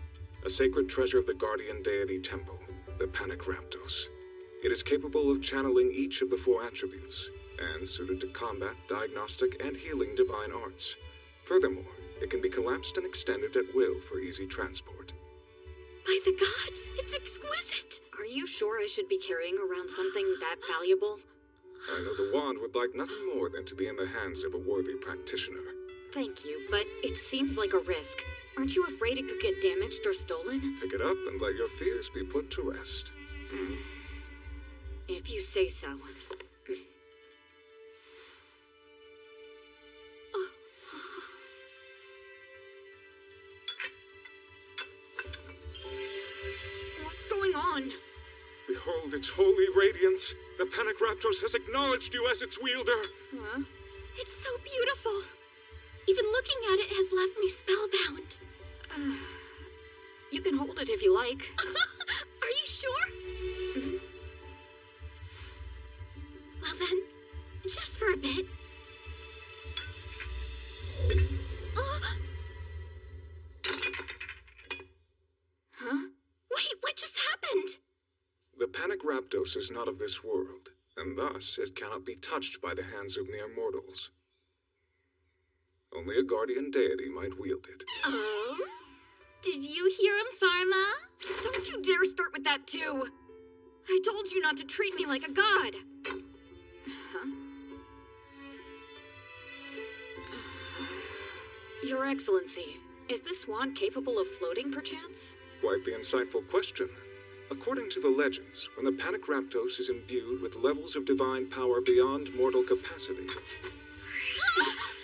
A sacred treasure of the guardian deity temple, the Panicraptos. It is capable of channeling each of the 4 attributes, and suited to combat, diagnostic, and healing divine arts. Furthermore, it can be collapsed and extended at will for easy transport. By the gods, it's exquisite! Are you sure I should be carrying around something that valuable? I know the wand would like nothing more than to be in the hands of a worthy practitioner. Thank you, but it seems like a risk. Aren't you afraid it could get damaged or stolen? Pick it up and let your fears be put to rest. If you say so. What's going on? Behold its holy radiance. The Panicraptos has acknowledged you as its wielder. Huh? It's so beautiful. Even looking at it has left me spellbound. You can hold it if you like. Are you sure? Well then, just for a bit. Huh? Wait, what just happened? The Panicraptos is not of this world, and thus it cannot be touched by the hands of mere mortals. Only a guardian deity might wield it. Oh? Did you hear him, Pharma? Don't you dare start with that too! I told you not to treat me like a god! Huh? Your Excellency, is this wand capable of floating, perchance? Quite the insightful question. According to the legends, when the Panicraptos is imbued with levels of divine power beyond mortal capacity...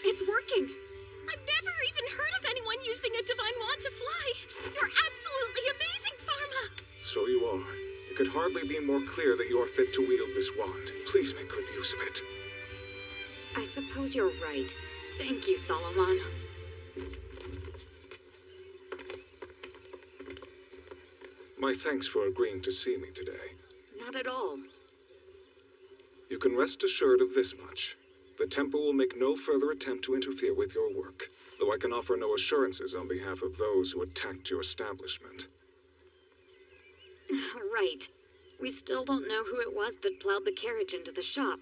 It's working! I've never even heard of anyone using a divine wand to fly! You're absolutely amazing, Pharma! So you are. It could hardly be more clear that you are fit to wield this wand. Please make good use of it. I suppose you're right. Thank you, Solomon. My thanks for agreeing to see me today. Not at all. You can rest assured of this much. The temple will make no further attempt to interfere with your work, though I can offer no assurances on behalf of those who attacked your establishment. Right. We still don't know who it was that plowed the carriage into the shop.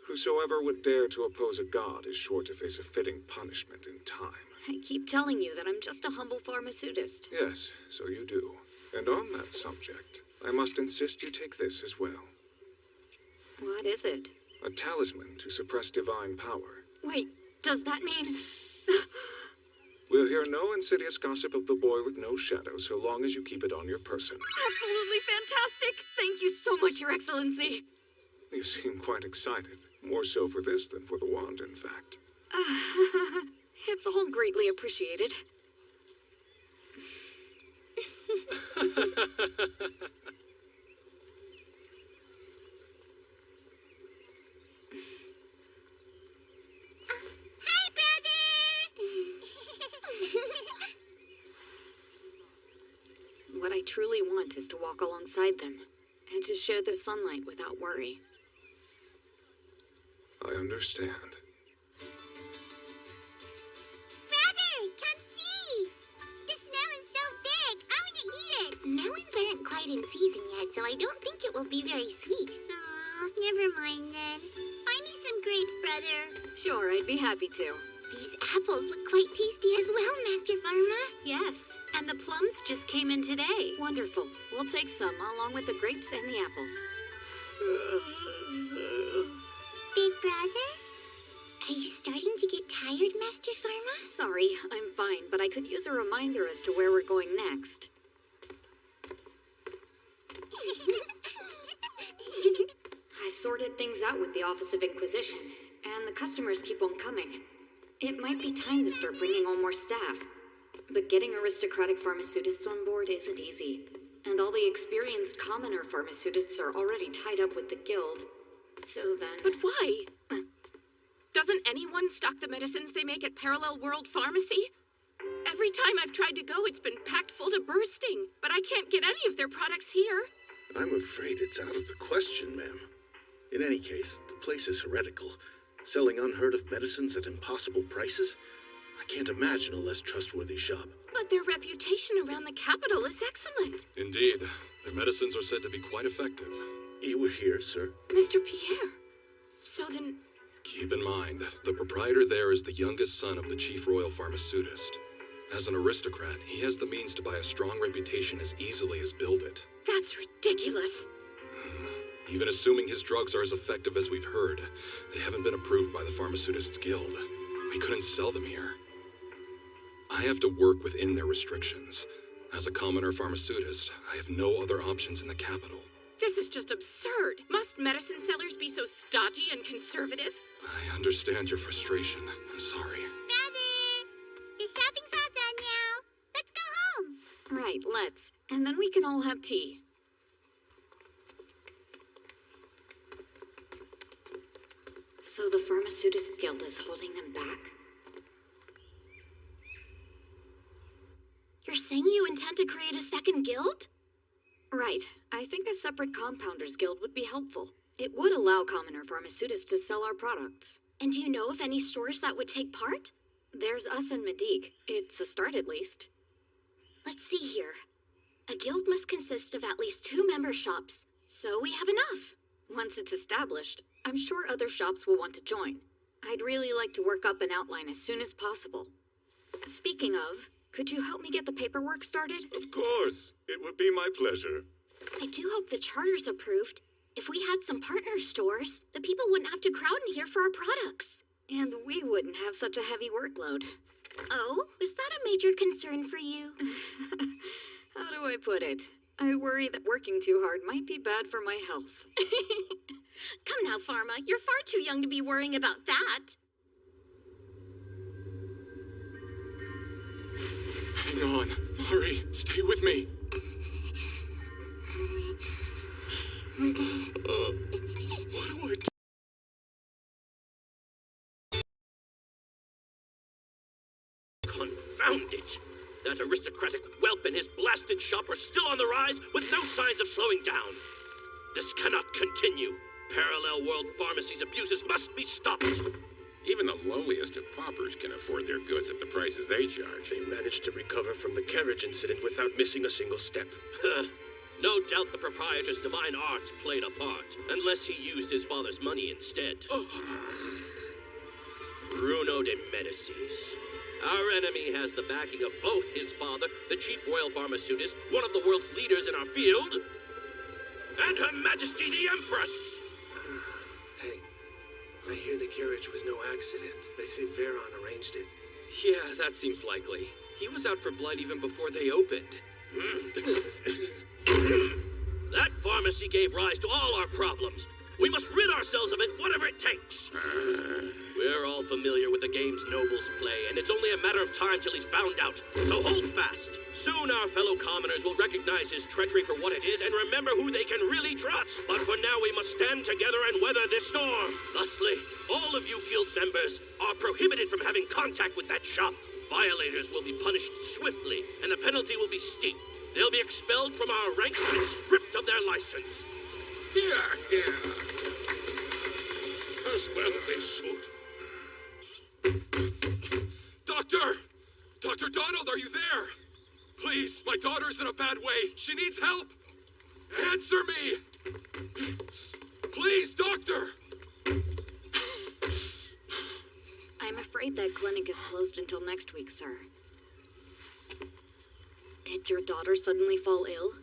Whosoever would dare to oppose a god is sure to face a fitting punishment in time. I keep telling you that I'm just a humble pharmaceutist. Yes, so you do. And on that subject, I must insist you take this as well. What is it? A talisman to suppress divine power. Wait, does that mean... We'll hear no insidious gossip of the boy with no shadow so long as you keep it on your person. Absolutely fantastic! Thank you so much, Your Excellency. You seem quite excited. More so for this than for the wand, in fact. It's all greatly appreciated. Hi, brother! What I truly want is to walk alongside them, and to share their sunlight without worry. I understand. Brother, come see! This melon's so big, I want to eat it! Melons aren't quite in season yet, so I don't think it will be very sweet. Aw, never mind then. Buy me some grapes, brother. Sure, I'd be happy to. These apples look quite tasty as well, Master Pharma. Yes, and the plums just came in today. Wonderful. We'll take some, along with the grapes and the apples. Big brother? Are you starting to get tired, Master Pharma? Sorry, I'm fine, but I could use a reminder as to where we're going next. I've sorted things out with the Office of Inquisition, and the customers keep on coming. It might be time to start bringing on more staff. But getting aristocratic pharmaceutists on board isn't easy. And all the experienced commoner pharmaceutists are already tied up with the guild. So then... But why? Doesn't anyone stock the medicines they make at Parallel World Pharmacy? Every time I've tried to go, it's been packed full to bursting. But I can't get any of their products here. I'm afraid it's out of the question, ma'am. In any case, the place is heretical. Selling unheard of medicines at impossible prices? I can't imagine a less trustworthy shop. But their reputation around the capital is excellent. Indeed. Their medicines are said to be quite effective. You were here, sir. Mr. Pierre. So then... Keep in mind, the proprietor there is the youngest son of the chief royal pharmaceutist. As an aristocrat, he has the means to buy a strong reputation as easily as build it. That's ridiculous. Even assuming his drugs are as effective as we've heard, they haven't been approved by the Pharmaceutists Guild. We couldn't sell them here. I have to work within their restrictions. As a commoner pharmaceutist, I have no other options in the capital. This is just absurd. Must medicine sellers be so stodgy and conservative? I understand your frustration. I'm sorry. Brother! The shopping's all done now. Let's go home. Right, let's. And then we can all have tea. So the Pharmaceutist Guild is holding them back? You're saying you intend to create a second guild? Right. I think a separate Compounders Guild would be helpful. It would allow commoner pharmaceutists to sell our products. And do you know of any stores that would take part? There's us and Medique. It's a start at least. Let's see here. A guild must consist of at least 2 member shops, so we have enough. Once it's established, I'm sure other shops will want to join. I'd really like to work up an outline as soon as possible. Speaking of, could you help me get the paperwork started? Of course. It would be my pleasure. I do hope the charter's approved. If we had some partner stores, the people wouldn't have to crowd in here for our products. And we wouldn't have such a heavy workload. Oh, is that a major concern for you? How do I put it? I worry that working too hard might be bad for my health. Come now, Pharma. You're far too young to be worrying about that. Hang on. Hurry. Stay with me. What do I do? Confound it! That aristocratic whelp and his blasted shop are still on the rise with no signs of slowing down. This cannot continue. Parallel World Pharmacy's abuses must be stopped. Even the lowliest of paupers can afford their goods at the prices they charge. They managed to recover from the carriage incident without missing a single step. No doubt the proprietor's divine arts played a part, unless he used his father's money instead. Bruno de Medicis. Our enemy has the backing of both his father, the chief royal pharmaceutist, one of the world's leaders in our field, and Her Majesty the Empress! Hey, I hear the carriage was no accident. They say Veron arranged it. Yeah, that seems likely. He was out for blood even before they opened. That pharmacy gave rise to all our problems. We must rid ourselves of it, whatever it takes. We're all familiar with the games nobles play, and it's only a matter of time till he's found out. So hold fast. Soon our fellow commoners will recognize his treachery for what it is and remember who they can really trust. But for now, we must stand together and weather this storm. Thusly, all of you guild members are prohibited from having contact with that shop. Violators will be punished swiftly, and the penalty will be steep. They'll be expelled from our ranks and stripped of their license. Here. As well they should. Dr. Donald, are you there? Please, my daughter's in a bad way. She needs help. Answer me. Please, doctor. I'm afraid that clinic is closed until next week, sir. Did your daughter suddenly fall ill?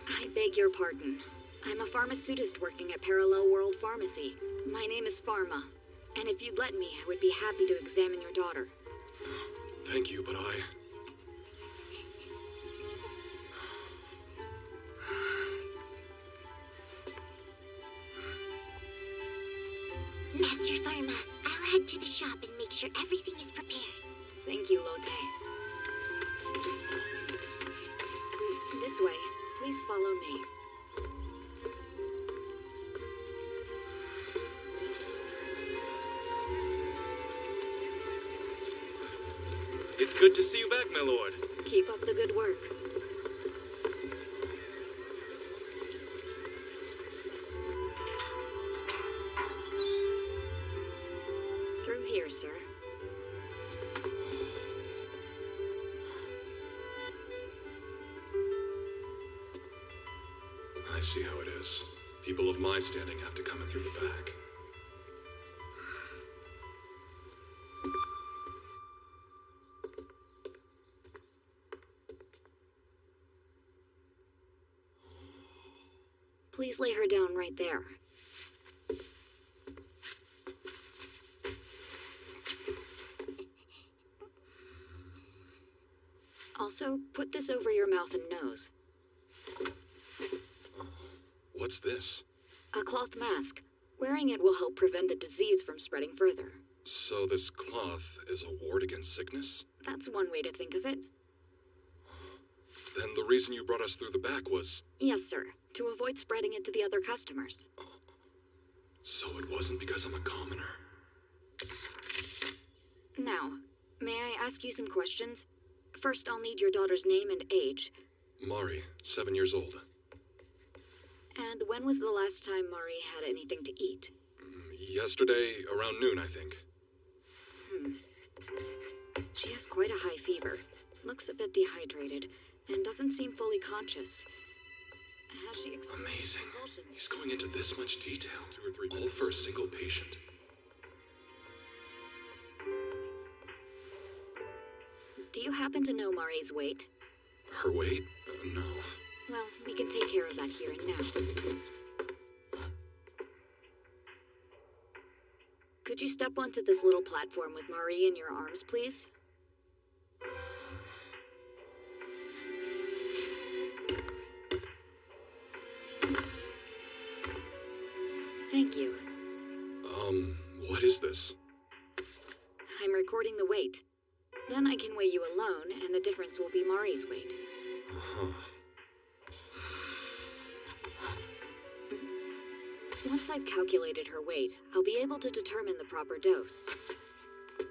I beg your pardon. I'm a pharmaceutist working at Parallel World Pharmacy. My name is Pharma, and if you'd let me, I would be happy to examine your daughter. Thank you, but Master Pharma, I'll head to the shop and make sure everything is prepared. Thank you, Lotte. This way. Please follow me. It's good to see you back, my lord. Keep up the good work. Through here, sir. I see how it is. People of my standing have to come in through the back. Please lay her down right there. Also, put this over your mouth and nose. What's this? A cloth mask. Wearing it will help prevent the disease from spreading further. So this cloth is a ward against sickness? That's one way to think of it. Then the reason you brought us through the back was... Yes, sir. To avoid spreading it to the other customers. So it wasn't because I'm a commoner. Now, may I ask you some questions? First, I'll need your daughter's name and age. Mari, 7 years old. And when was the last time Mari had anything to eat? Yesterday, around noon, I think. She has quite a high fever, looks a bit dehydrated, and doesn't seem fully conscious. Has she Amazing. He's going into this much detail. 2 or 3 minutes. All for a single patient. Do you happen to know Mari's weight? Her weight? No. Well, we can take care of that here and now. Could you step onto this little platform with Mari in your arms, please? Thank you. What is this? I'm recording the weight. Then I can weigh you alone, and the difference will be Mari's weight. Uh-huh. Once I've calculated her weight, I'll be able to determine the proper dose.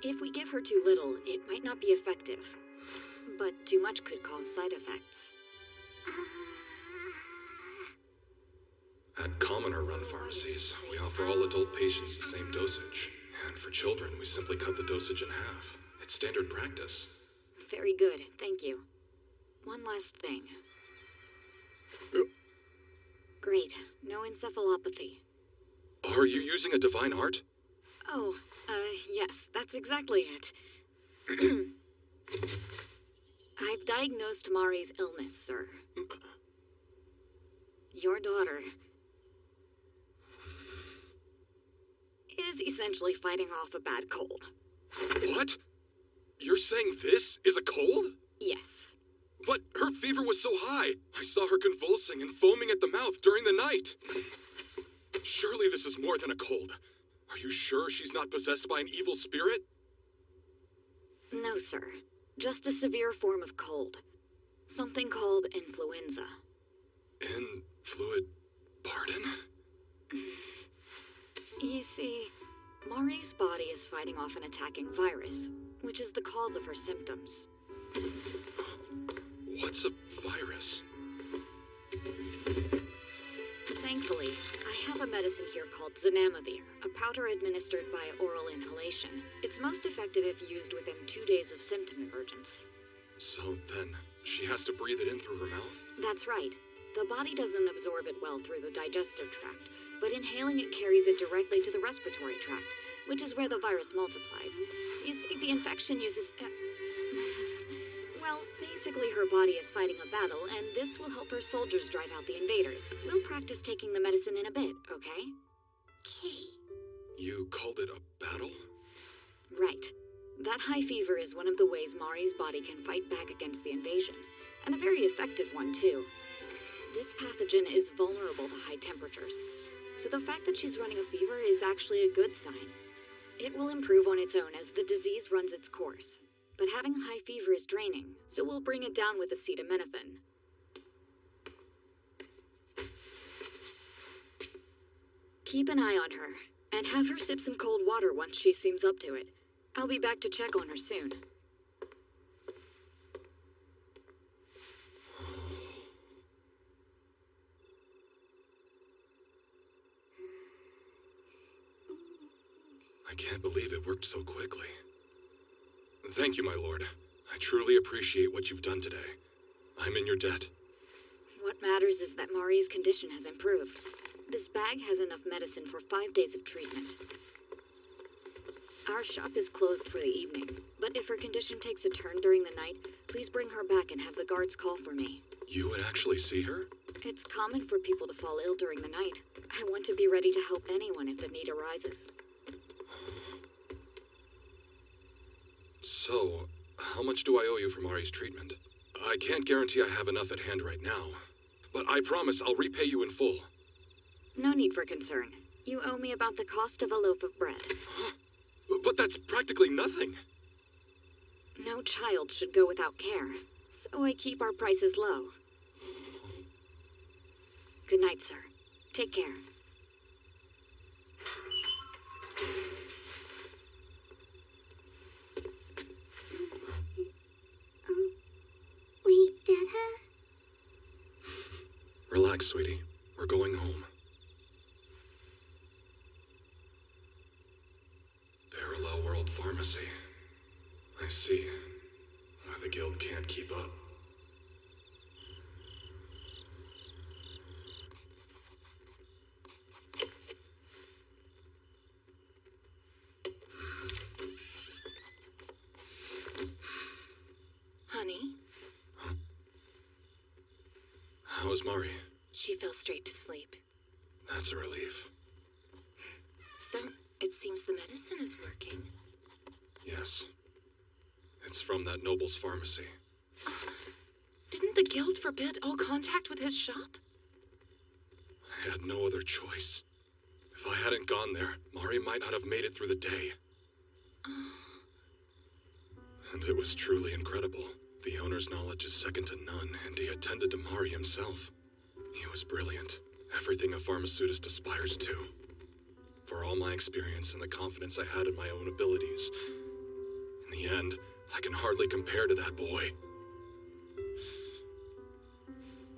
If we give her too little, it might not be effective. But too much could cause side effects. At commoner-run pharmacies, we offer all adult patients the same dosage. And for children, we simply cut the dosage in half. It's standard practice. Very good, thank you. One last thing. Great, no encephalopathy. Are you using a divine art? Oh, yes, that's exactly it. I've diagnosed Mari's illness, sir. Your daughter is essentially fighting off a bad cold. What? You're saying this is a cold? Yes. But her fever was so high. I saw her convulsing and foaming at the mouth during the night. Surely this is more than a cold. Are you sure she's not possessed by an evil spirit? No, sir. Just a severe form of cold. Something called influenza. Pardon? You see, Mari's body is fighting off an attacking virus, which is the cause of her symptoms. What's a virus? Thankfully, I have a medicine here called zanamivir, a powder administered by oral inhalation. It's most effective if used within 2 days of symptom emergence. So then, she has to breathe it in through her mouth? That's right. The body doesn't absorb it well through the digestive tract, but inhaling it carries it directly to the respiratory tract, which is where the virus multiplies. You see, the infection uses... Well, basically her body is fighting a battle, and this will help her soldiers drive out the invaders. We'll practice taking the medicine in a bit, okay? You called it a battle? Right. That high fever is one of the ways Mari's body can fight back against the invasion, and a very effective one, too. This pathogen is vulnerable to high temperatures, so the fact that she's running a fever is actually a good sign. It will improve on its own as the disease runs its course. But having a high fever is draining, so we'll bring it down with acetaminophen. Keep an eye on her, and have her sip some cold water once she seems up to it. I'll be back to check on her soon. I can't believe it worked so quickly. Thank you, my lord. I truly appreciate what you've done today. I'm in your debt. What matters is that Mari's condition has improved. This bag has enough medicine for 5 days of treatment. Our shop is closed for the evening, but if her condition takes a turn during the night, please bring her back and have the guards call for me. You would actually see her? It's common for people to fall ill during the night. I want to be ready to help anyone if the need arises. So, how much do I owe you for Mari's treatment? I can't guarantee I have enough at hand right now, but I promise I'll repay you in full. No need for concern. You owe me about the cost of a loaf of bread. But that's practically nothing. No child should go without care, so I keep our prices low. Good night, sir. Take care. Wait, Dada? Relax, sweetie. We're going home. Parallel World Pharmacy. I see. Why the guild can't keep up. Honey? How's Mari? She fell straight to sleep. That's a relief. So, it seems the medicine is working. Yes. It's from that noble's pharmacy. Didn't the guild forbid all contact with his shop? I had no other choice. If I hadn't gone there, Mari might not have made it through the day. And it was truly incredible. The owner's knowledge is second to none, and he attended to Mari himself. He was brilliant. Everything a pharmaceutist aspires to. For all my experience and the confidence I had in my own abilities, in the end, I can hardly compare to that boy.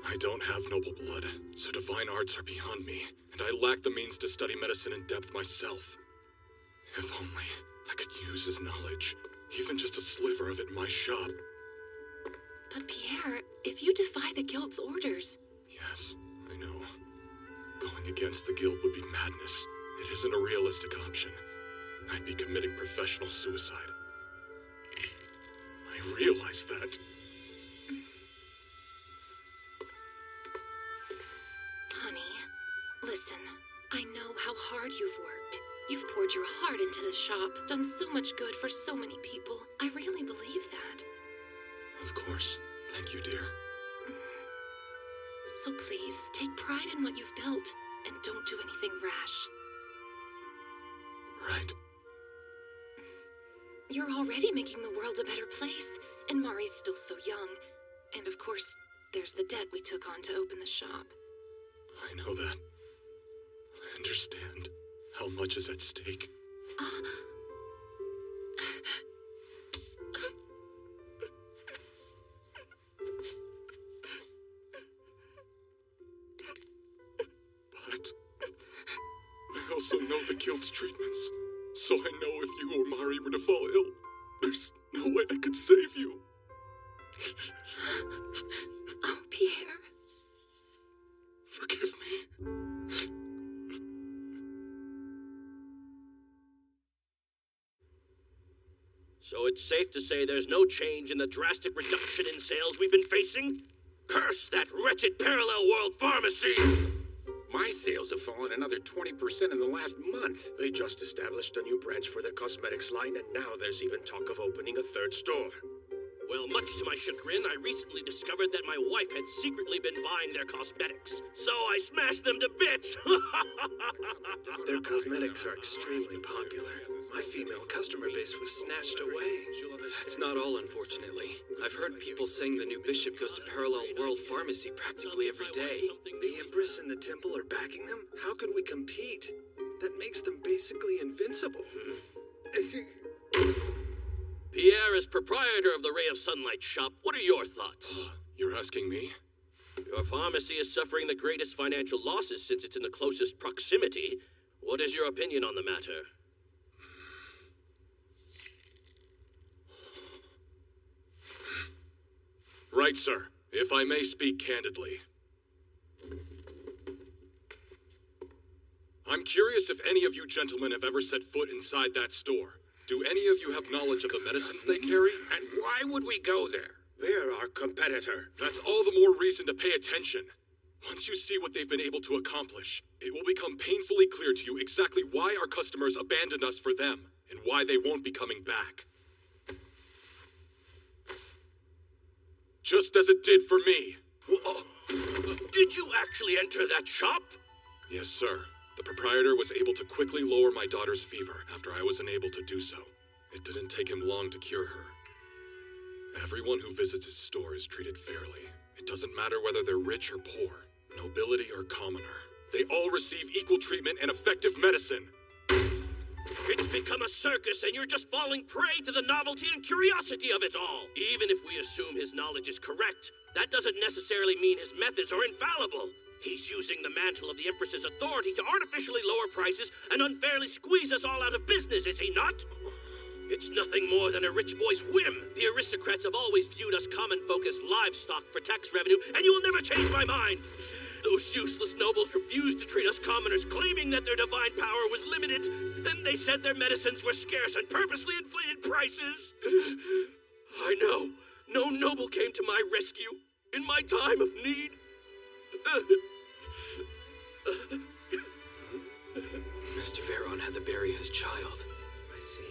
I don't have noble blood, so divine arts are beyond me, and I lack the means to study medicine in depth myself. If only I could use his knowledge, even just a sliver of it in my shop. But Pierre, if you defy the guild's orders... Yes, I know. Going against the guild would be madness. It isn't a realistic option. I'd be committing professional suicide. I realize that. hard you've worked. You've poured your heart into the shop, done so much good for so many people. I really believe that. Of course. Thank you, dear. So please, take pride in what you've built, and don't do anything rash. Right. You're already making the world a better place, and Mari's still so young. And of course, there's the debt we took on to open the shop. I know that. I understand how much is at stake. But I also know the guild's treatments, so I know if you or Mari were to fall ill, there's no way I could save you. Oh, Pierre. Forgive me. So it's safe to say there's no change in the drastic reduction in sales we've been facing? Curse that wretched parallel world pharmacy! My sales have fallen another 20% in the last month. They just established a new branch for their cosmetics line, and now there's even talk of opening a third store. Well, much to my chagrin, I recently discovered that my wife had secretly been buying their cosmetics. So I smashed them to bits! Their cosmetics are extremely popular. My female customer base was snatched away. That's not all, unfortunately. I've heard people saying the new bishop goes to Parallel World Pharmacy practically every day. The Empress and the Temple are backing them? How could we compete? That makes them basically invincible. Pierre, as proprietor of the Ray of Sunlight shop, what are your thoughts? You're asking me? Your pharmacy is suffering the greatest financial losses since it's in the closest proximity. What is your opinion on the matter? Right, sir. If I may speak candidly. I'm curious if any of you gentlemen have ever set foot inside that store. Do any of you have knowledge of the medicines they carry? And why would we go there? They're our competitor. That's all the more reason to pay attention. Once you see what they've been able to accomplish, it will become painfully clear to you exactly why our customers abandoned us for them, and why they won't be coming back. Just as it did for me. Did you actually enter that shop? Yes, sir. The proprietor was able to quickly lower my daughter's fever after I was unable to do so. It didn't take him long to cure her. Everyone who visits his store is treated fairly. It doesn't matter whether they're rich or poor, nobility or commoner. They all receive equal treatment and effective medicine. It's become a circus, and you're just falling prey to the novelty and curiosity of it all. Even if we assume his knowledge is correct, that doesn't necessarily mean his methods are infallible. He's using the mantle of the Empress's authority to artificially lower prices and unfairly squeeze us all out of business, is he not? It's nothing more than a rich boy's whim. The aristocrats have always viewed us common folk as livestock for tax revenue, and you will never change my mind. Those useless nobles refused to treat us commoners, claiming that their divine power was limited. Then they said their medicines were scarce and purposely inflated prices. I know. No noble came to my rescue in my time of need. Mr. Veron had to bury his child. I see.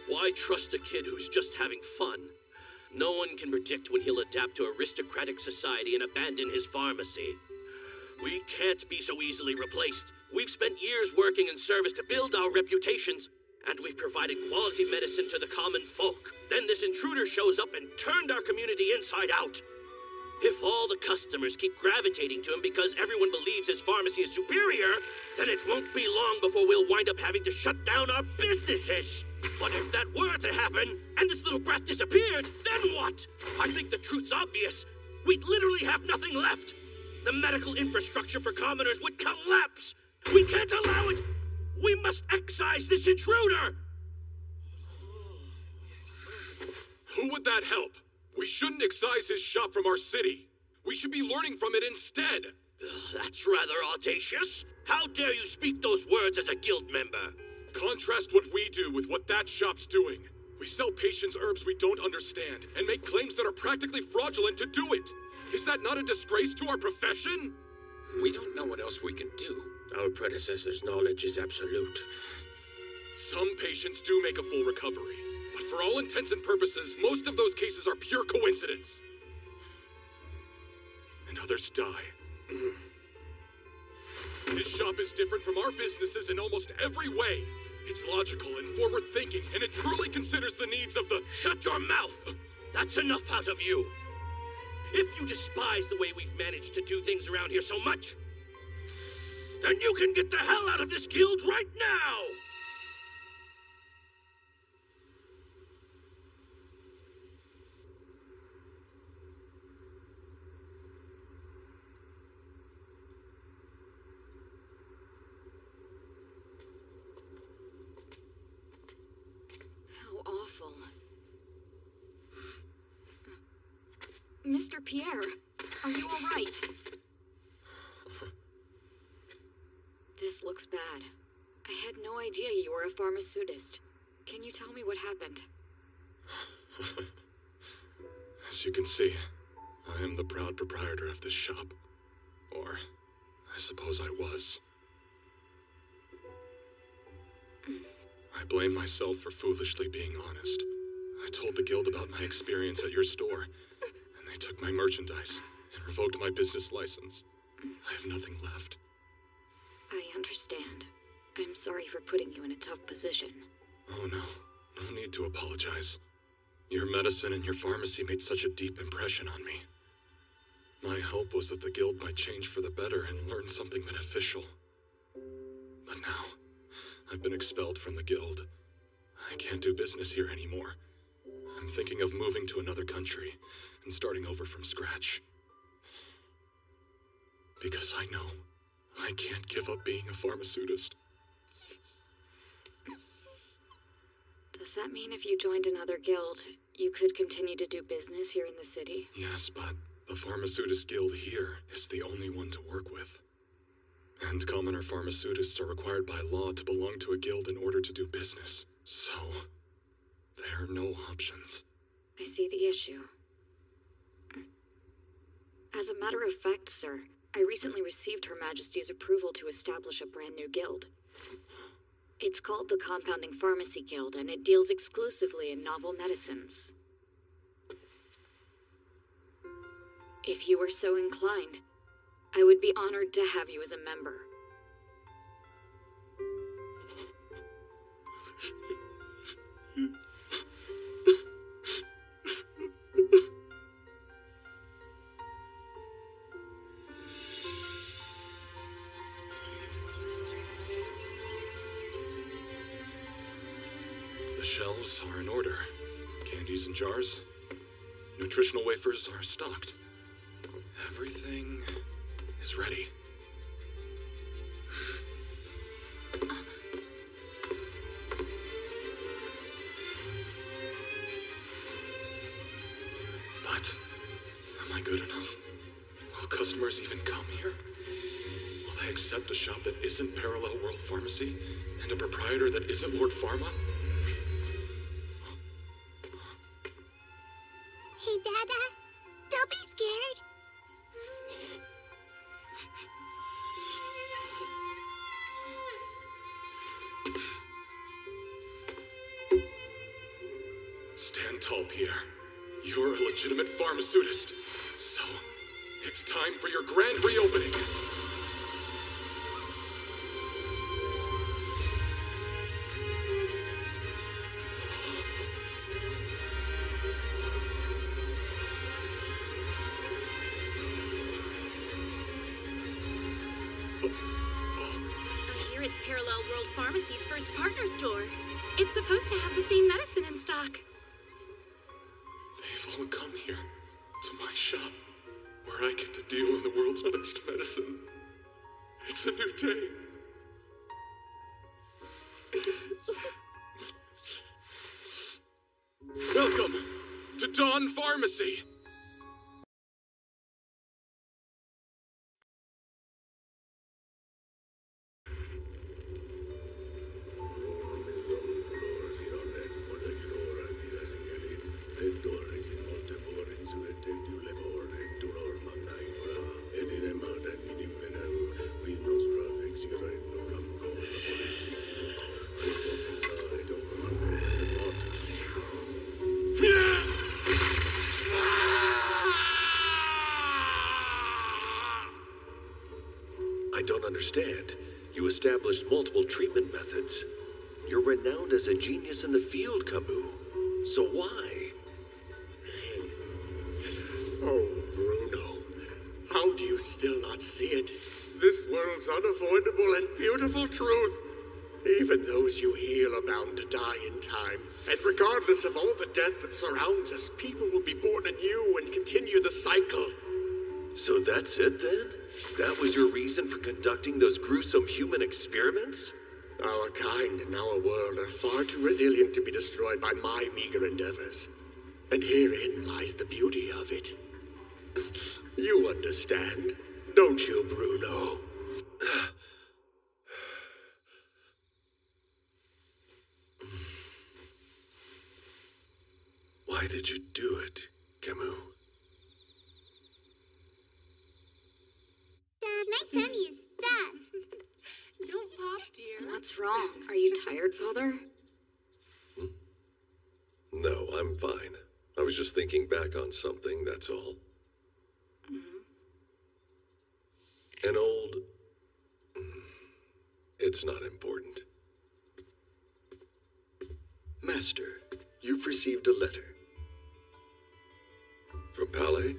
Why trust a kid who's just having fun? No one can predict when he'll adapt to aristocratic society and abandon his pharmacy. We can't be so easily replaced. We've spent years working in service to build our reputations, and we've provided quality medicine to the common folk. Then this intruder shows up and turned our community inside out. If all the customers keep gravitating to him because everyone believes his pharmacy is superior, then it won't be long before we'll wind up having to shut down our businesses. But if that were to happen, and this little brat disappeared, then what? I think the truth's obvious. We'd literally have nothing left. The medical infrastructure for commoners would collapse. We can't allow it. We must excise this intruder. Who would that help? We shouldn't excise his shop from our city. We should be learning from it instead. That's rather audacious. How dare you speak those words as a guild member? Contrast what we do with what that shop's doing. We sell patients herbs we don't understand and make claims that are practically fraudulent to do it. Is that not a disgrace to our profession? We don't know what else we can do. Our predecessor's knowledge is absolute. Some patients do make a full recovery, but for all intents and purposes, most of those cases are pure coincidence. And others die. His shop is different from our businesses in almost every way. It's logical and forward-thinking, and it truly considers the needs of the— Shut your mouth! That's enough out of you! If you despise the way we've managed to do things around here so much, then you can get the hell out of this guild right now! Awful. Mr. Pierre, are you all right? This looks bad. I had no idea you were a pharmaceutist. Can you tell me what happened? As you can see, I am the proud proprietor of this shop. Or, I suppose I was. I blame myself for foolishly being honest. I told the guild about my experience at your store, and they took my merchandise and revoked my business license. I have nothing left. I understand. I'm sorry for putting you in a tough position. Oh no, no need to apologize. Your medicine and your pharmacy made such a deep impression on me. My hope was that the guild might change for the better and learn something beneficial. But now, I've been expelled from the guild. I can't do business here anymore. I'm thinking of moving to another country and starting over from scratch. Because I know I can't give up being a pharmaceutist. Does that mean if you joined another guild, you could continue to do business here in the city? Yes, but the pharmaceutist guild here is the only one to work with. And commoner pharmaceutists are required by law to belong to a guild in order to do business. So, there are no options. I see the issue. As a matter of fact, sir, I recently received Her Majesty's approval to establish a brand new guild. It's called the Compounding Pharmacy Guild, and it deals exclusively in novel medicines. If you were so inclined, I would be honored to have you as a member. The shelves are in order. Candies in jars. Nutritional wafers are stocked. Everything is ready. But, am I good enough? Will customers even come here? Will they accept a shop that isn't Parallel World Pharmacy and a proprietor that isn't Lord Pharma? Hey, Dada, don't be scared. Stand tall, Pierre. You're a legitimate pharmaceutist. So, it's time for your grand reopening. I hear it's Parallel World Pharmacy's first partner store. It's supposed to have the same medicine in stock. They've all come here, to my shop, where I get to deal in the world's best medicine. It's a new day. Welcome to Dawn Pharmacy. understand. You established multiple treatment methods. You're renowned as a genius in the field, Camus. So why? Oh, Bruno. How do you still not see it? This world's unavoidable and beautiful truth. Even those you heal are bound to die in time. And regardless of all the death that surrounds us, people will be born anew and continue the cycle. So that's it then? That was your reason for conducting those gruesome human experiments? Our kind and our world are far too resilient to be destroyed by my meager endeavors. And herein lies the beauty of it. You understand, don't you, Bruno? Why did you do it, Camus? Dad, my tummy is stuffed. Don't pop, dear. What's wrong? Are you tired, Father? No, I'm fine. I was just thinking back on something, that's all. An old... It's not important. Master, you've received a letter. From Palais?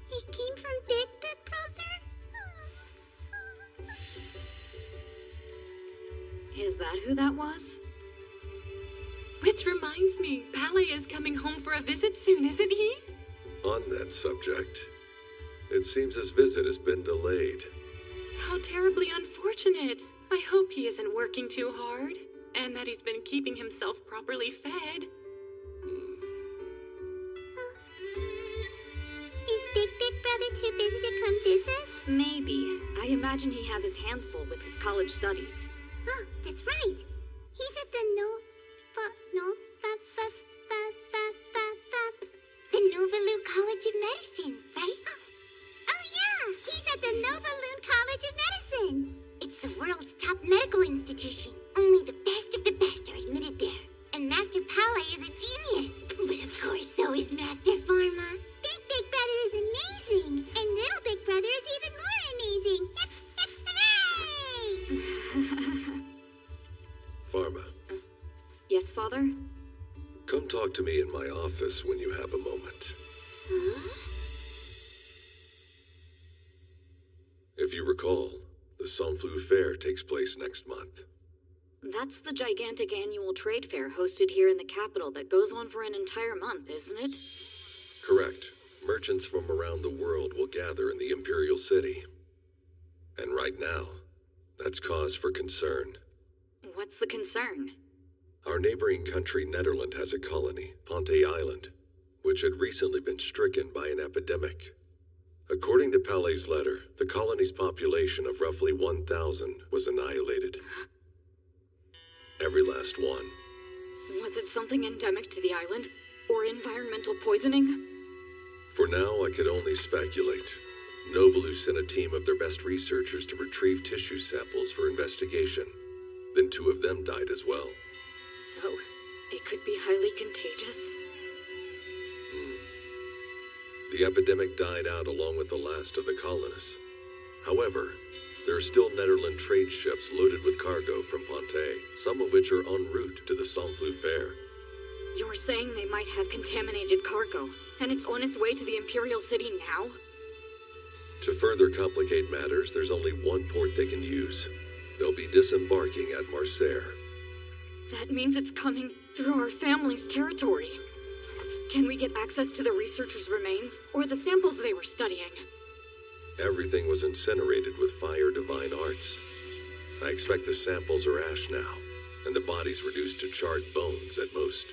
He came from Big Brother? Is that who that was? Which reminds me, Palais is coming home for a visit soon, isn't he? On that subject, it seems his visit has been delayed. How terribly unfortunate. I hope he isn't working too hard, and that he's been keeping himself properly fed. Is Big Brother too busy to come visit? Maybe. I imagine he has his hands full with his college studies. Oh, that's right. He's at the the Novalu College of Medicine, right? Oh yeah, he's at the Novalu College of Medicine. It's the world's top medical institution. Only the best of the best are admitted there. And Master Palais is a genius. But of course, so is Master Pharma. Big Brother is amazing. And Little Big Brother is even more amazing. Hooray! Pharma. Yes, Father? Come talk to me in my office when you have a moment. If you recall, the Saint-Flou Fair takes place next month. That's the gigantic annual trade fair hosted here in the capital that goes on for an entire month, isn't it? Correct. Merchants from around the world will gather in the Imperial City. And right now, that's cause for concern. What's the concern? Our neighboring country, Netherlands, has a colony, Ponte Island, which had recently been stricken by an epidemic. According to Palais' letter, the colony's population of roughly 1,000 was annihilated. Every last one. Was it something endemic to the island? Or environmental poisoning? For now, I could only speculate. Novalu sent a team of their best researchers to retrieve tissue samples for investigation. Then 2 of them died as well. So, it could be highly contagious? The epidemic died out along with the last of the colonists. However, there are still Netherlands trade ships loaded with cargo from Ponte, some of which are en route to the Saint-Flou Fair. You're saying they might have contaminated cargo, and it's on its way to the Imperial City now? To further complicate matters, there's only one port they can use. They'll be disembarking at Marseille. That means it's coming through our family's territory. Can we get access to the researchers' remains, or the samples they were studying? Everything was incinerated with fire divine arts. I expect the samples are ash now, and the bodies reduced to charred bones at most.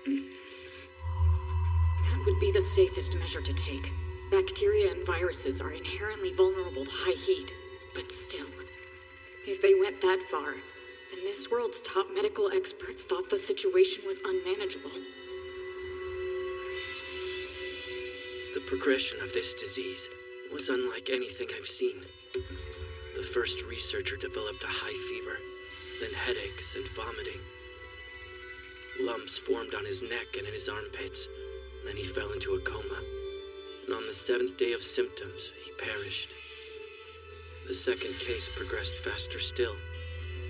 That would be the safest measure to take. Bacteria and viruses are inherently vulnerable to high heat, but still, if they went that far, then this world's top medical experts thought the situation was unmanageable. The progression of this disease was unlike anything I've seen. The first researcher developed a high fever, then headaches and vomiting. Lumps formed on his neck and in his armpits, then he fell into a coma. And on the 7th day of symptoms, he perished. The second case progressed faster still.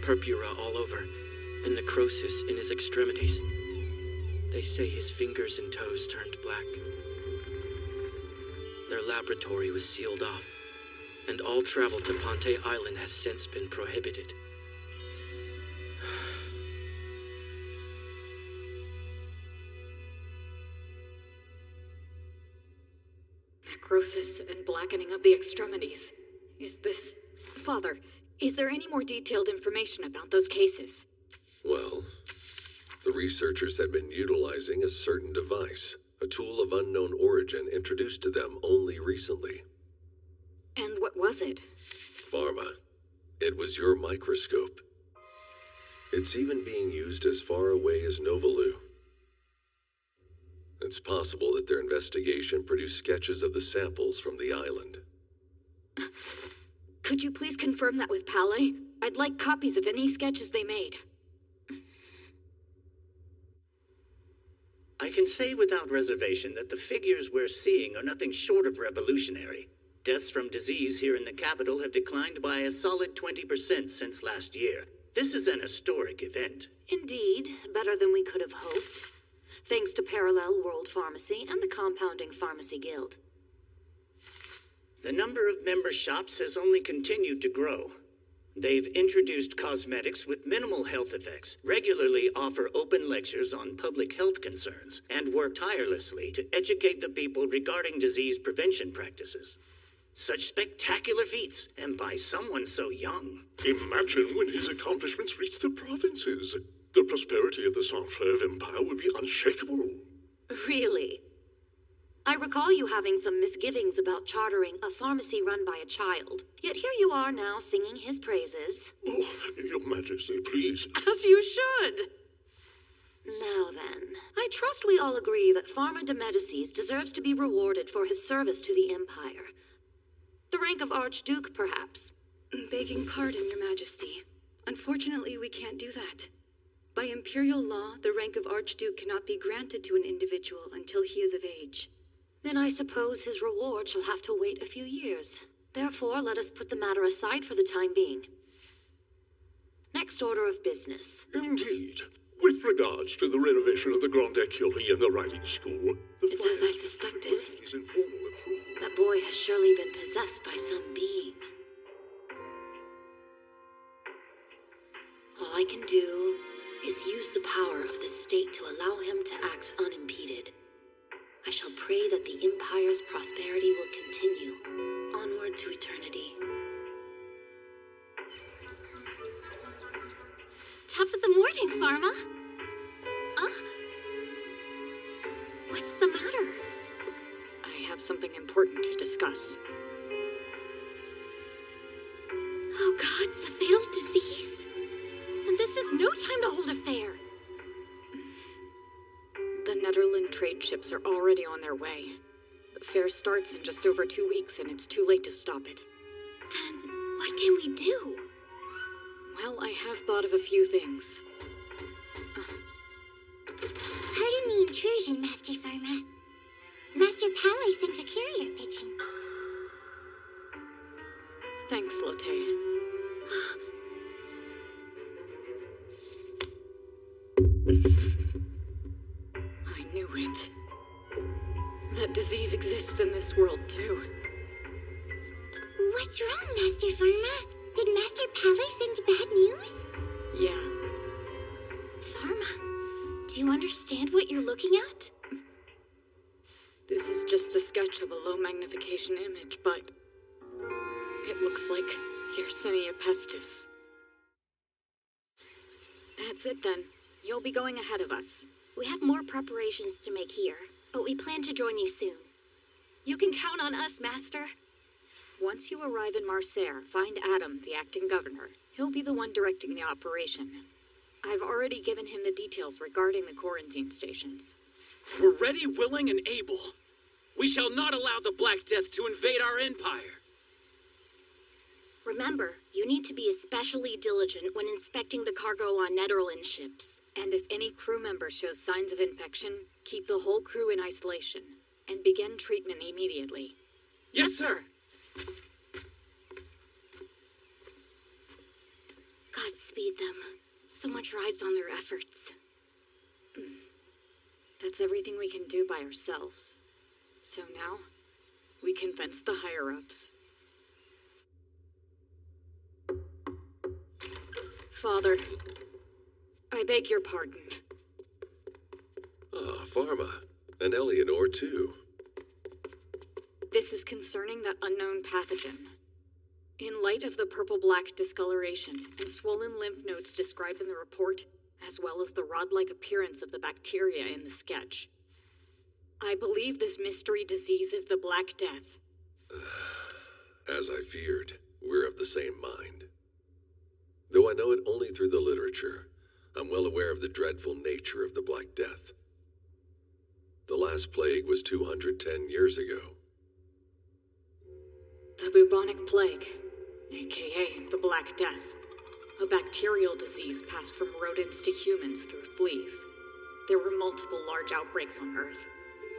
Purpura all over, and necrosis in his extremities. They say his fingers and toes turned black. Their laboratory was sealed off, and all travel to Ponte Island has since been prohibited. Necrosis and blackening of the extremities. Is this... Father, is there any more detailed information about those cases? Well, the researchers had been utilizing a certain device, a tool of unknown origin introduced to them only recently. And what was it? Pharma. It was your microscope. It's even being used as far away as Novalu. It's possible that their investigation produced sketches of the samples from the island. Could you please confirm that with Palais? I'd like copies of any sketches they made. I can say without reservation that the figures we're seeing are nothing short of revolutionary. Deaths from disease here in the capital have declined by a solid 20% since last year. This is an historic event. Indeed, better than we could have hoped. Thanks to Parallel World Pharmacy and the Compounding Pharmacy Guild. The number of member shops has only continued to grow. They've introduced cosmetics with minimal health effects, regularly offer open lectures on public health concerns, and work tirelessly to educate the people regarding disease prevention practices. Such spectacular feats, and by someone so young. Imagine when his accomplishments reach the provinces. The prosperity of the Saint-Fleuve Empire would be unshakable. Really? I recall you having some misgivings about chartering a pharmacy run by a child. Yet here you are now singing his praises. Oh, Your Majesty, please. As you should. Now then, I trust we all agree that Pharma de Medicis deserves to be rewarded for his service to the Empire. The rank of Archduke, perhaps. Begging pardon, Your Majesty. Unfortunately, we can't do that. By imperial law, the rank of Archduke cannot be granted to an individual until he is of age. Then I suppose his reward shall have to wait a few years. Therefore, let us put the matter aside for the time being. Next order of business. Indeed. With regards to the renovation of the Grande Écurie and the riding school, It's as I suspected. That boy has surely been possessed by some being. All I can do is use the power of the state to allow him to act unimpeded. I shall pray that the Empire's prosperity will continue onward to eternity. Top of the morning, Pharma. What's the matter? I have something important to discuss. Oh God, it's a fatal disease. And this is no time to hold a fair. The Netherland trade ships are already on their way. The fair starts in just over 2 weeks, and it's too late to stop it. Then what can we do? Well, I have thought of a few things. Pardon the intrusion, Master Pharma. Master Palais sent a carrier pigeon. Thanks, Lotte. I knew it. That disease exists in this world, too. What's wrong, Master Pharma? Did Master Palais send bad news? Yeah. Pharma, do you understand what you're looking at? This is just a sketch of a low magnification image, but it looks like Yersinia pestis. That's it then. You'll be going ahead of us. We have more preparations to make here, but we plan to join you soon. You can count on us, Master. Once you arrive in Marseille, find Adam, the acting governor. He'll be the one directing the operation. I've already given him the details regarding the quarantine stations. We're ready, willing, and able. We shall not allow the Black Death to invade our empire. Remember, you need to be especially diligent when inspecting the cargo on Netherland ships. And if any crew member shows signs of infection, keep the whole crew in isolation and begin treatment immediately. Yes, sir. Godspeed them. So much rides on their efforts. That's everything we can do by ourselves. So now, we convince the higher-ups. Father, I beg your pardon. Ah, Pharma. And Eleanor, too. This is concerning that unknown pathogen. In light of the purple-black discoloration and swollen lymph nodes described in the report, as well as the rod-like appearance of the bacteria in the sketch, I believe this mystery disease is the Black Death. As I feared, we're of the same mind. Though I know it only through the literature, I'm well aware of the dreadful nature of the Black Death. The last plague was 210 years ago. The bubonic plague, aka the Black Death, a bacterial disease passed from rodents to humans through fleas. There were multiple large outbreaks on Earth.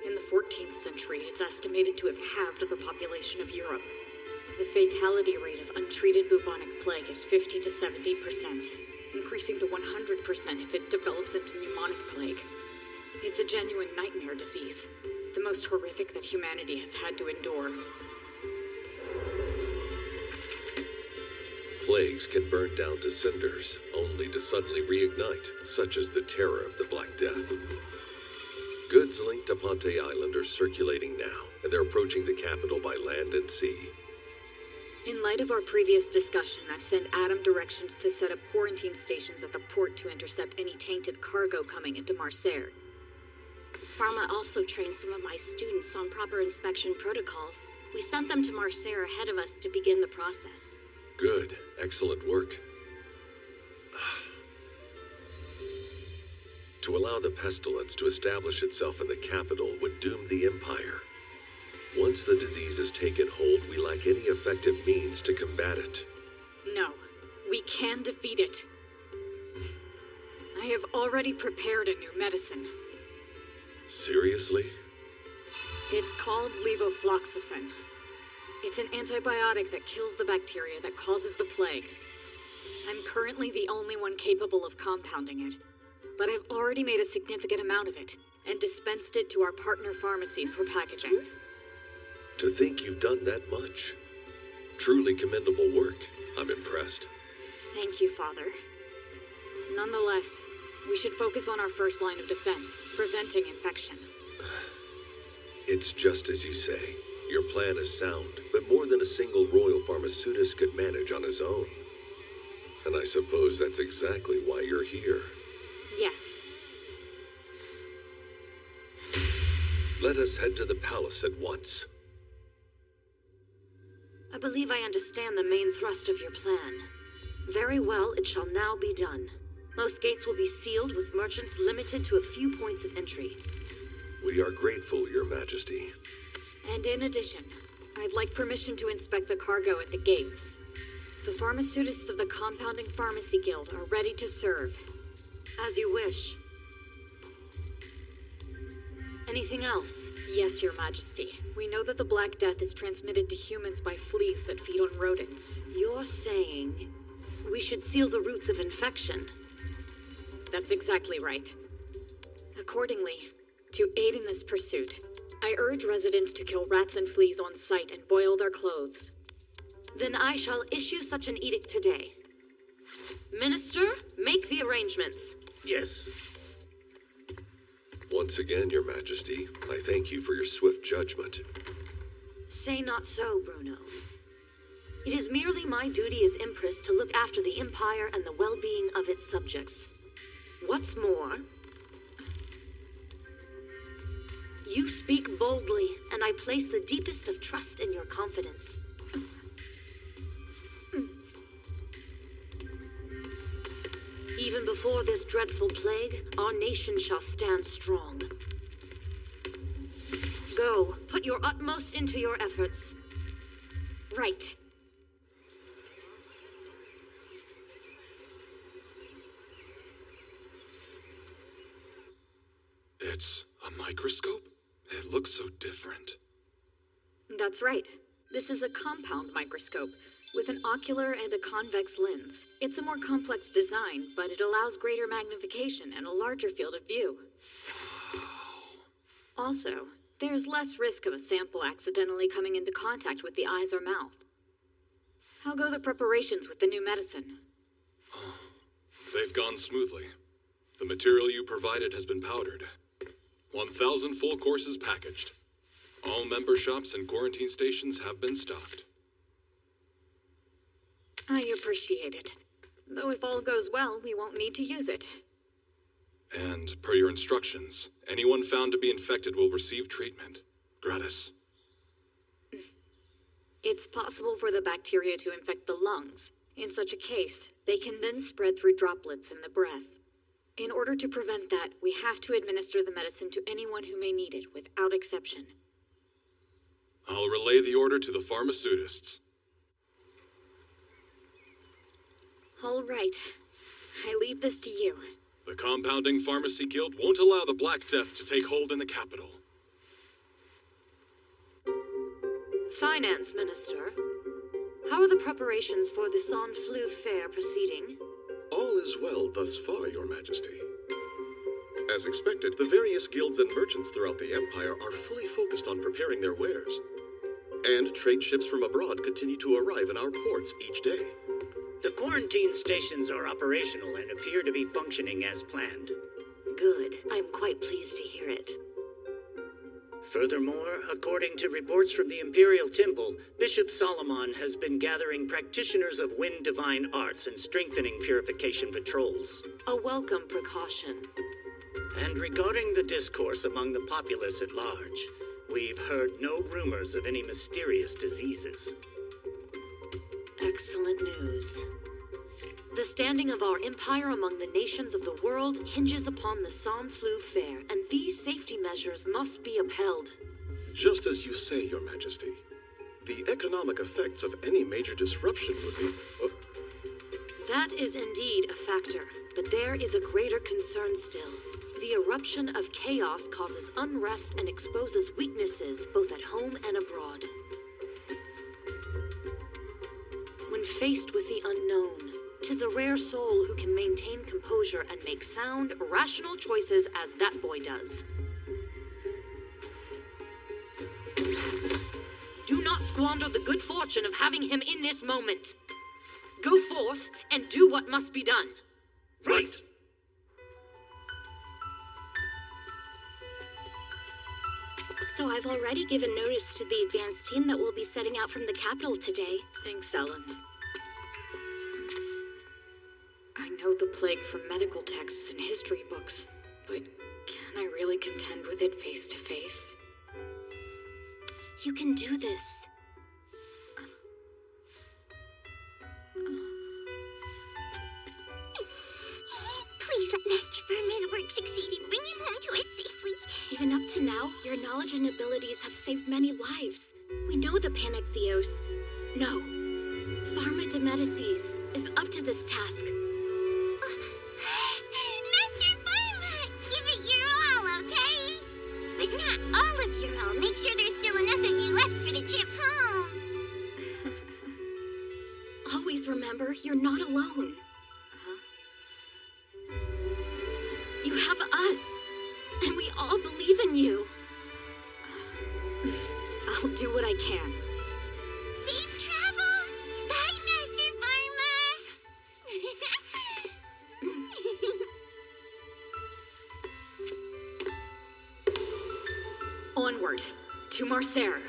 In the 14th century, it's estimated to have halved the population of Europe. The fatality rate of untreated bubonic plague is 50 to 70%, increasing to 100% if it develops into pneumonic plague. It's a genuine nightmare disease, the most horrific that humanity has had to endure. Plagues can burn down to cinders, only to suddenly reignite, such as the terror of the Black Death. Goods linked to Ponte Island are circulating now, and they're approaching the capital by land and sea. In light of our previous discussion, I've sent Adam directions to set up quarantine stations at the port to intercept any tainted cargo coming into Marseille. Pharma also trained some of my students on proper inspection protocols. We sent them to Marseille ahead of us to begin the process. Good. Excellent work. To allow the pestilence to establish itself in the capital would doom the Empire. Once the disease has taken hold, we lack any effective means to combat it. No, we can defeat it. I have already prepared a new medicine. Seriously? It's called levofloxacin. It's an antibiotic that kills the bacteria that causes the plague. I'm currently the only one capable of compounding it, but I've already made a significant amount of it and dispensed it to our partner pharmacies for packaging. To think you've done that much. Truly commendable work. I'm impressed. Thank you, Father. Nonetheless, we should focus on our first line of defense, preventing infection. It's just as you say. Your plan is sound, but more than a single royal pharmaceutist could manage on his own. And I suppose that's exactly why you're here. Yes. Let us head to the palace at once. I believe I understand the main thrust of your plan. Very well, it shall now be done. Most gates will be sealed with merchants limited to a few points of entry. We are grateful, Your Majesty. And in addition, I'd like permission to inspect the cargo at the gates. The pharmaceutists of the Compounding Pharmacy Guild are ready to serve. As you wish. Anything else? Yes, Your Majesty. We know that the Black Death is transmitted to humans by fleas that feed on rodents. You're saying we should seal the routes of infection? That's exactly right. Accordingly, to aid in this pursuit, I urge residents to kill rats and fleas on sight and boil their clothes. Then I shall issue such an edict today. Minister, make the arrangements. Yes. Once again, Your Majesty, I thank you for your swift judgment. Say not so, Bruno. It is merely my duty as Empress to look after the Empire and the well-being of its subjects. What's more, you speak boldly, and I place the deepest of trust in your confidence. Even before this dreadful plague, our nation shall stand strong. Go, put your utmost into your efforts. Right. It's a microscope? It looks so different. That's right. This is a compound microscope, with an ocular and a convex lens. It's a more complex design, but it allows greater magnification and a larger field of view. Also, there's less risk of a sample accidentally coming into contact with the eyes or mouth. How go the preparations with the new medicine? They've gone smoothly. The material you provided has been powdered. 1,000 full courses packaged. All member shops and quarantine stations have been stocked. I appreciate it. Though if all goes well, we won't need to use it. And, per your instructions, anyone found to be infected will receive treatment. Gratis. It's possible for the bacteria to infect the lungs. In such a case, they can then spread through droplets in the breath. In order to prevent that, we have to administer the medicine to anyone who may need it, without exception. I'll relay the order to the pharmaceutists. All right. I leave this to you. The Compounding Pharmacy Guild won't allow the Black Death to take hold in the capital. Finance Minister, how are the preparations for the San Fleuve Fair proceeding? All is well thus far, Your Majesty. As expected, the various guilds and merchants throughout the Empire are fully focused on preparing their wares. And trade ships from abroad continue to arrive in our ports each day. The quarantine stations are operational and appear to be functioning as planned. Good. I'm quite pleased to hear it. Furthermore, according to reports from the Imperial Temple, Bishop Solomon has been gathering practitioners of wind divine arts and strengthening purification patrols. A welcome precaution. And regarding the discourse among the populace at large, we've heard no rumors of any mysterious diseases. Excellent news. The standing of our empire among the nations of the world hinges upon the San Fleuve Fair, and these safety measures must be upheld. Just as you say, Your Majesty. The economic effects of any major disruption would be... That is indeed a factor, but there is a greater concern still. The eruption of chaos causes unrest and exposes weaknesses both at home and abroad. When faced with the unknown, 'tis a rare soul who can maintain composure and make sound, rational choices as that boy does. Do not squander the good fortune of having him in this moment. Go forth and do what must be done. Right! So I've already given notice to the advanced team that will be setting out from the capital today. Thanks, Ellen. I know the plague from medical texts and history books, but can I really contend with it face to face? You can do this. Please let Master Firma's work succeed and bring him home to us safely. Even up to now, your knowledge and abilities have saved many lives. We know the Panic Theos. No. Pharma de Medicis is up to this task. Master Pharma! Give it your all, okay? But not all of your all. Make sure there's still enough of you left for the trip home. Always remember, you're not alone. You have us, and we all believe in you. I'll do what I can. Safe travels! Bye, Master Pharma! Onward, to Marseille.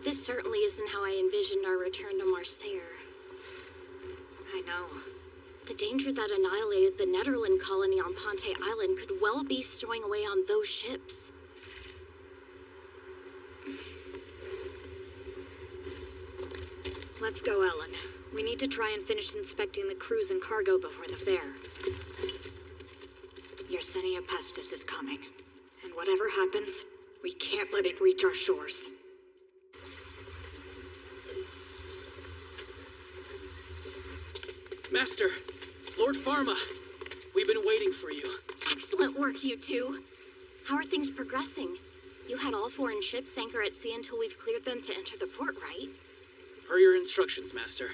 This certainly isn't how I envisioned our return to Marseille. I know. The danger that annihilated the Netherland colony on Ponte Island could well be stowing away on those ships. Let's go, Ellen. We need to try and finish inspecting the crews and cargo before the fair. Yersinia Pestis is coming. Whatever happens, we can't let it reach our shores. Master, Lord Pharma, we've been waiting for you. Excellent work, you two. How are things progressing? You had all foreign ships anchor at sea until we've cleared them to enter the port, right? Per your instructions, Master.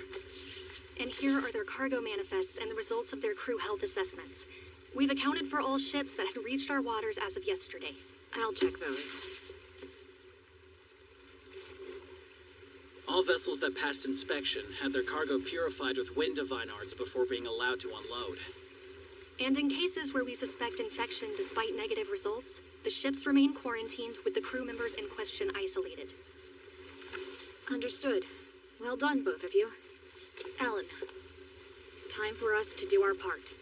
And here are their cargo manifests and the results of their crew health assessments. We've accounted for all ships that had reached our waters as of yesterday. I'll check those. All vessels that passed inspection had their cargo purified with wind divine arts before being allowed to unload. And in cases where we suspect infection despite negative results, the ships remain quarantined with the crew members in question isolated. Understood. Well done, both of you. Ellen, time for us to do our part.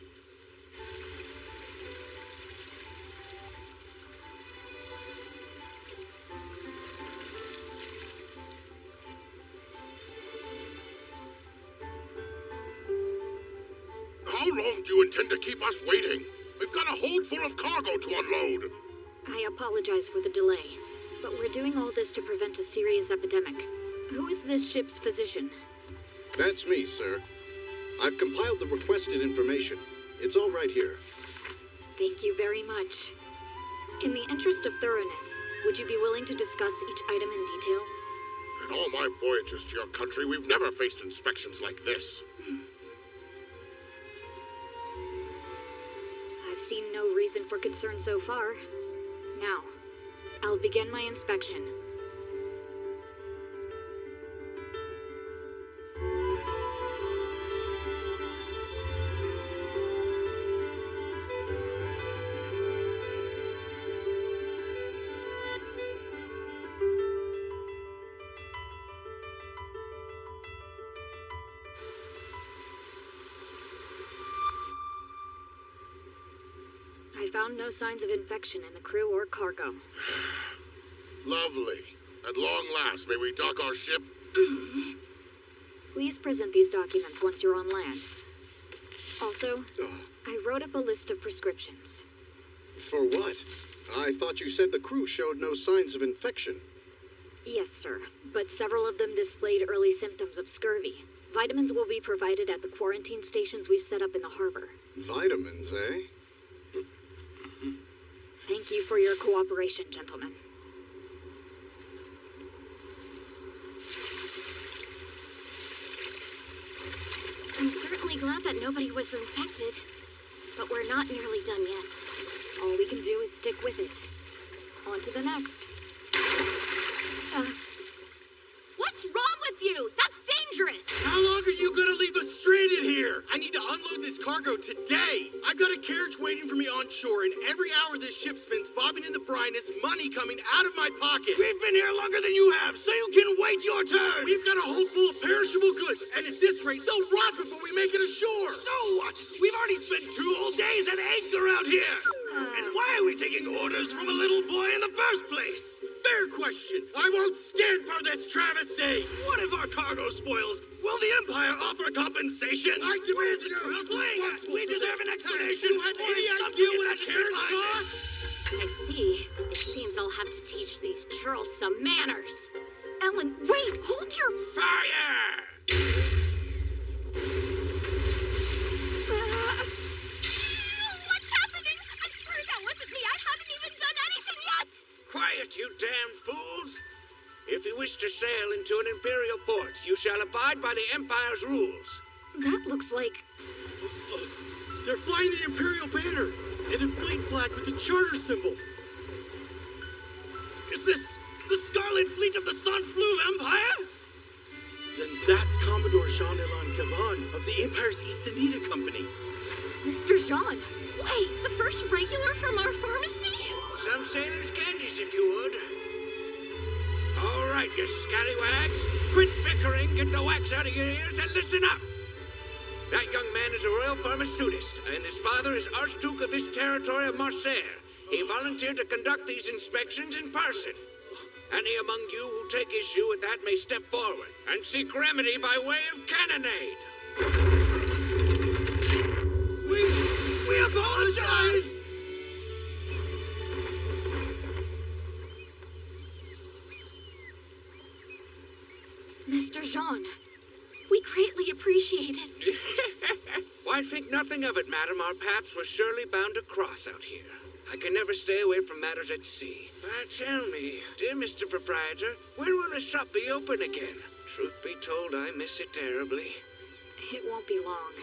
How long do you intend to keep us waiting? We've got a hold full of cargo to unload. I apologize for the delay, but we're doing all this to prevent a serious epidemic. Who is this ship's physician? That's me, sir. I've compiled the requested information. It's all right here. Thank you very much. In the interest of thoroughness, would you be willing to discuss each item in detail? In all my voyages to your country, we've never faced inspections like this. I've seen no reason for concern so far. Now, I'll begin my inspection. I found no signs of infection in the crew or cargo. Lovely. At long last, may we dock our ship? Please present these documents once you're on land. Also, I wrote up a list of prescriptions. For what? I thought you said the crew showed no signs of infection. Yes, sir, but several of them displayed early symptoms of scurvy. Vitamins will be provided at the quarantine stations we've set up in the harbor. Vitamins, eh? Thank you for your cooperation, gentlemen. I'm certainly glad that nobody was infected, but we're not nearly done yet. All we can do is stick with it. On to the next. What's wrong with you? That's dangerous! How long are you gonna leave us stranded here? I need to unload this cargo today. I've got a carriage waiting for me on shore, and every hour this ship spends bobbing in the brine is money coming out of my pocket. We've been here longer than you have, so you can wait your turn. We've got a hold full of perishable goods, and at this rate, they'll rot before we make it ashore. So what? We've already spent 2 whole days at anchor out here. And why are we taking orders from a little boy in the first place? Fair question. I won't stand for this travesty. What if our cargo spoils? Will the Empire offer compensation? I demand to know who's responsible. We deserve an explanation. Do you have any idea what a carriage costs? I see. It seems I'll have to teach these churls some manners. Ellen, wait! Hold your... Fire! What's happening? I swear that wasn't me. I haven't even done anything yet. Quiet, you damned fools! If you wish to sail into an Imperial port, you shall abide by the Empire's rules. That looks like... They're flying the Imperial banner and a fleet flag with the charter symbol. Is this the Scarlet Fleet of the Sun Fluve Empire? Then that's Commodore Jean-Elan Gabon of the Empire's East Anita Company. Mr. Jean, wait, the first regular from our pharmacy? Some sailors' candies, if you would. All right, you scallywags. Quit bickering, get the wax out of your ears, and listen up. That young man is a royal pharmaceutist, and his father is Archduke of this territory of Marseille. He volunteered to conduct these inspections in person. Any among you who take issue with that may step forward and seek remedy by way of cannonade. We apologize! Jean. We greatly appreciate it. Why, think nothing of it, madam. Our paths were surely bound to cross out here. I can never stay away from matters at sea. But tell me, dear Mr. Proprietor, when will the shop be open again? Truth be told, I miss it terribly. It won't be long.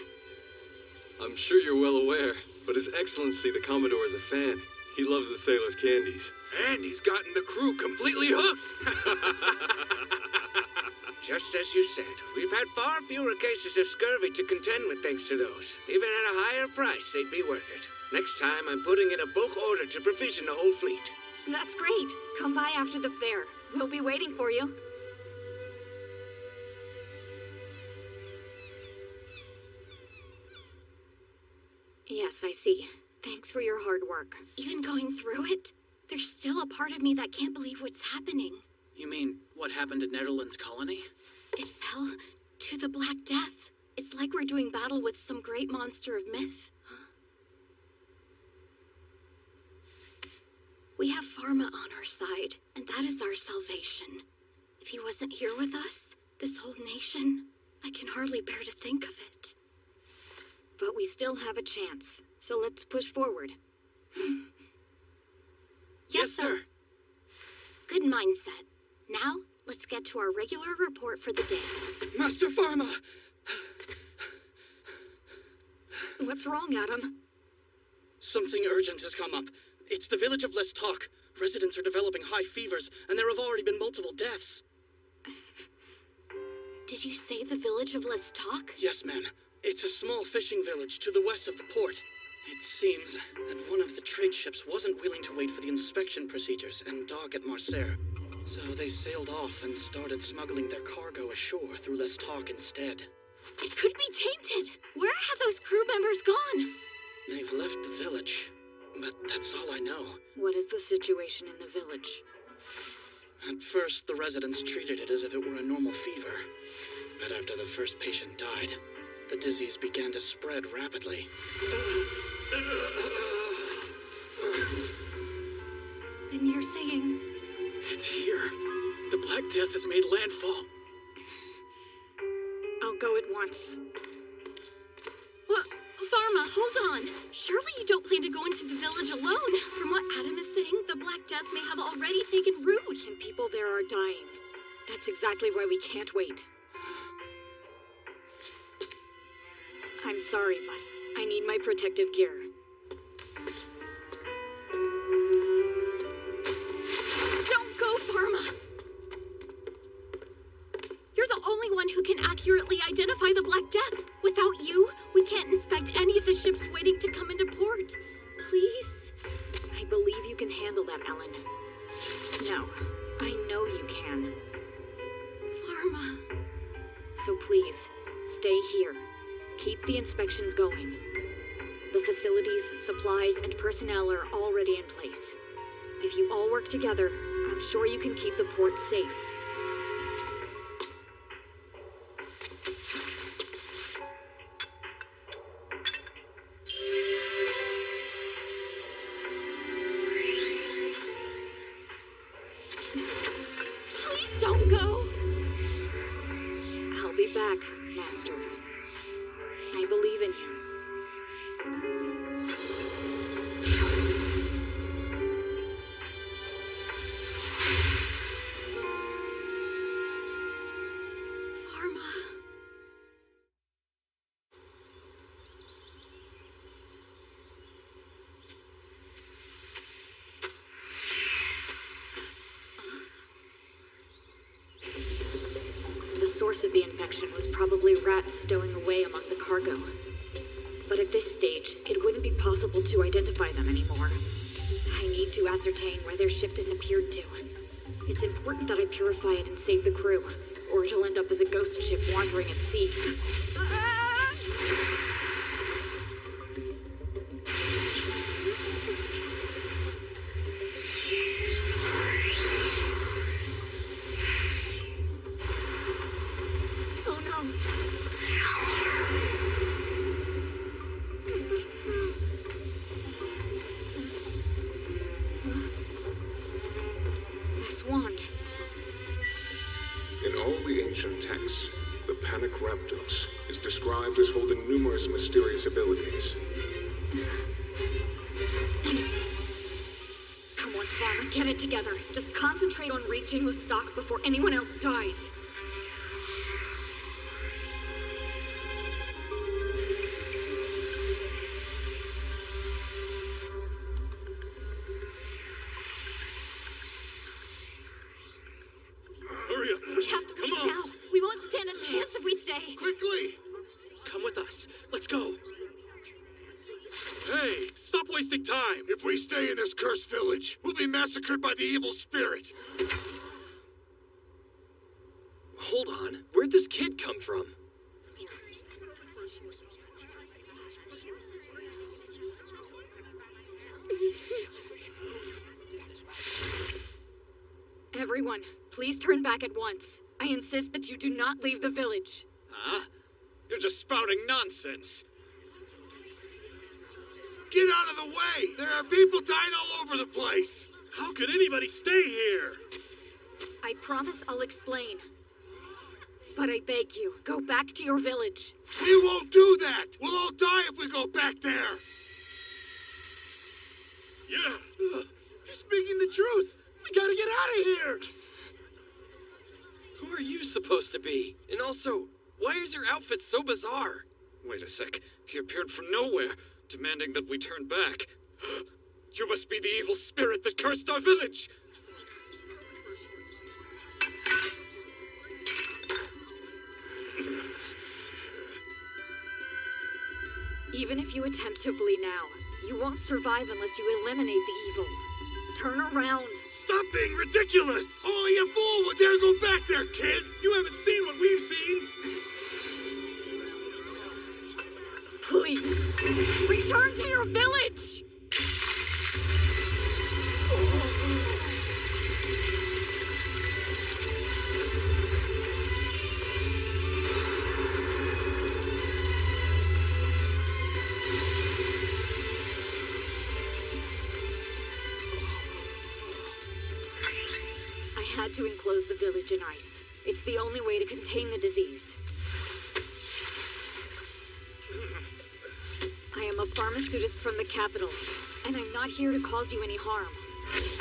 I'm sure you're well aware, but His Excellency the Commodore is a fan. He loves the sailors' candies. And he's gotten the crew completely hooked. Just as you said, we've had far fewer cases of scurvy to contend with thanks to those. Even at a higher price, they'd be worth it. Next time, I'm putting in a bulk order to provision the whole fleet. That's great. Come by after the fair. We'll be waiting for you. Yes, I see. Thanks for your hard work. Even going through it, there's still a part of me that can't believe what's happening. You mean what happened at Netherlands Colony? It fell to the Black Death. It's like we're doing battle with some great monster of myth. We have Pharma on our side, and that is our salvation. If he wasn't here with us, this whole nation, I can hardly bear to think of it. But we still have a chance, so let's push forward. Yes, sir. Good mindset. Now, let's get to our regular report for the day. Master Pharma! What's wrong, Adam? Something urgent has come up. It's the village of Les Talk. Residents are developing high fevers, and there have already been multiple deaths. Did you say the village of Les Talk? Yes, ma'am. It's a small fishing village to the west of the port. It seems that one of the trade ships wasn't willing to wait for the inspection procedures and dock at Marseille. So they sailed off and started smuggling their cargo ashore through Les Talk instead. It could be tainted. Where have those crew members gone? They've left the village, but that's all I know. What is the situation in the village? At first, the residents treated it as if it were a normal fever. But after the first patient died, the disease began to spread rapidly. Then you're saying... It's here. The Black Death has made landfall. I'll go at once. What? Pharma, hold on. Surely you don't plan to go into the village alone. From what Adam is saying, the Black Death may have already taken root. And people there are dying. That's exactly why we can't wait. I'm sorry, but I need my protective gear. Don't go, Pharma! You're the only one who can accurately identify the Black Death. Without you, we can't inspect any of the ships waiting to come into port. Please? I believe you can handle that, Ellen. No, I know you can. Pharma. So please, stay here. Keep the inspections going. The facilities, supplies, and personnel are already in place. If you all work together, I'm sure you can keep the port safe. Please don't go. I'll be back, Master. I believe in you. Pharma. The source of the infection was probably rats stowing away among the cargo. But at this stage, it wouldn't be possible to identify them anymore. I need to ascertain where their ship disappeared to. It's important that I purify it and save the crew, or it'll end up as a ghost ship wandering at sea. Oh no. This wand. In all the ancient ancient texts, the Panic Raptors is described as holding numerous mysterious abilities. Come on, Farmer, get it together. Just concentrate on reaching the stock before anyone else dies. Hurry up! We have to leave now. We won't stand a chance if we stay. Quickly! Come with us. Let's go. Hey, stop wasting time. If we stay in this cursed village, we'll be massacred by the evil spirit. Hold on. Where'd this kid come from? Everyone, please turn back at once. I insist that you do not leave the village. Huh? You're just spouting nonsense. Get out of the way! There are people dying all over the place! How could anybody stay here? I promise I'll explain. But I beg you, go back to your village. We won't do that! We'll all die if we go back there! Yeah! He's speaking the truth! We gotta get out of here! Who are you supposed to be? And also, why is your outfit so bizarre? Wait a sec. He appeared from nowhere, demanding that we turn back. You must be the evil spirit that cursed our village! Even if you attempt to flee now, you won't survive unless you eliminate the evil. Turn around. Stop being ridiculous! Only a fool would dare go back there, kid! You haven't seen what we've seen! Please, return to your village! I had to enclose the village in ice. It's the only way to contain the disease. I am a pharmaceutist from the capital, and I'm not here to cause you any harm.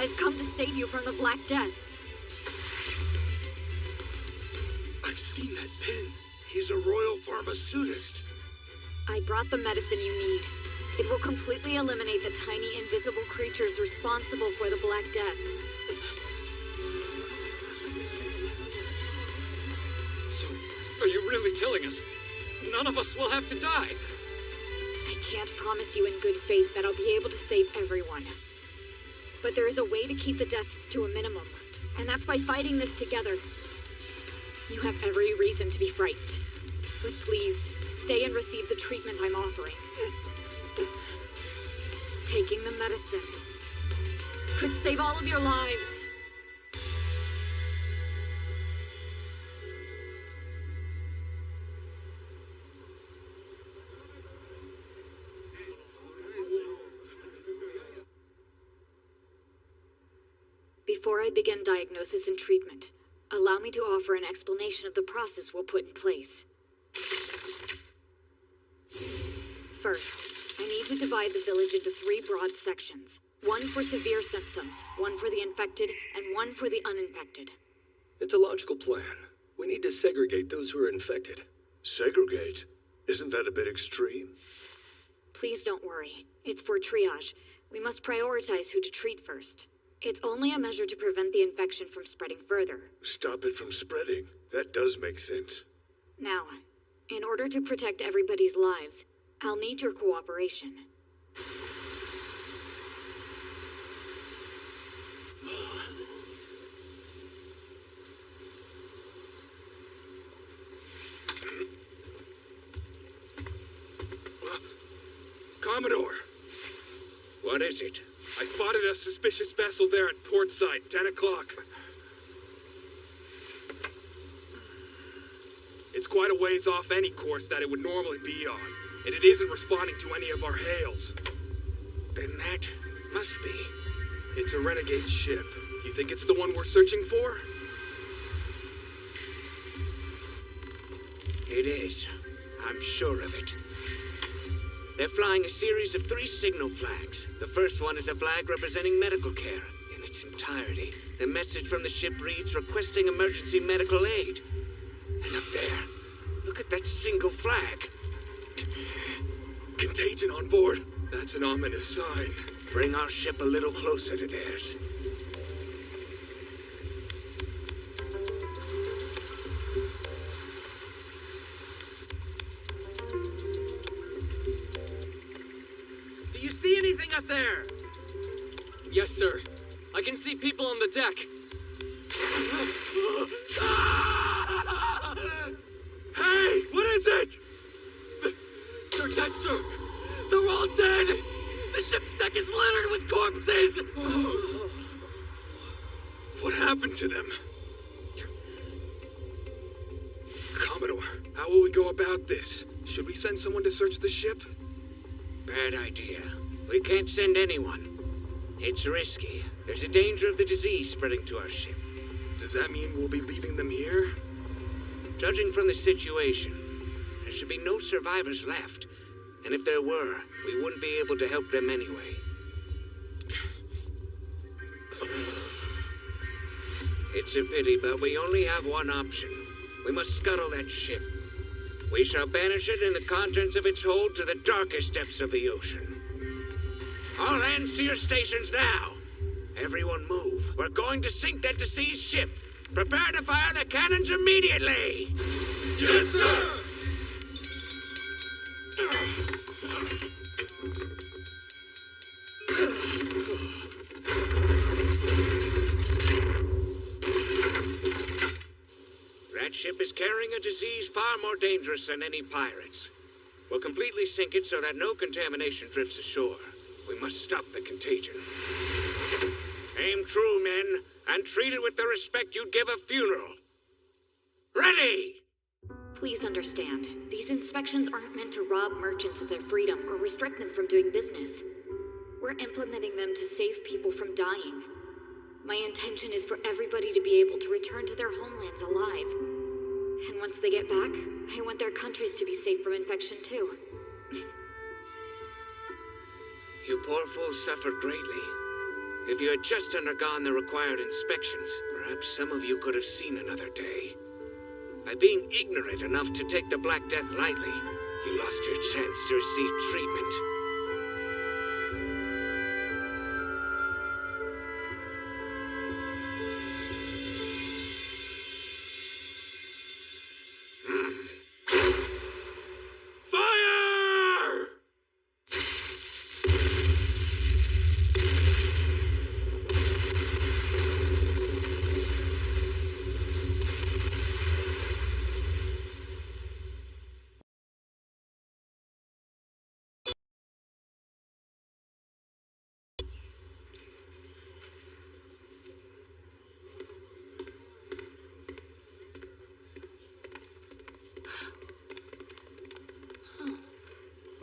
I've come to save you from the Black Death. I've seen that pin. He's a royal pharmaceutist. I brought the medicine you need. It will completely eliminate the tiny invisible creatures responsible for the Black Death. So, are you really telling us none of us will have to die? I can't promise you in good faith that I'll be able to save everyone. But there is a way to keep the deaths to a minimum, and that's by fighting this together. You have every reason to be frightened. But please, stay and receive the treatment I'm offering. Taking the medicine could save all of your lives. Before I begin diagnosis and treatment, allow me to offer an explanation of the process we'll put in place. First, I need to divide the village into 3 broad sections. One for severe symptoms, one for the infected, and one for the uninfected. It's a logical plan. We need to segregate those who are infected. Segregate? Isn't that a bit extreme? Please don't worry. It's for triage. We must prioritize who to treat first. It's only a measure to prevent the infection from spreading further. Stop it from spreading. That does make sense. Now, in order to protect everybody's lives, I'll need your cooperation. Commodore! What is it? I spotted a suspicious vessel there at portside, 10 o'clock. It's quite a ways off any course that it would normally be on, and it isn't responding to any of our hails. Then that must be. It's a renegade ship. You think it's the one we're searching for? It is. I'm sure of it. They're flying a series of 3 signal flags. The first one is a flag representing medical care in its entirety. The message from the ship reads, requesting emergency medical aid. And up there, look at that single flag. Contagion on board. That's an ominous sign. Bring our ship a little closer to theirs. Do you see anything up there? Yes, sir. I can see people on the deck. Hey, what is it? They're dead, sir. They're all dead. The ship's deck is littered with corpses. What happened to them? Commodore, how will we go about this? Should we send someone to search the ship? Bad idea. We can't send anyone. It's risky. There's a danger of the disease spreading to our ship. Does that mean we'll be leaving them here? Judging from the situation, there should be no survivors left. And if there were, we wouldn't be able to help them anyway. It's a pity, but we only have one option. We must scuttle that ship. We shall banish it and the contents of its hold to the darkest depths of the ocean. All hands to your stations now. Everyone move. We're going to sink that deceased ship. Prepare to fire the cannons immediately. Yes, sir. That ship is carrying a disease far more dangerous than any pirates. We'll completely sink it so that no contamination drifts ashore. We must stop the contagion. Aim true, men, and treat it with the respect you'd give a funeral. Ready! Please understand, these inspections aren't meant to rob merchants of their freedom or restrict them from doing business. We're implementing them to save people from dying. My intention is for everybody to be able to return to their homelands alive. And once they get back, I want their countries to be safe from infection too. You poor fools suffered greatly. If you had just undergone the required inspections, perhaps some of you could have seen another day. By being ignorant enough to take the Black Death lightly, you lost your chance to receive treatment.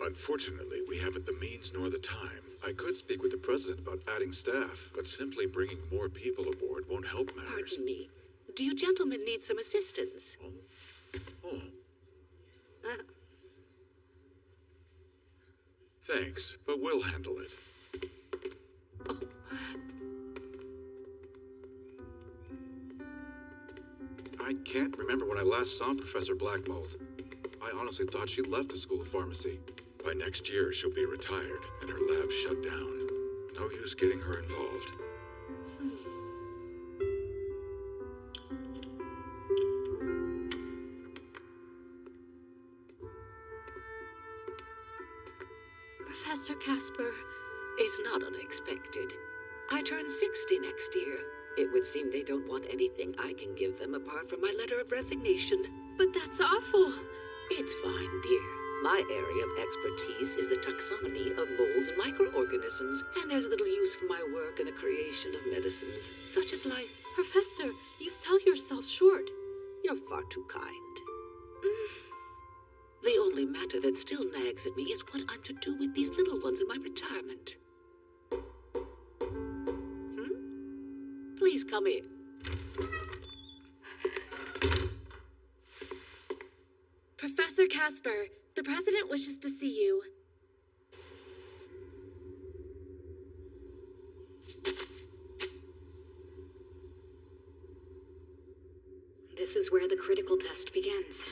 Unfortunately, we haven't the means nor the time. I could speak with the president about adding staff, but simply bringing more people aboard won't help matters. Pardon me. Do you gentlemen need some assistance? Oh. Thanks, but we'll handle it. I can't remember when I last saw Professor Blackmold. I honestly thought she left the School of Pharmacy. By next year, she'll be retired and her lab shut down. No use getting her involved. Professor Casper, it's not unexpected. I turn 60 next year. It would seem they don't want anything I can give them apart from my letter of resignation. But that's awful. It's fine, dear. My area of expertise is the taxonomy of molds and microorganisms, and there's little use for my work in the creation of medicines. Such is life. Professor, you sell yourself short. You're far too kind. The only matter that still nags at me is what I'm to do with these little ones in my retirement. Please come in. Professor Casper, the President wishes to see you. This is where the critical test begins.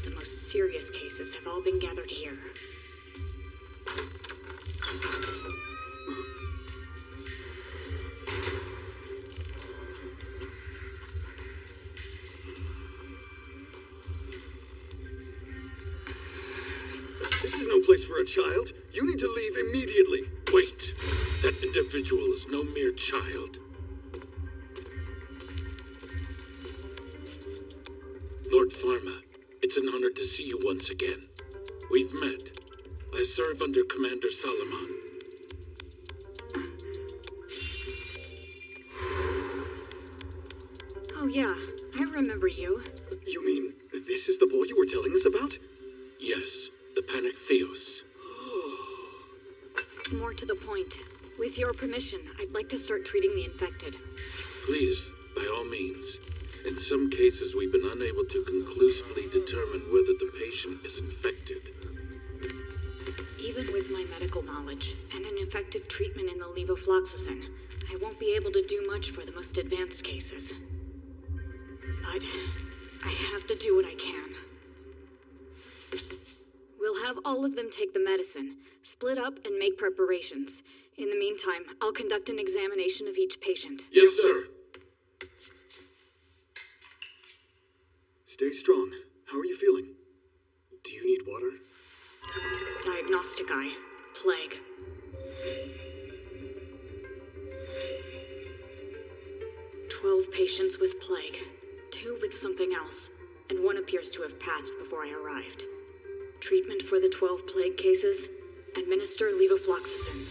The most serious cases have all been gathered here. This is no place for a child. You need to leave immediately. Wait. That individual is no mere child. Lord Pharma, it's an honor to see you once again. We've met. I serve under Commander Solomon. Oh yeah, I remember you. You mean this is the boy you were telling us about? Yes, the Panic Theos. More to the point. With your permission, I'd like to start treating the infected. Please, by all means. In some cases, we've been unable to conclusively determine whether the patient is infected. Even with my medical knowledge and an effective treatment in the levofloxacin, I won't be able to do much for the most advanced cases. But I have to do what I can. We'll have all of them take the medicine, split up, and make preparations. In the meantime, I'll conduct an examination of each patient. Yes, sir. Stay strong. How are you feeling? Do you need water? Diagnostic eye. Plague. 12 patients with plague. 2 with something else. And 1 appears to have passed before I arrived. Treatment for the 12 plague cases. Administer levofloxacin.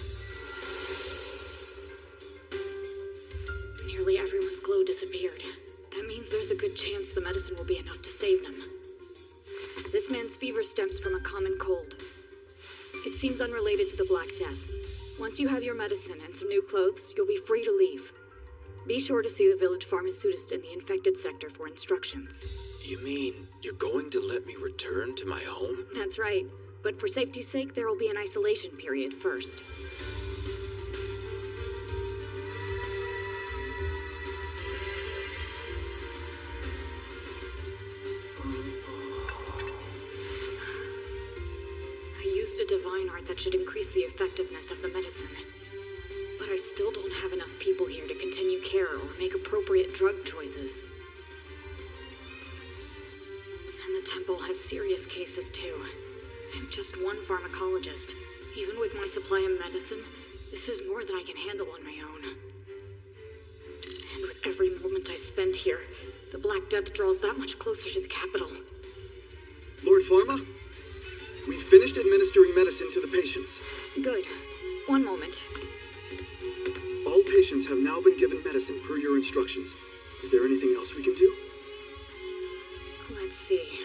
Nearly everyone's glow disappeared. That means there's a good chance the medicine will be enough to save them. This man's fever stems from a common cold. It seems unrelated to the Black Death. Once you have your medicine and some new clothes, you'll be free to leave. Be sure to see the village pharmacist in the infected sector for instructions. You mean you're going to let me return to my home? That's right. But for safety's sake, there will be an isolation period first. I used a divine art that should increase the effectiveness of the medicine. But I still don't have enough people here to continue care or make appropriate drug choices. And the temple has serious cases too. I'm just one pharmacologist. Even with my supply of medicine, this is more than I can handle on my own. And with every moment I spend here, the Black Death draws that much closer to the capital. Lord Pharma, we've finished administering medicine to the patients. Good. One moment. All patients have now been given medicine per your instructions. Is there anything else we can do? Let's see.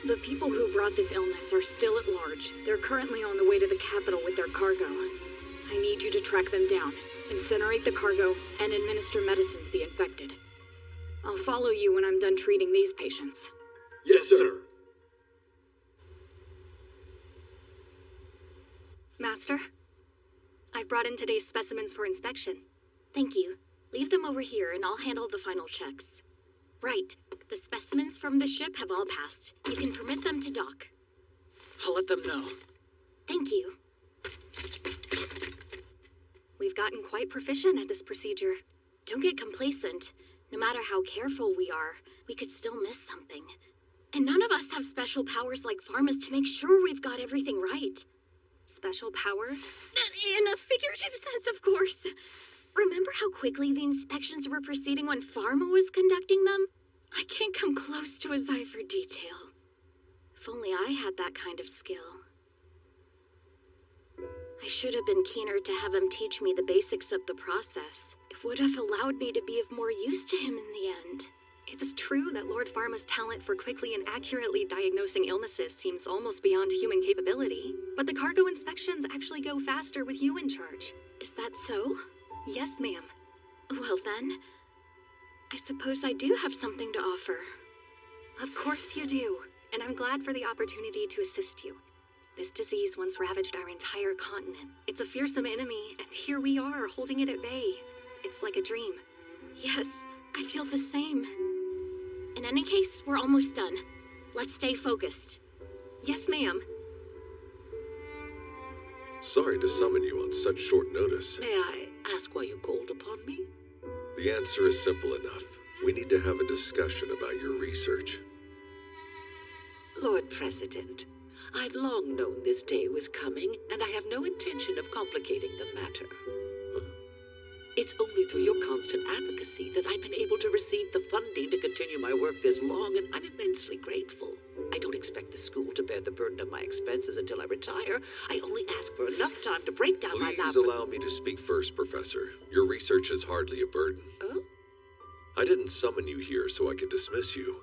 The people who brought this illness are still at large. They're currently on the way to the capital with their cargo. I need you to track them down, incinerate the cargo, and administer medicine to the infected. I'll follow you when I'm done treating these patients. Yes, sir. Master, I've brought in today's specimens for inspection. Thank you. Leave them over here and I'll handle the final checks. Right. The specimens from the ship have all passed. You can permit them to dock. I'll let them know. Thank you. We've gotten quite proficient at this procedure. Don't get complacent. No matter how careful we are, we could still miss something. And none of us have special powers like Pharma's to make sure we've got everything right. Special powers? In a figurative sense, of course. Remember how quickly the inspections were proceeding when Pharma was conducting them? I can't come close to his eye for detail. If only I had that kind of skill. I should have been keener to have him teach me the basics of the process. It would have allowed me to be of more use to him in the end. It's true that Lord Pharma's talent for quickly and accurately diagnosing illnesses seems almost beyond human capability, but the cargo inspections actually go faster with you in charge. Is that so? Yes, ma'am. Well then, I suppose I do have something to offer. Of course you do, and I'm glad for the opportunity to assist you. This disease once ravaged our entire continent. It's a fearsome enemy, and here we are, holding it at bay. It's like a dream. Yes, I feel the same. In any case, we're almost done. Let's stay focused. Yes, ma'am. Sorry to summon you on such short notice. May I ask why you called upon me? The answer is simple enough. We need to have a discussion about your research. Lord President, I've long known this day was coming, and I have no intention of complicating the matter. It's only through your constant advocacy that I've been able to receive the funding to continue my work this long, and I'm immensely grateful. I don't expect the school to bear the burden of my expenses until I retire. I only ask for enough time to break down my lab. Please allow me to speak first, Professor. Your research is hardly a burden. Oh? I didn't summon you here so I could dismiss you.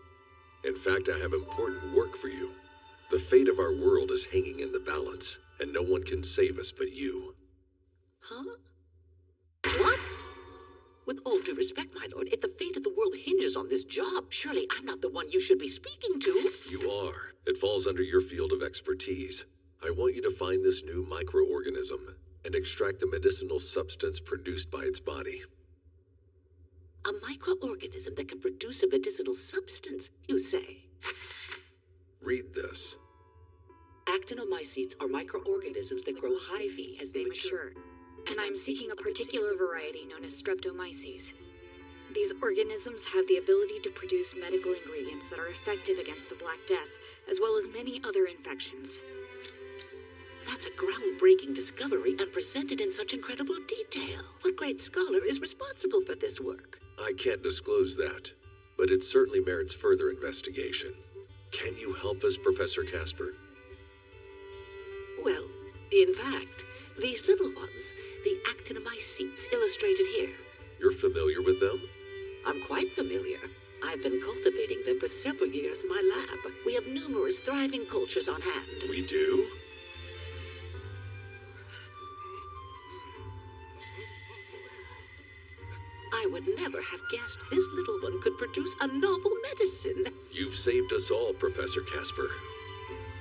In fact, I have important work for you. The fate of our world is hanging in the balance, and no one can save us but you. Huh? What? With all due respect, my lord, if the fate of the world hinges on this job, surely I'm not the one you should be speaking to. You are. It falls under your field of expertise. I want you to find this new microorganism and extract the medicinal substance produced by its body. A microorganism that can produce a medicinal substance, you say? Read this. Actinomycetes are microorganisms that grow hyphae as they mature. And I'm seeking a particular variety known as streptomyces. These organisms have the ability to produce medical ingredients that are effective against the Black Death, as well as many other infections. That's a groundbreaking discovery and presented in such incredible detail. What great scholar is responsible for this work? I can't disclose that, but it certainly merits further investigation. Can you help us, Professor Casper? Well, in fact, these little ones, the actinomycetes illustrated here. You're familiar with them? I'm quite familiar. I've been cultivating them for several years in my lab. We have numerous thriving cultures on hand. We do? I would never have guessed this little one could produce a novel medicine. You've saved us all, Professor Casper.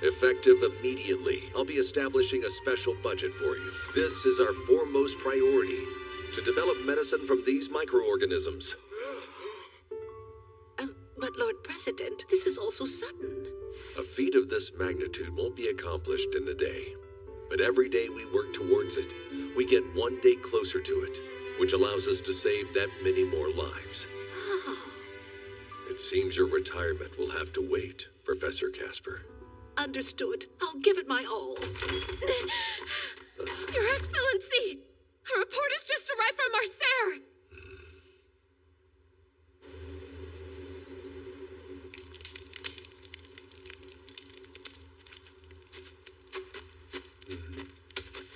Effective immediately. I'll be establishing a special budget for you. This is our foremost priority, to develop medicine from these microorganisms. But Lord President, this is also sudden. A feat of this magnitude won't be accomplished in a day. But every day we work towards it, we get one day closer to it, which allows us to save that many more lives. Oh. It seems your retirement will have to wait, Professor Casper. Understood. I'll give it my all. Your Excellency! A report has just arrived from Marseille!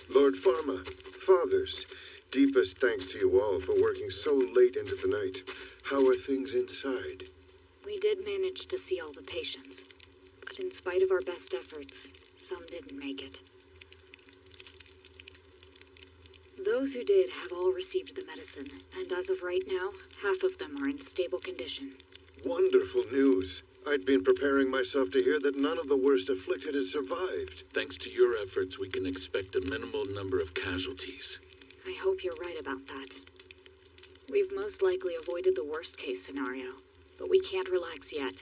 Lord Pharma, Fathers, deepest thanks to you all for working so late into the night. How are things inside? We did manage to see all the patients, but in spite of our best efforts, some didn't make it. Those who did have all received the medicine, and as of right now, half of them are in stable condition. Wonderful news. I'd been preparing myself to hear that none of the worst afflicted had survived. Thanks to your efforts, we can expect a minimal number of casualties. I hope you're right about that. We've most likely avoided the worst-case scenario, but we can't relax yet.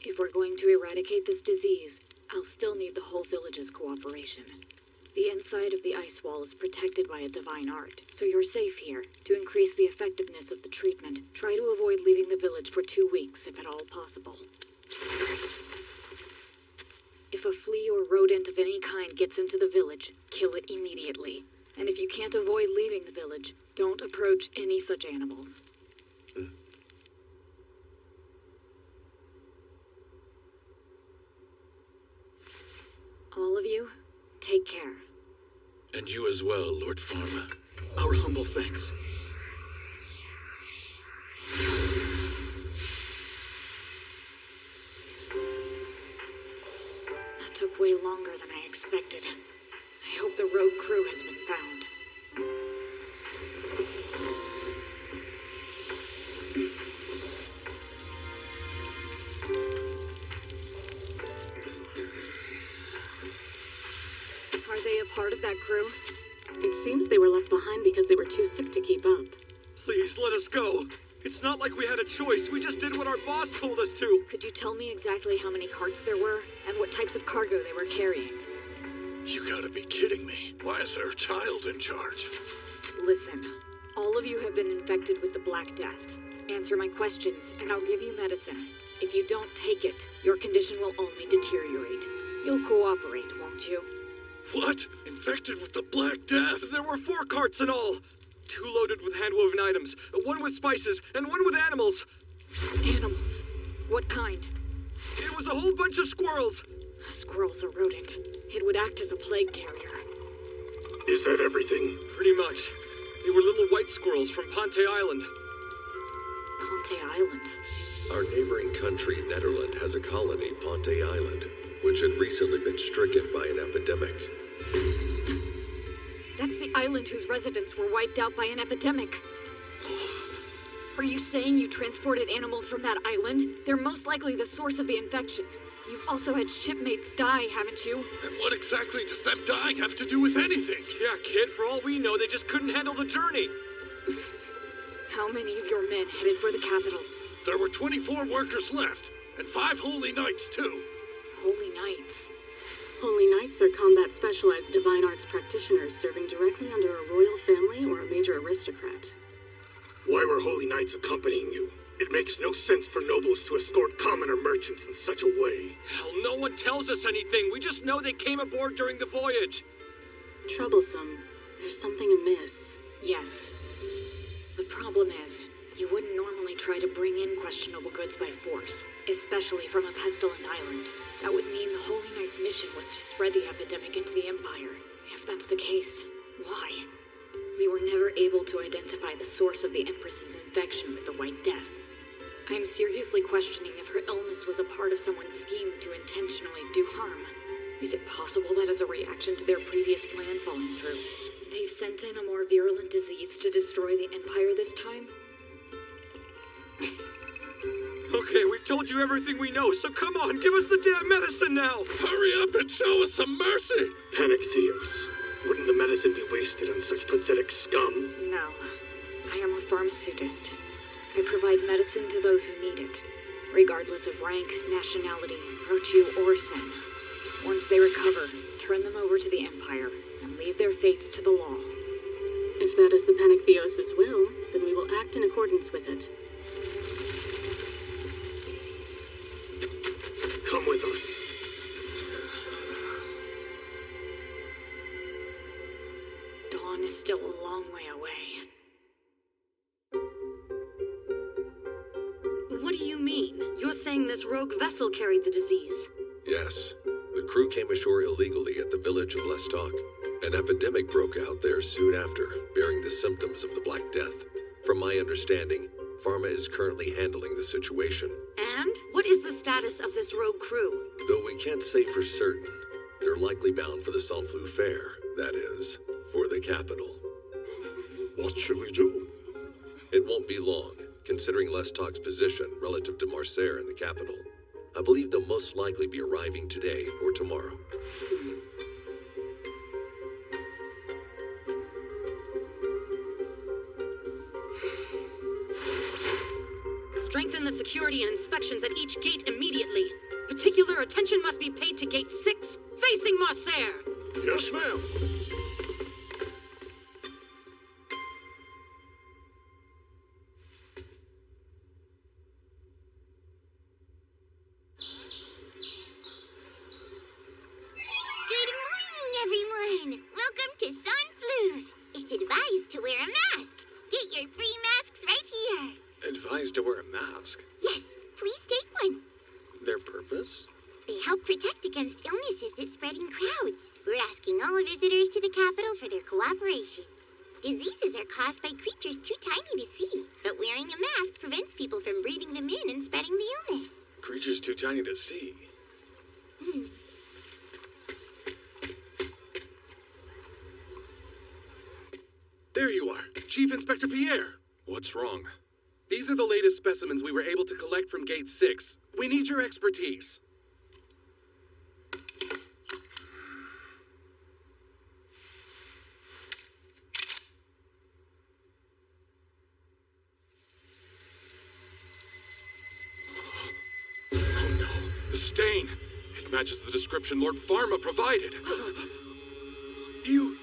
If we're going to eradicate this disease, I'll still need the whole village's cooperation. The inside of the ice wall is protected by a divine art, so you're safe here. To increase the effectiveness of the treatment, try to avoid leaving the village for 2 weeks, if at all possible. If a flea or rodent of any kind gets into the village, kill it immediately. And if you can't avoid leaving the village, don't approach any such animals. All of you, take care. And you as well, Lord Pharma. Our humble thanks. way longer than I expected. I hope the rogue crew has been found. Are they a part of that crew? It seems they were left behind because they were too sick to keep up. Please, let us go. It's not like we had a choice. We just did what our boss told us to. Could you tell me exactly how many carts there were, and what types of cargo they were carrying? You gotta be kidding me. Why is there a child in charge? Listen, all of you have been infected with the Black Death. Answer my questions, and I'll give you medicine. If you don't take it, your condition will only deteriorate. You'll cooperate, won't you? What? Infected with the Black Death? There were 4 carts in all. 2 loaded with hand-woven items, 1 with spices, and 1 with animals. Animals? What kind? It was a whole bunch of squirrels. A squirrel's a rodent. It would act as a plague carrier. Is that everything? Pretty much. They were little white squirrels from Ponte Island. Ponte Island? Our neighboring country, Netherland, has a colony, Ponte Island, which had recently been stricken by an epidemic. That's the island whose residents were wiped out by an epidemic. Are you saying you transported animals from that island? They're most likely the source of the infection. You've also had shipmates die, haven't you? And what exactly does them dying have to do with anything? Yeah, kid, for all we know, they just couldn't handle the journey. How many of your men headed for the capital? There were 24 workers left, and 5 holy knights, too. Holy knights? Holy Knights are combat-specialized divine arts practitioners serving directly under a royal family or a major aristocrat. Why were holy knights accompanying you? It makes no sense for nobles to escort commoner merchants in such a way. Hell, no one tells us anything. We just know they came aboard during the voyage. Troublesome. There's something amiss. Yes. The problem is, you wouldn't normally try to bring in questionable goods by force, especially from a pestilent island. That would mean the Holy Knight's mission was to spread the epidemic into the Empire. If that's the case, why? We were never able to identify the source of the Empress's infection with the White Death. I'm seriously questioning if her illness was a part of someone's scheme to intentionally do harm. Is it possible that as a reaction to their previous plan falling through, they've sent in a more virulent disease to destroy the Empire this time? Okay, we've told you everything we know, so come on, give us the damn medicine now! Hurry up and show us some mercy! Panic Theos. Wouldn't the medicine be wasted on such pathetic scum? No. I am a pharmaceutist. I provide medicine to those who need it, regardless of rank, nationality, virtue, or sin. Once they recover, turn them over to the Empire, and leave their fates to the law. If that is the Panic Theos' will, then we will act in accordance with it. Come with us. Dawn is still a long way away. What do you mean? You're saying this rogue vessel carried the disease? Yes. The crew came ashore illegally at the village of Lestock. An epidemic broke out there soon after, bearing the symptoms of the Black Death. From my understanding, Pharma is currently handling the situation. And? What is the status of this rogue crew? Though we can't say for certain, they're likely bound for the Saint-Flou Fair, that is, for the capital. What should we do? It won't be long, considering Lestock's position relative to Marseille in the capital. I believe they'll most likely be arriving today or tomorrow. Strengthen the security and inspections at each gate immediately. Particular attention must be paid to Gate 6, facing Marseille. Yes, ma'am. Good morning, everyone. Welcome to Saint-Flou. It's advised to wear a mask. Get your free masks right here. Advised to wear a mask? Yes, please take one. Their purpose? They help protect against illnesses that spread in crowds. We're asking all visitors to the capital for their cooperation. Diseases are caused by creatures too tiny to see, but wearing a mask prevents people from breathing them in and spreading the illness. Creatures too tiny to see. There you are, Chief Inspector Pierre. What's wrong? These are the latest specimens we were able to collect from Gate 6. We need your expertise. Oh no, the stain. It matches the description Lord Pharma provided. You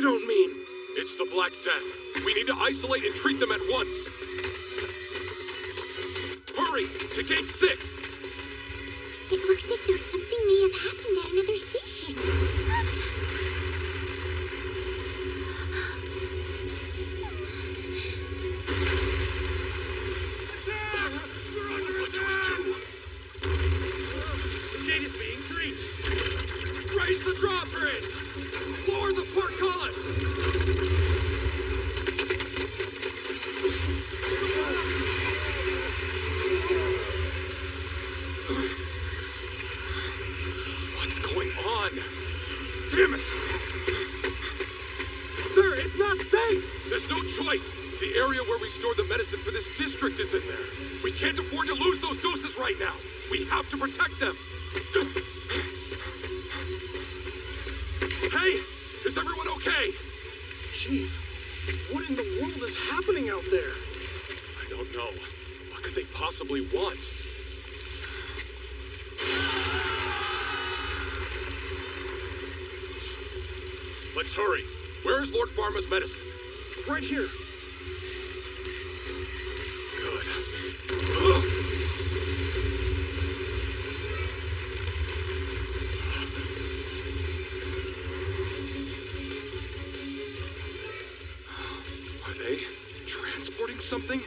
don't mean... It's the Black Death. We need to isolate and treat them at once. Hurry, to Gate 6! It looks as though something may have happened at another station. What do we do? The gate is being breached. Raise the drawbridge! Lower the portcullis! What's going on? Damn it! Sir, it's not safe! There's no choice. The area where we store the medicine for this district is in there. We can't afford to lose those doses right now. We have to protect them. Hey, is everyone okay? Chief, what in the world is happening out there? I don't know. What could they possibly want? Let's hurry. Where is Lord Pharma's medicine? Right here. Good. Ugh. Are they transporting something?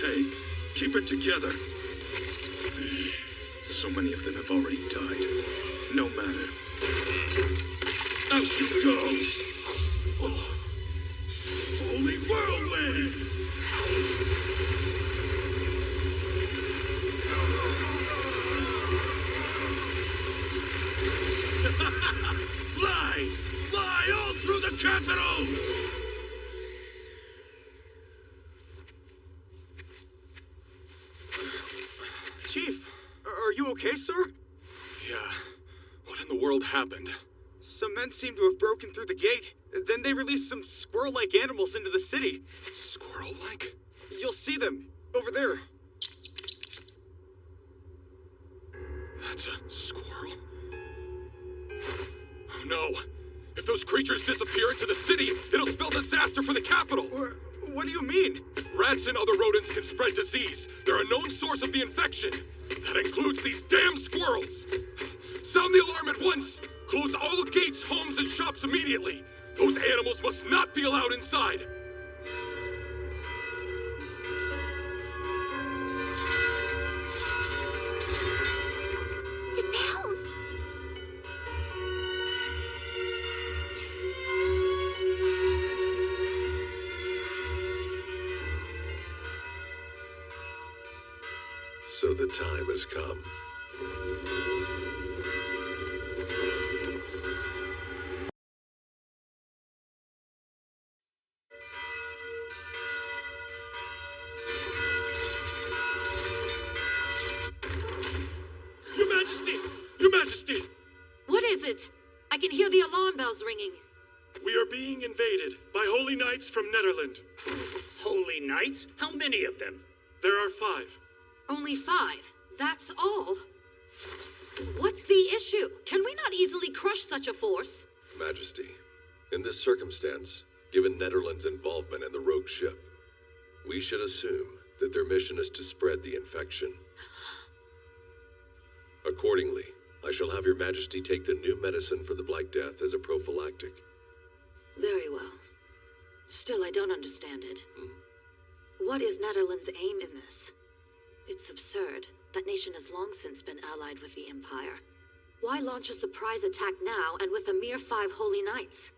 Hey, keep it together. So many of them have already died. No matter. Out you go! Oh. Holy whirlwind! Fly! Fly all through the capital! Chief, are you okay, sir? Yeah. What in the world happened? Some men seem to have broken through the gate. Then they released some squirrel-like animals into the city. Squirrel-like? You'll see them over there. That's a squirrel? Oh no! If those creatures disappear into the city, it'll spell disaster for the capital! What do you mean? Rats and other rodents can spread disease. They're a known source of the infection. That includes these damn squirrels! Sound the alarm at once! Close all gates, homes, and shops immediately! Those animals must not be allowed inside! The bells! So the time has come. Your Majesty! Your Majesty! What is it? I can hear the alarm bells ringing. We are being invaded by holy knights from Netherland. Holy knights? How many of them? There are 5. Only 5. That's all. What's the issue? Can we not easily crush such a force? Majesty, in this circumstance, given Netherlands' involvement in the rogue ship, we should assume that their mission is to spread the infection. Accordingly, I shall have your Majesty take the new medicine for the Black Death as a prophylactic. Very well. Still, I don't understand it. What is Netherlands' aim in this? It's absurd. That nation has long since been allied with the Empire. Why launch a surprise attack now and with a mere 5 holy knights?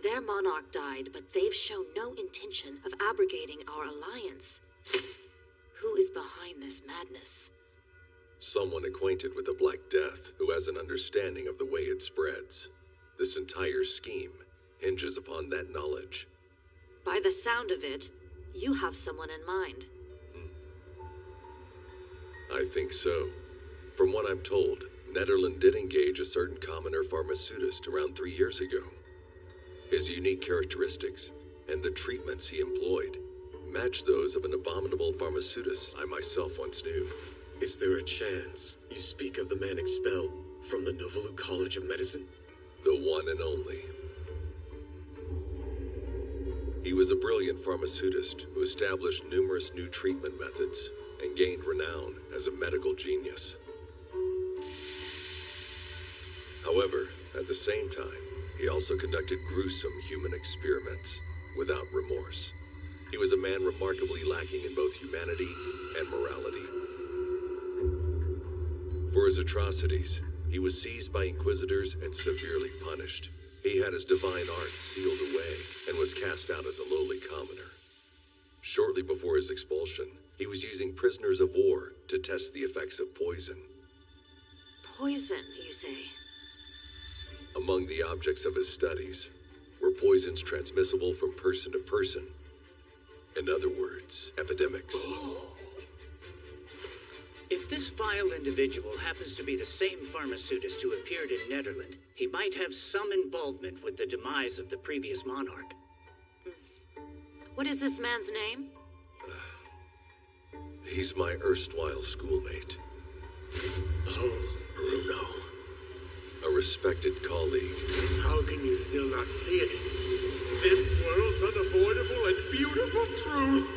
Their monarch died, but they've shown no intention of abrogating our alliance. Who is behind this madness? Someone acquainted with the Black Death who has an understanding of the way it spreads. This entire scheme hinges upon that knowledge. By the sound of it, you have someone in mind. I think so. From what I'm told, Nederland did engage a certain commoner pharmaceutist around 3 years ago. His unique characteristics and the treatments he employed match those of an abominable pharmaceutist I myself once knew. Is there a chance you speak of the man expelled from the Novalu College of Medicine? The one and only. He was a brilliant pharmaceutist who established numerous new treatment methods and gained renown as a medical genius. However, at the same time, he also conducted gruesome human experiments without remorse. He was a man remarkably lacking in both humanity and morality. For his atrocities, he was seized by inquisitors and severely punished. He had his divine art sealed away and was cast out as a lowly commoner. Shortly before his expulsion, he was using prisoners of war to test the effects of poison. Poison, you say? Among the objects of his studies were poisons transmissible from person to person. In other words, epidemics. If this vile individual happens to be the same pharmaceutist who appeared in Nederland, he might have some involvement with the demise of the previous monarch. What is this man's name? He's my erstwhile schoolmate. Oh, Bruno. A respected colleague. How can you still not see it? This world's unavoidable and beautiful truth.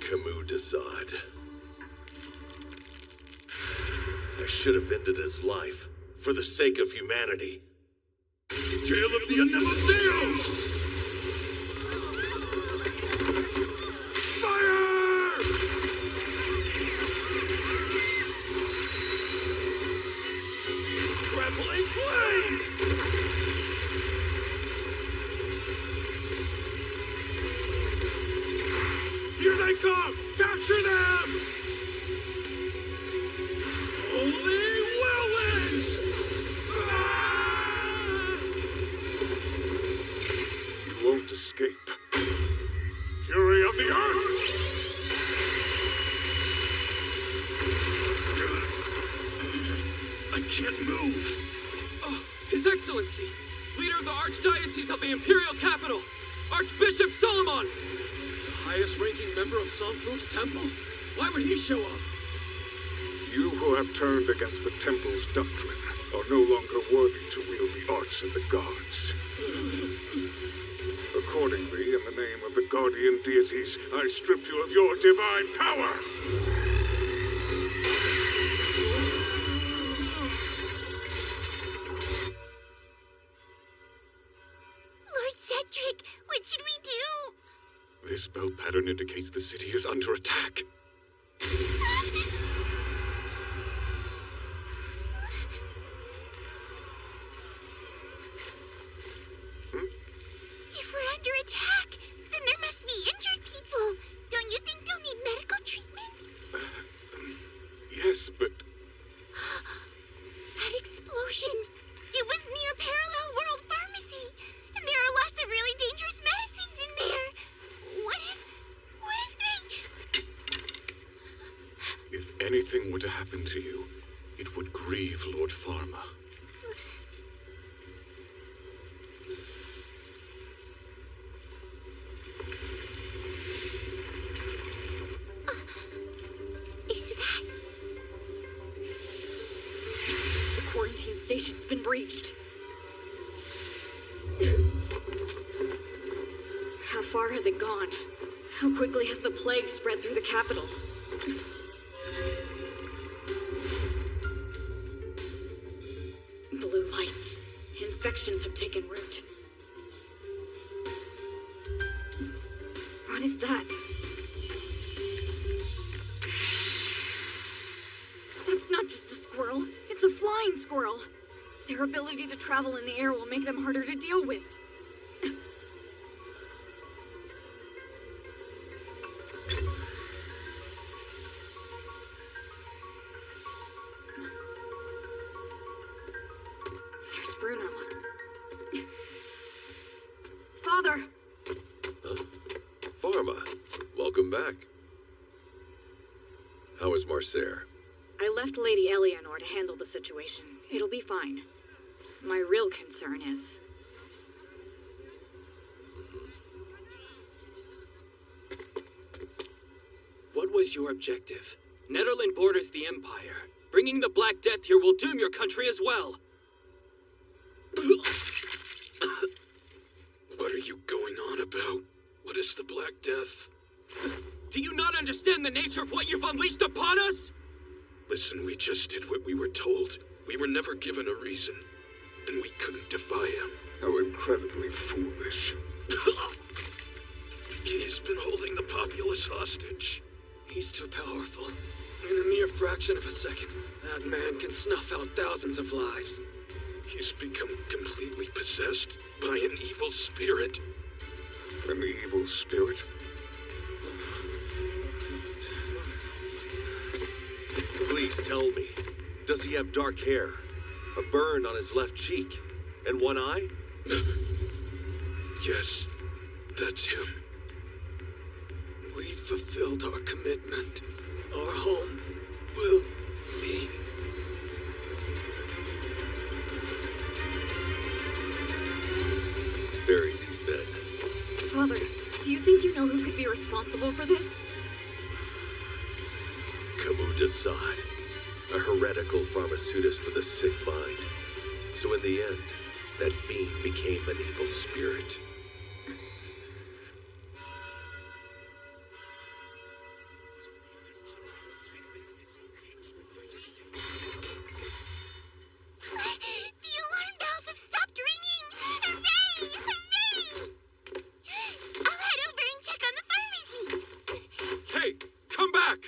Camus de Sade. I should have ended his life for the sake of humanity. Tale of the Annihilations! Fire! Trampling flame! Here they come! Capture them! Holy whirlwind! You won't escape. Fury of the earth! I can't move. Oh, His Excellency, leader of the Archdiocese of the Imperial Capital, Archbishop Solomon! The highest-ranking member of Somfruf's temple? Why would he show up? You who have turned against the temple's doctrine are no longer worthy to wield the arts and the gods. Accordingly, in the name of the guardian deities, I strip you of your divine power! Lord Cedric, what should we do? This bell pattern indicates the city is under attack. If we're under attack, then there must be injured people. Don't you think they'll need medical treatment? Yes, but... That explosion! It was near Parallel World Pharmacy, and there are lots of really dangerous medicines in there. What if they... if anything were to happen to you, it would grieve Lord Pharma. Quarantine station's been breached. How far has it gone? How quickly has the plague spread through the capital? Blue lights. Infections have taken root. What is that? That's not just a squirrel. It's a flying squirrel. Their ability to travel in the air will make them harder to deal with. There's Bruno. there! Pharma, welcome back. How is Marseille? I left Lady Eleanor to handle the situation. It'll be fine. My real concern is... What was your objective? Netherland borders the Empire. Bringing the Black Death here will doom your country as well. What are you going on about? What is the Black Death? Do you not understand the nature of what you've unleashed upon us? Listen, we just did what we were told. We were never given a reason, and we couldn't defy him. How incredibly foolish. He's been holding the populace hostage. He's too powerful. In a mere fraction of a second, that man can snuff out thousands of lives. He's become completely possessed by an evil spirit. An evil spirit? Please tell me, does he have dark hair, a burn on his left cheek, and one eye? Yes, that's him. We fulfilled our commitment. Our home will be... Bury these men. Father, do you think you know who could be responsible for this? Camus Desaad, a heretical pharmaceutist with a sick mind. So in the end, that fiend became an evil spirit. The alarm bells have stopped ringing! Hooray! Hooray! I'll head over and check on the pharmacy. Hey, come back!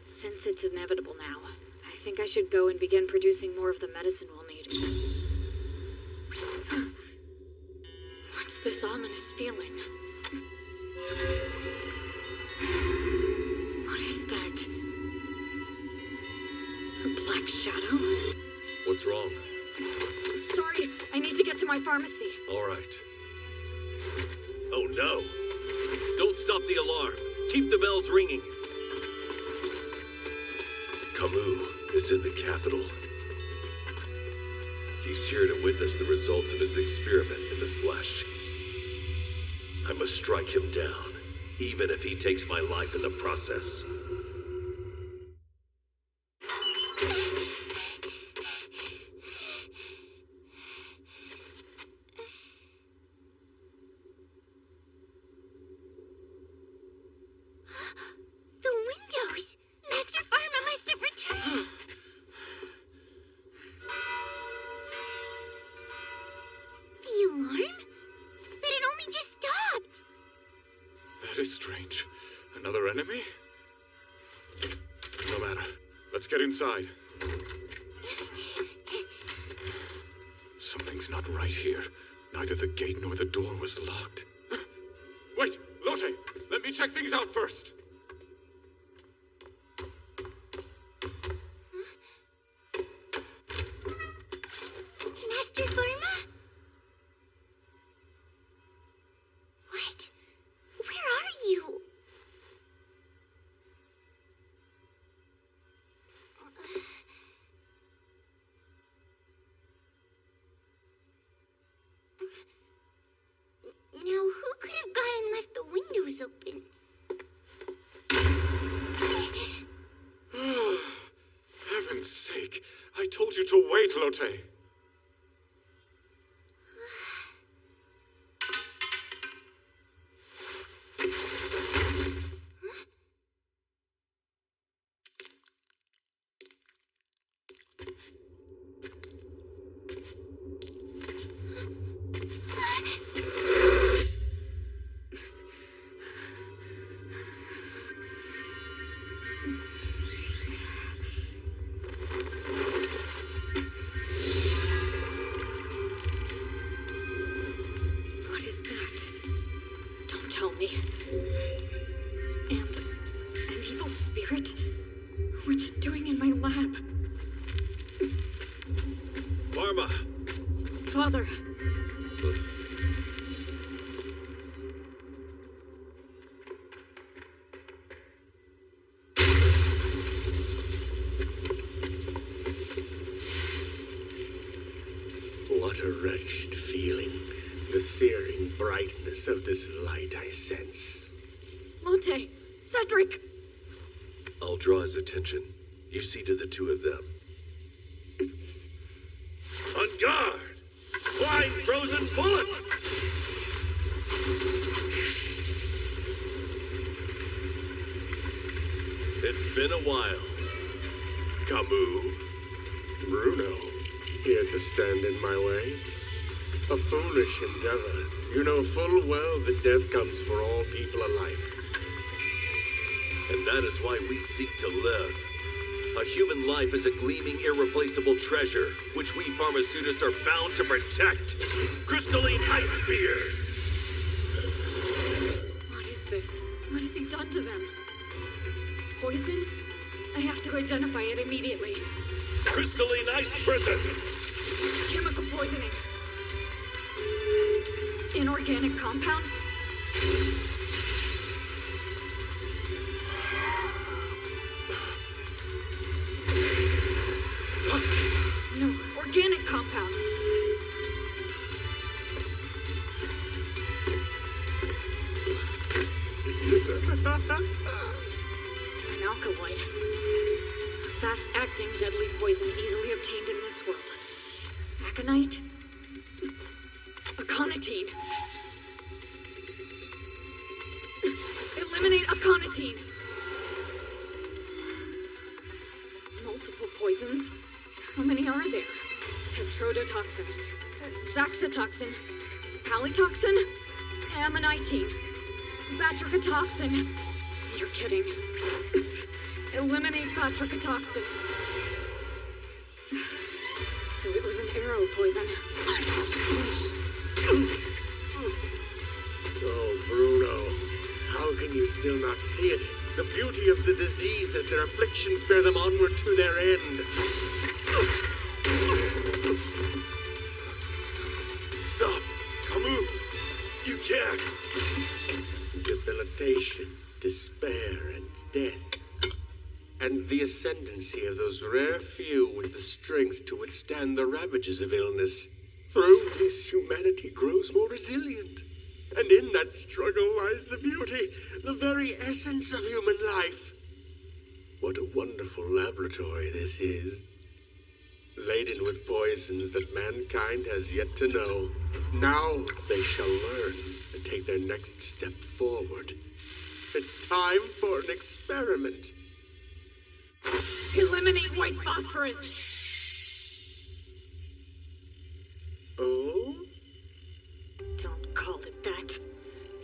Since it's inevitable now, I think I should go and begin producing more of the medicine we'll need. What's this ominous feeling? What is that? A black shadow? What's wrong? Sorry, I need to get to my pharmacy. All right. Oh no! Don't stop the alarm. Keep the bells ringing. Camus is in the capital. He's here to witness the results of his experiment in the flesh. I must strike him down, even if he takes my life in the process. The windows! Master Pharma must have returned! The alarm? But it only just stopped! That is strange. Another enemy? No matter. Let's get inside. Something's not right here. Neither the gate nor the door was locked. Wait! Lotte! Let me check things out first! Master Pharma? What? Where are you? Now, who could have gone and left the windows open? Heaven's sake! I told you to wait, Lotte! What is that? Don't tell me. And an evil spirit? What's it doing in my lab? Pharma, Father. What a wretched feeling. The searing brightness of this light I sense. Lotte! Cedric! I'll draw his attention. You see to the two of them. On guard! Flying frozen bullets! It's been a while. Camus? Bruno, here to stand in my way? A foolish endeavor. You know full well that death comes for all people alike. And that is why we seek to live. A human life is a gleaming, irreplaceable treasure, which we pharmaceutists are bound to protect. Crystalline ice spears! What is this? What has he done to them? Poison? I have to identify it immediately. Crystalline ice prison! Chemical poisoning. Inorganic compound? No, organic compound. An alkaloid. Fast-acting deadly poison easily obtained in this world. Aconite? Aconitine. Eliminate aconitine. Multiple poisons? How many are there? Tetrodotoxin, saxitoxin, halitoxin, ammonitine, batricatoxin. You're kidding. Eliminate batricatoxin. So it was an arrow poison. Oh, Bruno. How can you still not see it? The beauty of the disease that their afflictions bear them onward to their end. Stop! Camus! You can't! Debilitation, despair, and death. And the ascendancy of those rare few with the strength to withstand the ravages of illness. Through this, humanity grows more resilient. And in that struggle lies the beauty, the very essence of human life. What a wonderful laboratory this is. Laden with poisons that mankind has yet to know. Now they shall learn and take their next step forward. It's time for an experiment. Eliminate white phosphorus! Oh? Don't call it that.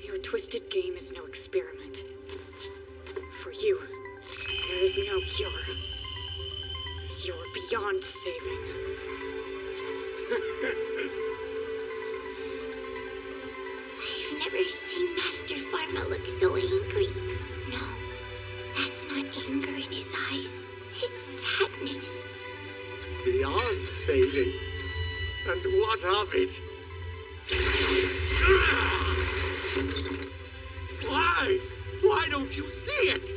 Your twisted game is no experiment. For you, there is no cure. You're beyond saving. I've never seen Master Pharma look so angry. No, that's not anger in his eyes. It's sadness. Beyond saving. And what of it? Why? Why don't you see it?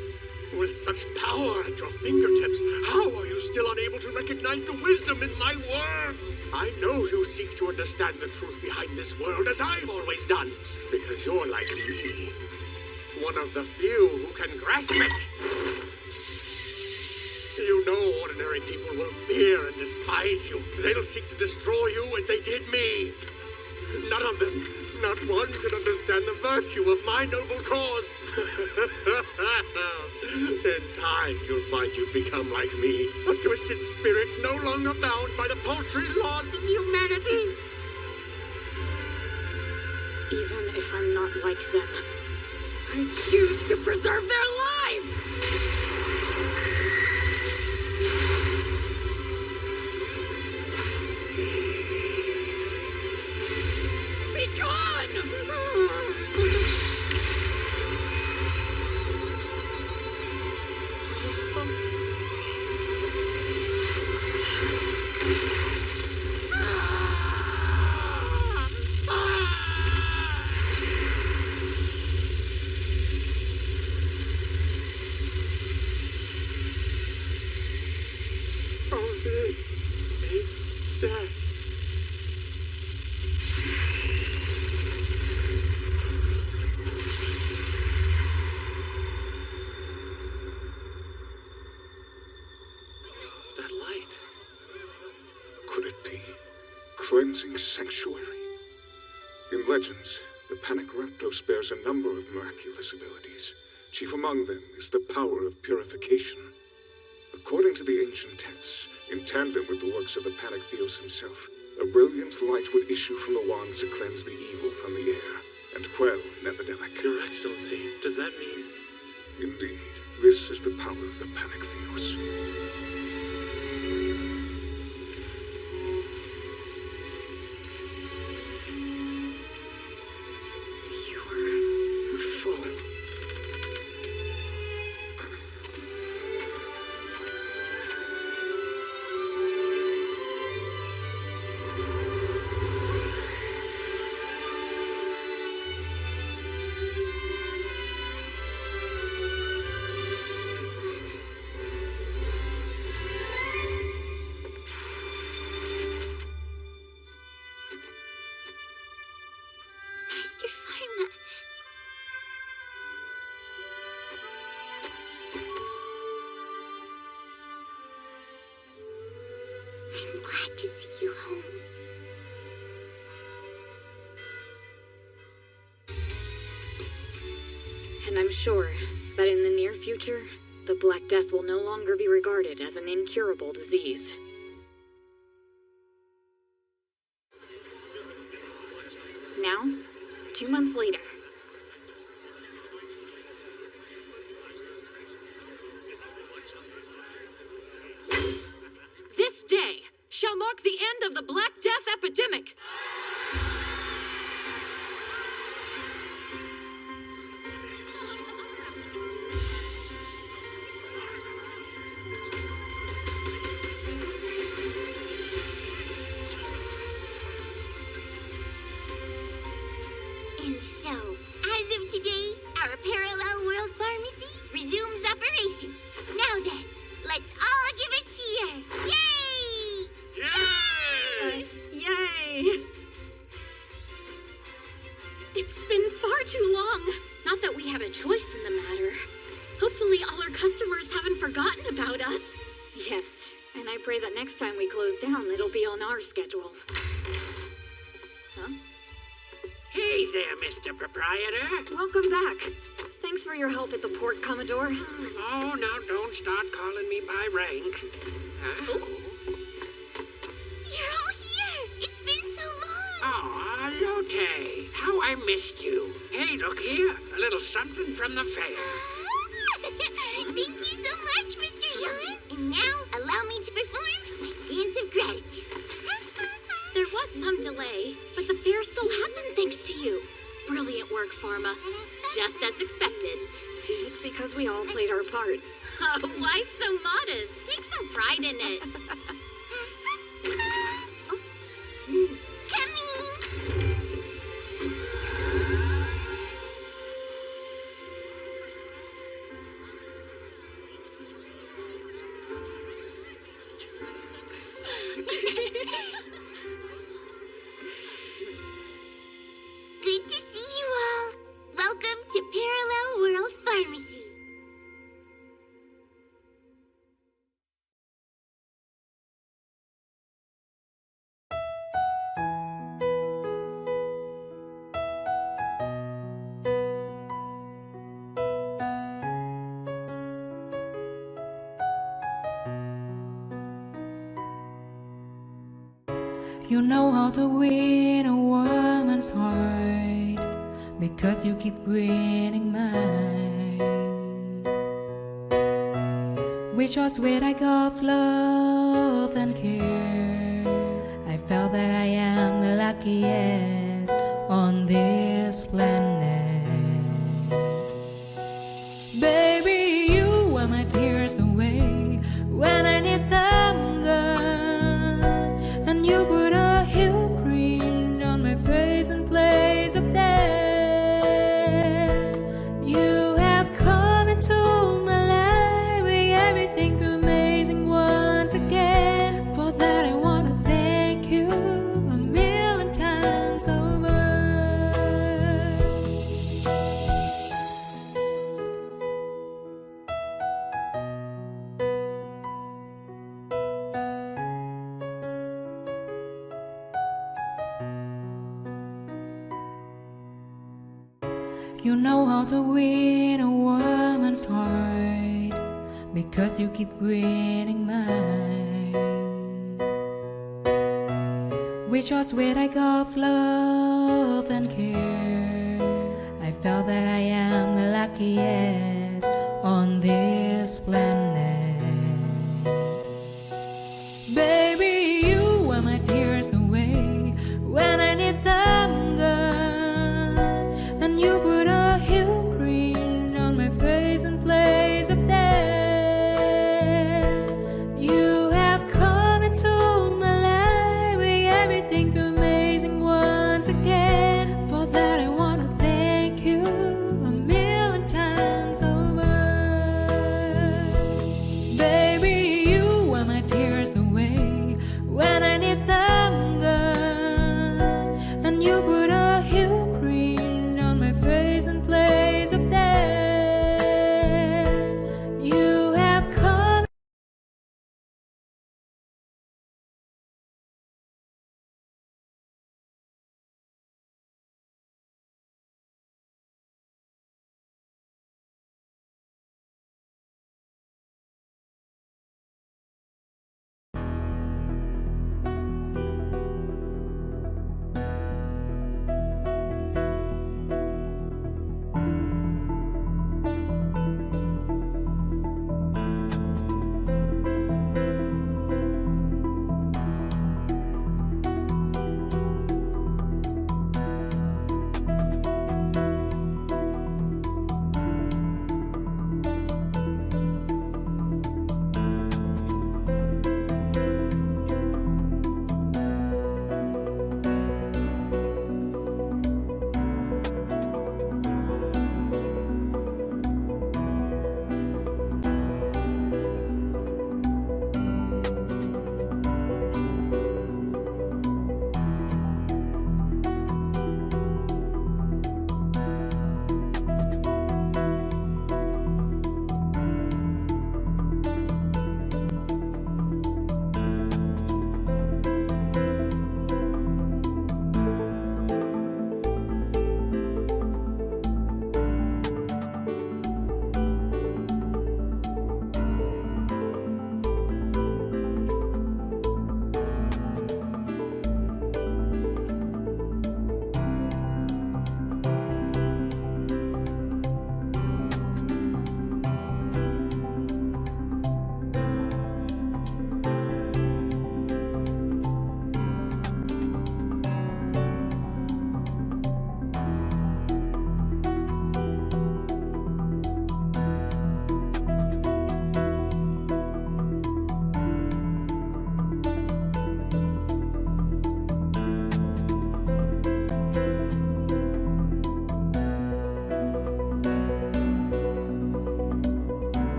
With such power at your fingertips, how are you still unable to recognize the wisdom in my words? I know you seek to understand the truth behind this world, as I've always done, because you're like me, one of the few who can grasp it. You know ordinary people will fear and despise you. They'll seek to destroy you as they did me. None of them, not one, can understand the virtue of my noble cause. In time, you'll find you've become like me, a twisted spirit no longer bound by the paltry laws of humanity. Even if I'm not like them, I choose to preserve their lives! Be gone! mighty, cleansing sanctuary? In legends, the Panic Rakdos bears a number of miraculous abilities. Chief among them is the power of purification. According to the ancient texts, in tandem with the works of the Panic Theos himself, a brilliant light would issue from the wands to cleanse the evil from the air and quell an epidemic. Your Excellency, does that mean... Indeed, this is the power of the Panic Theos. You're a fool. Master Pharma. I'm glad to see you home. And I'm sure that in the near future, the Black Death will no longer be regarded as an incurable disease. Now, 2 months later. This day shall mark the end of the Black Death epidemic. And so, as of today, our parallel world pharmacy resumes operation. Now then, let's all give a cheer. Yay! Yay! It's been far too long. Not that we had a choice in the matter. Hopefully all our customers haven't forgotten about us. Yes, and I pray that next time we close down, it'll be on our schedule. Huh? Hey there, Mr. Proprietor. Welcome back. Thanks for your help at the port, Commodore. Oh, now don't start calling me by rank. Huh? You're all here. It's been so long. Oh, Lotte. How I missed you. Hey, look here. A little something from the fair. Thank you so much, Mr. Jean. And now, allow me to perform my dance of gratitude. There was some delay, but the fair still happened thanks to you. Brilliant work, Pharma. Just as expected. It's because we all played our parts. Why so modest? Take some pride in it. Coming! Good to see you all. Welcome to Parallel World Pharmacy. You know how to win a woman's heart because you keep winning mine. With your sweet eye of love and care, I felt that I am the luckiest on this planet. Baby, you are my tears away when I need them gone, and you put a heel green on my face in place of that. You have come into my life, make everything feel amazing once again. For that I wanna thank you a million times. You know how to win a woman's heart because you keep winning mine. With your sweet act of love and care, I felt that I am the luckiest on this